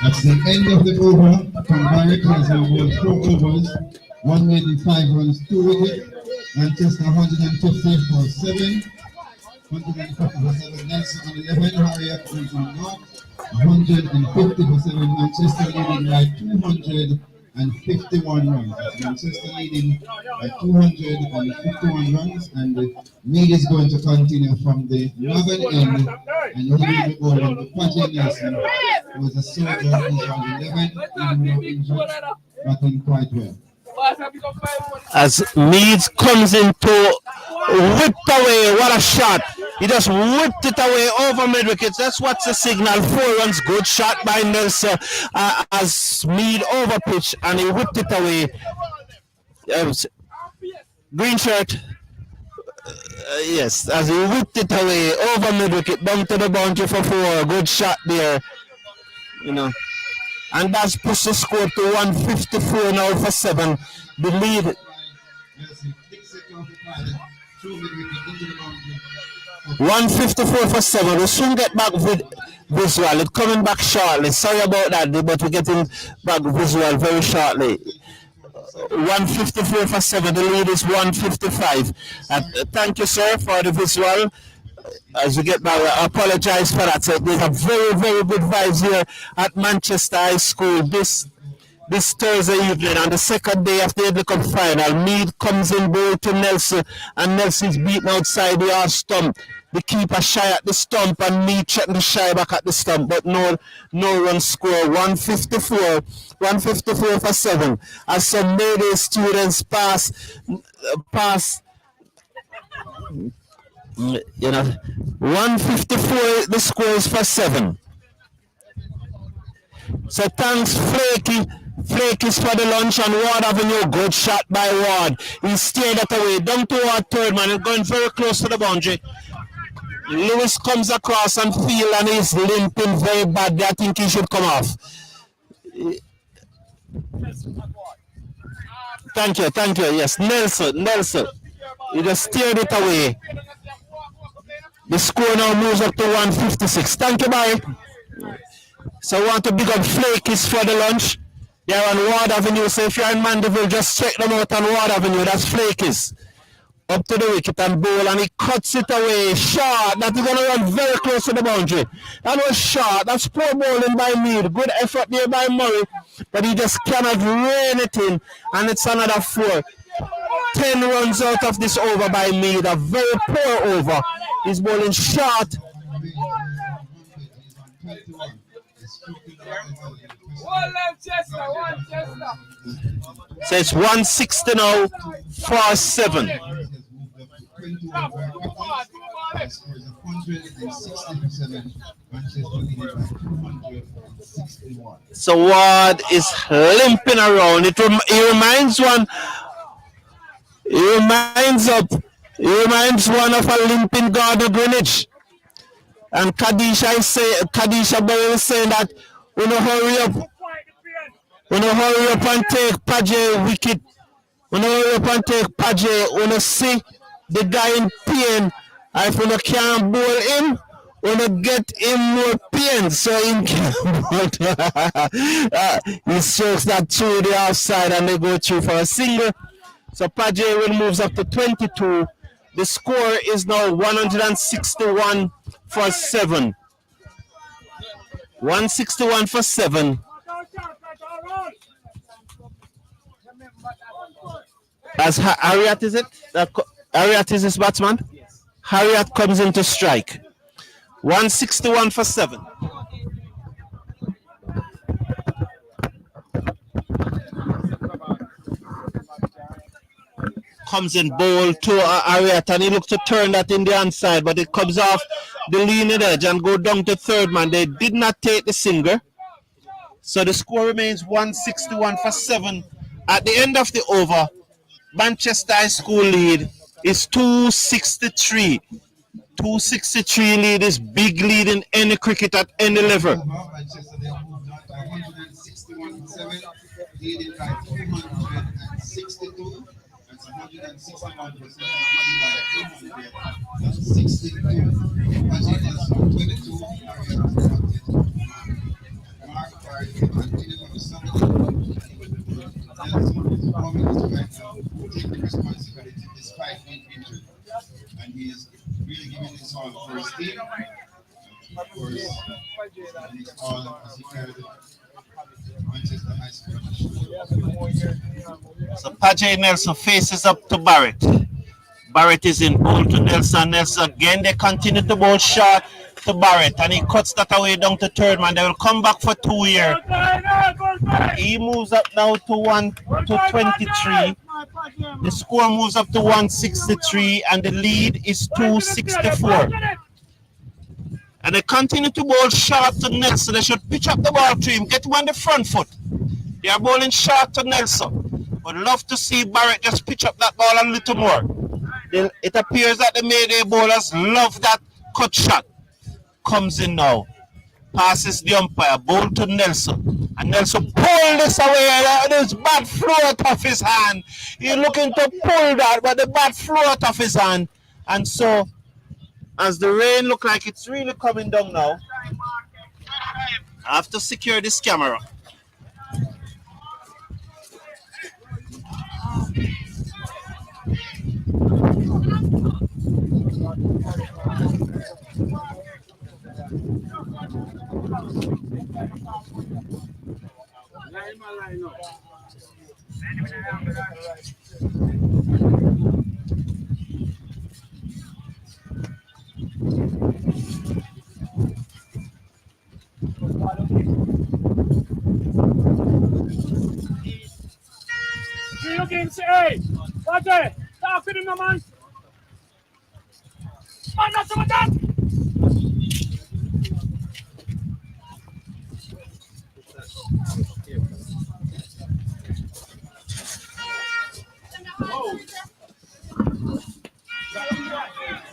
That's the end of the over. From Barrett has won 4 overs, 1 made in 5 runs, 2 wickets. Manchester 150 for 7. 150 Nelson on 11, Harriet on 150 Manchester leading by 251 runs. Manchester leading by 251 runs, and the lead is going to continue from the northern end, and he will be bowling to Patrick Nelson, who is a soldier, who's on 11, even though injured, batting quite well. As Meads comes into whipped away, what a shot. He just whipped it away over mid wickets. That's what's the signal. 4 runs, good shot by Nelson as Mead over pitch, and he whipped it away. Green shirt. Yes, as he whipped it away over mid wicket, down to the boundary for 4. Good shot there. And that's pushed the score to 154 now for 7. The lead. 154 for 7. We'll soon get back with visual. It's coming back shortly. Sorry about that, but we're getting back visual very shortly. 154 for 7. The lead is 155. Thank you, sir, for the visual. As we get back, I apologize for that. So there's a very, very good vibes here at Manchester High School this Thursday evening on the second day of the Edley Cup final. Mead comes in bowl to Nelson, and Nelson's beaten outside the half stump. The keeper shy at the stump, and Mead checking the shy back at the stump, but no run score. 154 for 7. As some Mayday students pass. 154 the score is for 7. So thanks Flaky's for the lunch on Ward Avenue. Good shot by Ward. He steered it away down to our third man and going very close to the boundary. Lewis comes across and field and he's limping very badly. I think he should come off. Thank you. Yes, Nelson. He just steered it away. The score now moves up to 156. Thank you, Barry. So I want to big up Flakies for the lunch. They're on Ward Avenue. So if you're in Mandeville, just check them out on Ward Avenue. That's Flakies. Up to the wicket and bowl, and he cuts it away. Short. That is going to run very close to the boundary. That was short. That's poor bowling by Mead. Good effort there by Murray, but he just cannot rein it in. And it's another 4. 10 runs out of this over by Mead. A very poor over. He's bowling short. So it's 160 now for 7. So Ward is limping around. He reminds one of a limping Gardner Greenwich. And Kadisha Berry is saying that we don't hurry up and take Paje wicket. We don't hurry up and take Paje. We don't see the guy in pain. And if we don't can't bowl him, we don't get him more pain. So him can bowl. He strokes that through the outside and they go through for a single. So Paje will moves up to 22. The score is now 161 for 7. 161 for 7. As Harriet is it? Harriet is his batsman? Yes. Harriet comes in to strike. 161 for 7. Comes in bowl to Harriet, and he looks to turn that in the inside, but it comes off the leaning edge and go down to third man. They did not take the single. So the score remains 161 for 7. At the end of the over, Manchester High School lead is 263. 263 lead is big lead in any cricket at any level. Manchester they moved on to 161 for 7, leading by 262. That's 161%. That's 62. Virginia's 22. Mark Barry continued from the Sunday. Nelson Muhammad is right now taking responsibility despite being injured. And he is really giving his all for his team. And of course, he's all as he carried Manchester High School. So Paget Nelson faces up to Barrett. Barrett is in goal to Nelson. Nelson again, they continue to bowl short to Barrett, and he cuts that away down to third man. They will come back for 2 here. He moves up now to 23. The score moves up to 163, and the lead is 264. And they continue to bowl short to Nelson. They should pitch up the ball to him, get him on the front foot. They are bowling short to Nelson. Would love to see Barrett just pitch up that ball a little more. It appears that the Mayday bowlers love that cut shot. Comes in now. Passes the umpire. Bowl to Nelson. And Nelson pull this away. This bat flew out of his hand. He's looking to pull that, but the bat flew out of his hand. And so, as the rain look like it's really coming down now, I have to secure this camera. You looking, hey, watch it. Talk to him, no man. Man, not some of that.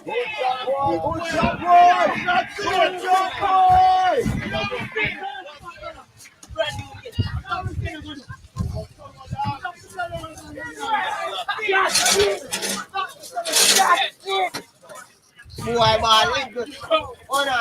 Good shot, boy! Good shot, boy! Boy, man, good. Oh, no.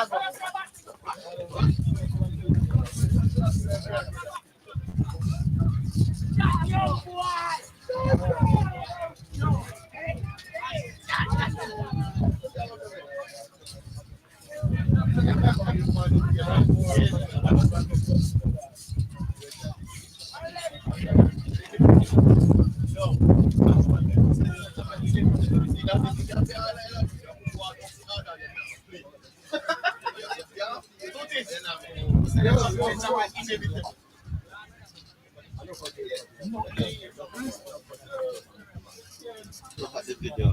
Look at the video.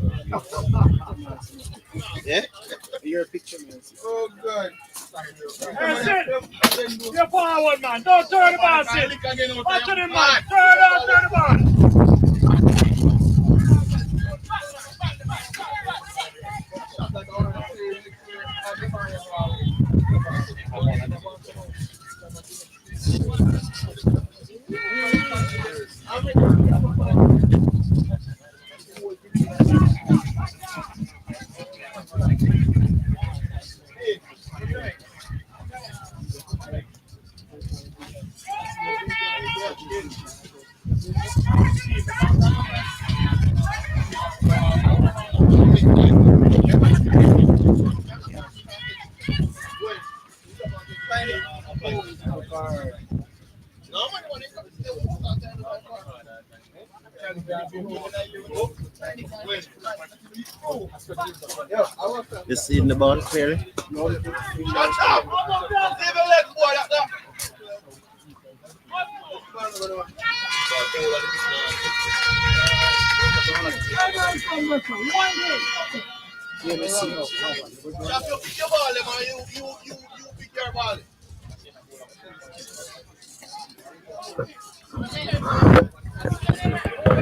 Yeah? Your picture, man. Oh, good. Hey, sit. You're forward, man. Don't turn the ball, sit. Watch it, man. Turn the ball. You see the ball clearly? Shut up! Leave a leg, boy. You pick your ball, man. You pick your ball.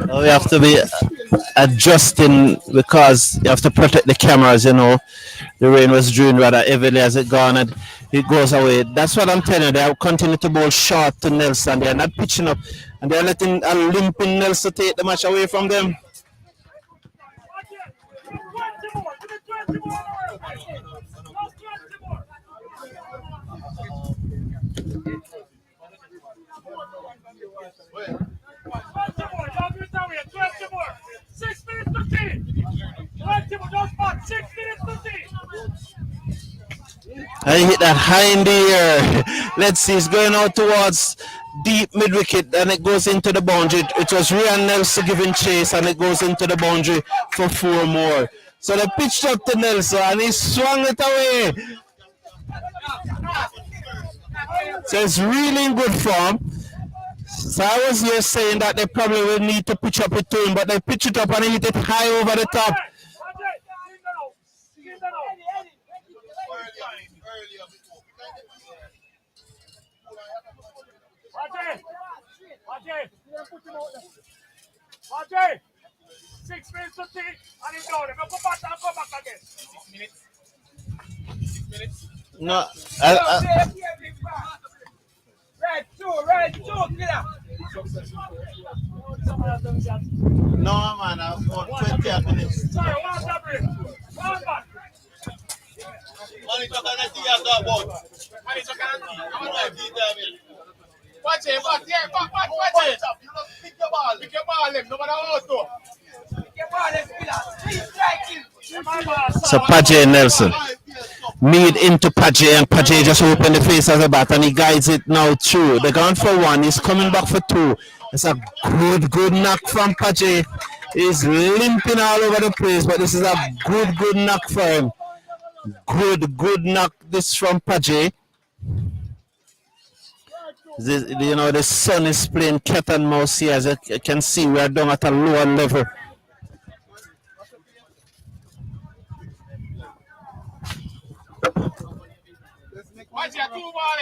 Now we have to be adjusting because you have to protect the cameras, you know. The rain was doing rather heavily as it gone and it goes away. That's what I'm telling you. They are continuing to bowl short to Nelson. They are not pitching up and they are letting a limping Nelson take the match away from them. And he hit that high in the air. Let's see, it's going out towards deep mid wicket and it goes into the boundary. It was Ryan Nelson giving chase and it goes into the boundary for 4 more. So they pitched up to Nelson and he swung it away. So it's really in good form. So I was here saying that they probably will need to pitch up it to him, but they pitch it up and he hit it high over the top. Ajay, 6 minutes to tea, and he's down. Go back and come back again. 6 minutes. 6 minutes. No, Red two, killer. No, man, I've got 20 minutes. Sorry, one double. One back. Money talk and see you talk about. Money talk and see. I'm not doing that. Watch it. You don't pick your ball. Pick your ball, no matter how to. Pick your ball, killer. Please strike him. so Pajay Nelson. Made into Pajay and Pajay just opened the face as a bat and he guides it now through. They're gone for 1. He's coming back for 2. It's a good knock from Pajay. He's limping all over the place, but this is a good knock for him. Good knock this from Pajay. This, the sun is playing cat and mouse here. As you can see, we are down at a lower level. Watch it. 2 ball.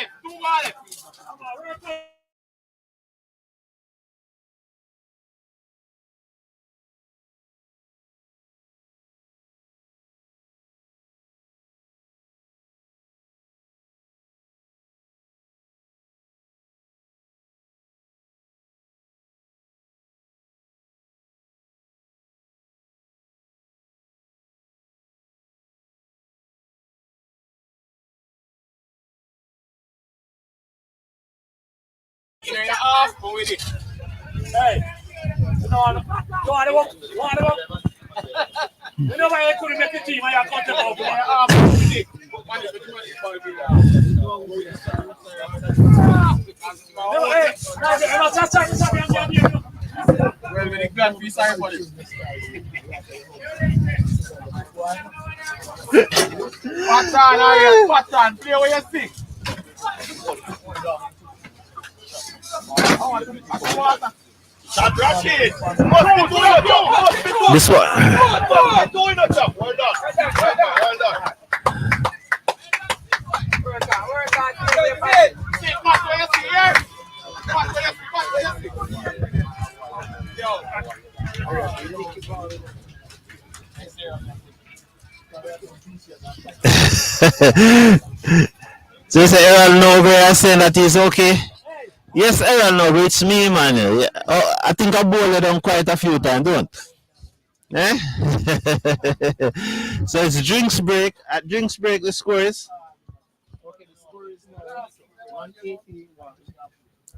Off, go with it. Hey, no, up. You know why I couldn't make the team? I got them out. Off, go with it. Well, when the grand free sign for this. Pattern, play where you stick. Shot Rashid. This one. Well done. Well done. So you say Errol Nobre is saying that he's okay? Yes, Errol Nobre, it's me, man. Yeah. Oh, I think I bowled it down quite a few times, don't eh? So it's drinks break. At drinks break, the score is? Okay, the score is now 181.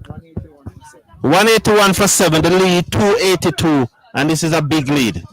181. 181 for 7. The lead 282, and this is a big lead.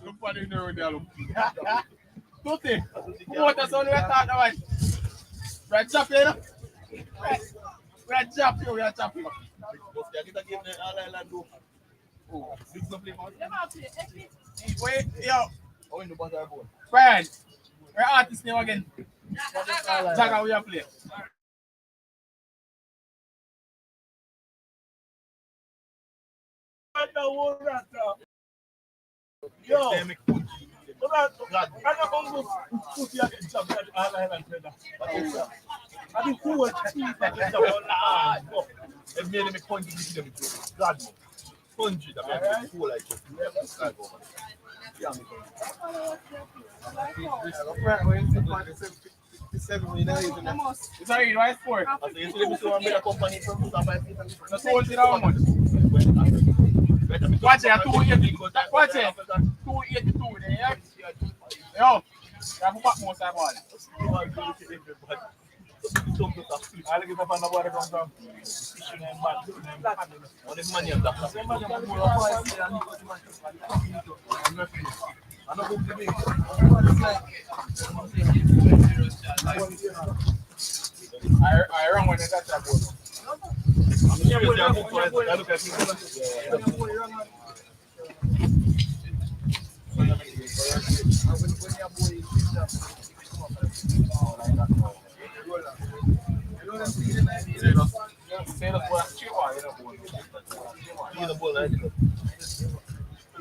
Look for the road there, look. Tutti, what is on the attack now? Red chop here, red chop here, red chop here. Oh, big play, wait, yo. Friend, where artist name again? Jaga, we are play. Yo, I think who was it made me point to them. God, 100. I mean, cool like sorry, right for it. Watch it, 280. Watch it, 282. Yo, I have back more side ball. I like it up on the water from down. Fishing and bad. What is money on that? I don't go to me. I run when I got that ball. I'm serious. I look at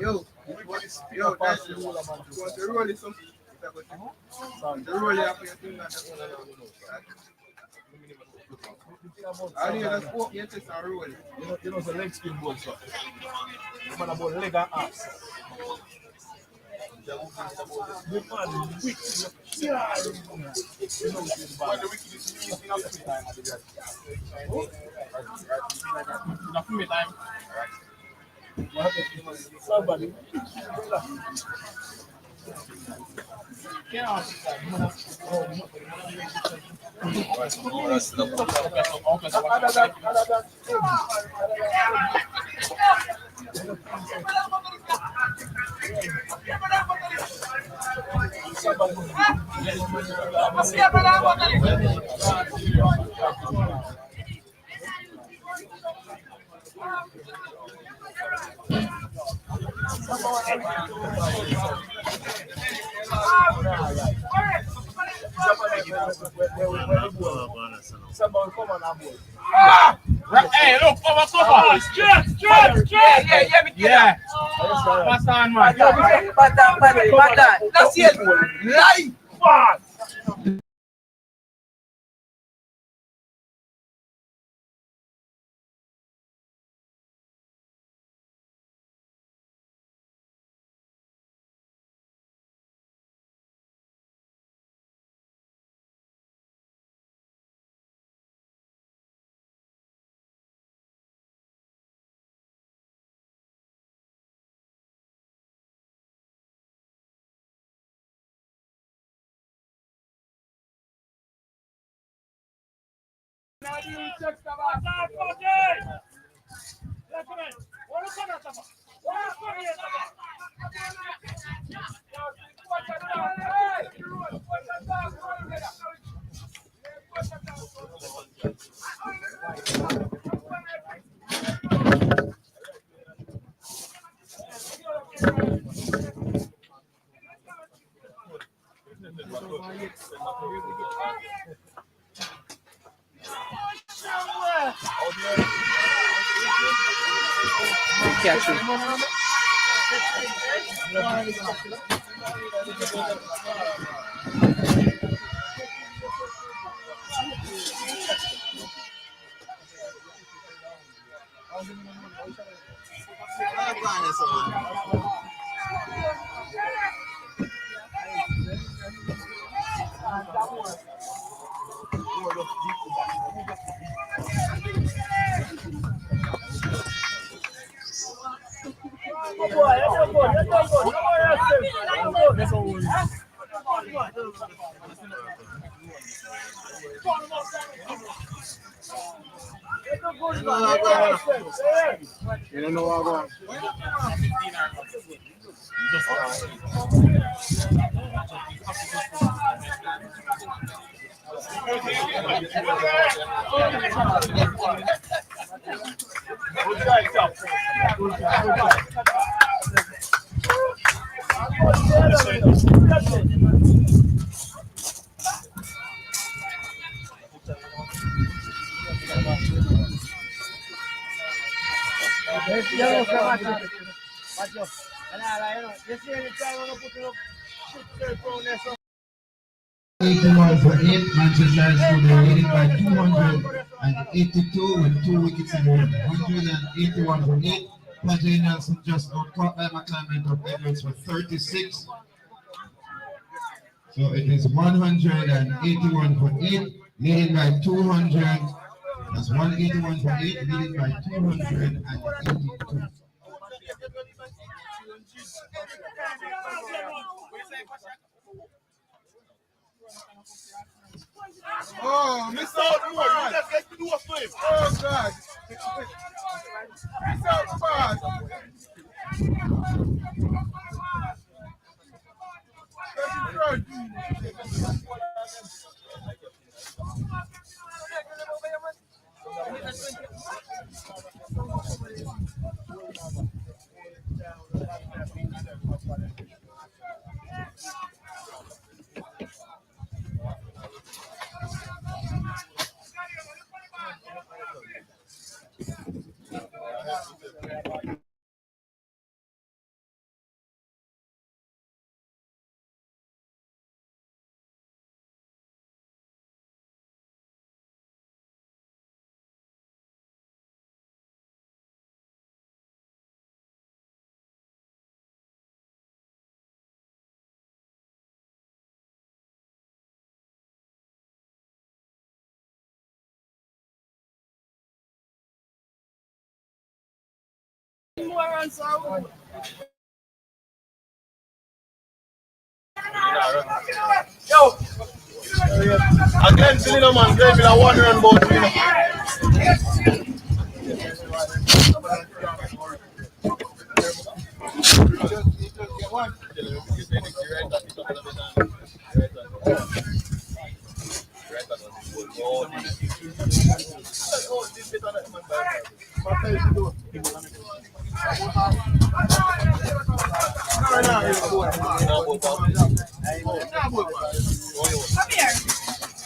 Yo, that's the roll is something. The roll up here. I need a sport, yes, it's a roll. You know, the leg spin ball, so. You man about leg and ass. The man weak. Yeah. You know, the wicked is in the time. Enough me time. Somebody. Somebody come on board. Hey, look, cover. Straight. Yeah. Pass on, man. That's it. Life. Fast. Catch him. You don't know what I'm going. Eighty-one for 8. Manchester High School they leading by 282 with 2 wickets in the 181 for 8. Patrick Nelson just outcaught by McClement of Edwards for 36. So it is 181 for 8, leading by 200. That's 181 for 8, leading by 282. Oh, miss out more. You just get to do a flip. Oh, God. Miss out fast. Yo! Again, Selena man, great with a 1 run boat.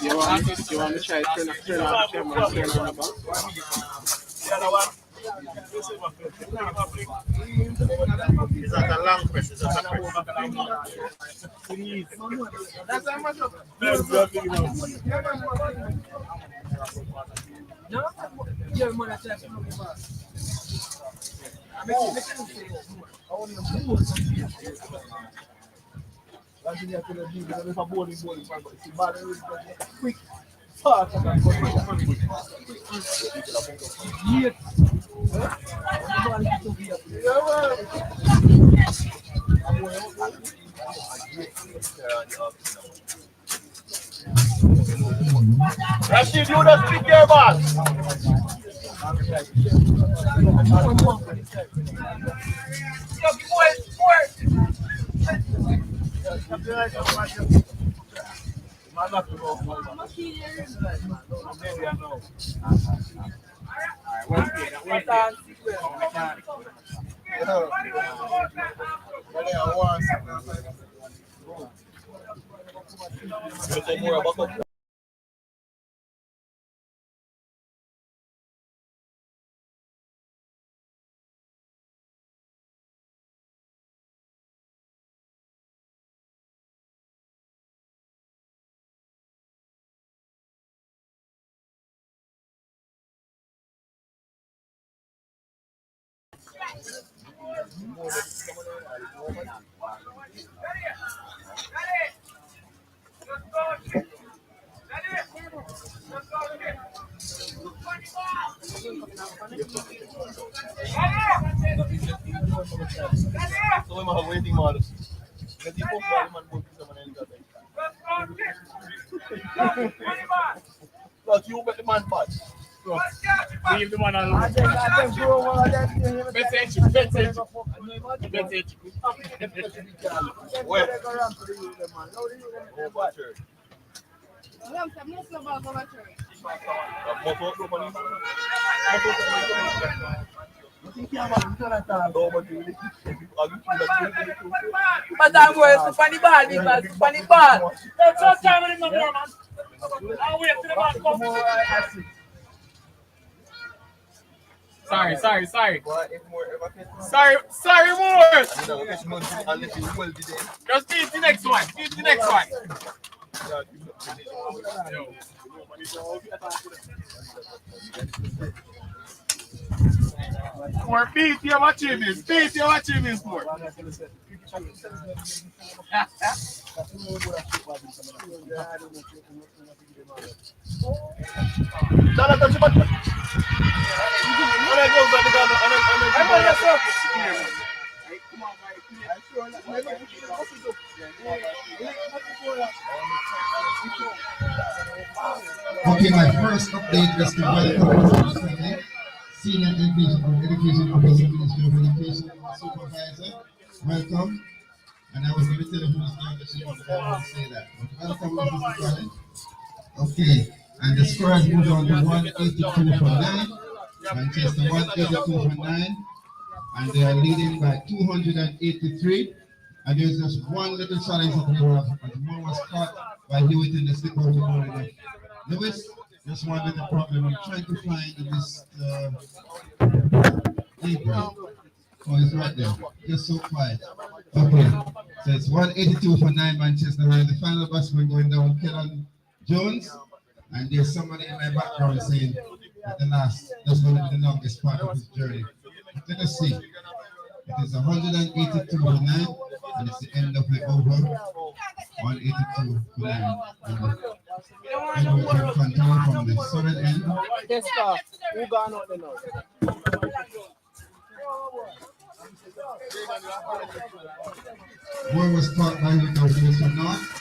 You want me to try to turn off the camera and turn on the box? It's like a long press. It's like a press. That's how much of no, you're more than quick. Rashid, you just pick your ball. So we have waiting models. Plus you bet the man bad. So, leave the man alone. Message. Where? But I'm going to funny ball, because funny ball. That's all time in the more, man. I'll wait till the man comes. Sorry, Moore. Just beat the next one. More beat your achievements, more. Okay, my first update is to welcome Senior Education Officer, Ministry of Education Supervisor. Welcome. And I was going to tell you who's there, but she wants to say that. But welcome, Mr. College. Okay, and the score has moved on to 182 for 9. Manchester 182 for 9. And they are leading by 283. And there's just one little challenge that we have. And the ball was caught by Hewitt in the slip of the ball enough. Lewis, just one little problem. I'm trying to find this apron. Oh, it's right there. Just so quiet. Okay. So it's 182 for 9 Manchester. And the final batsman going down, Kellan Jones. And there's somebody in my background saying that that's going to be the longest part of his journey. But let us see. It is 182 for 9, and it's the end of the over. 182 for 9. And we can continue from the southern end. Who gone out there now? War was caught by the North.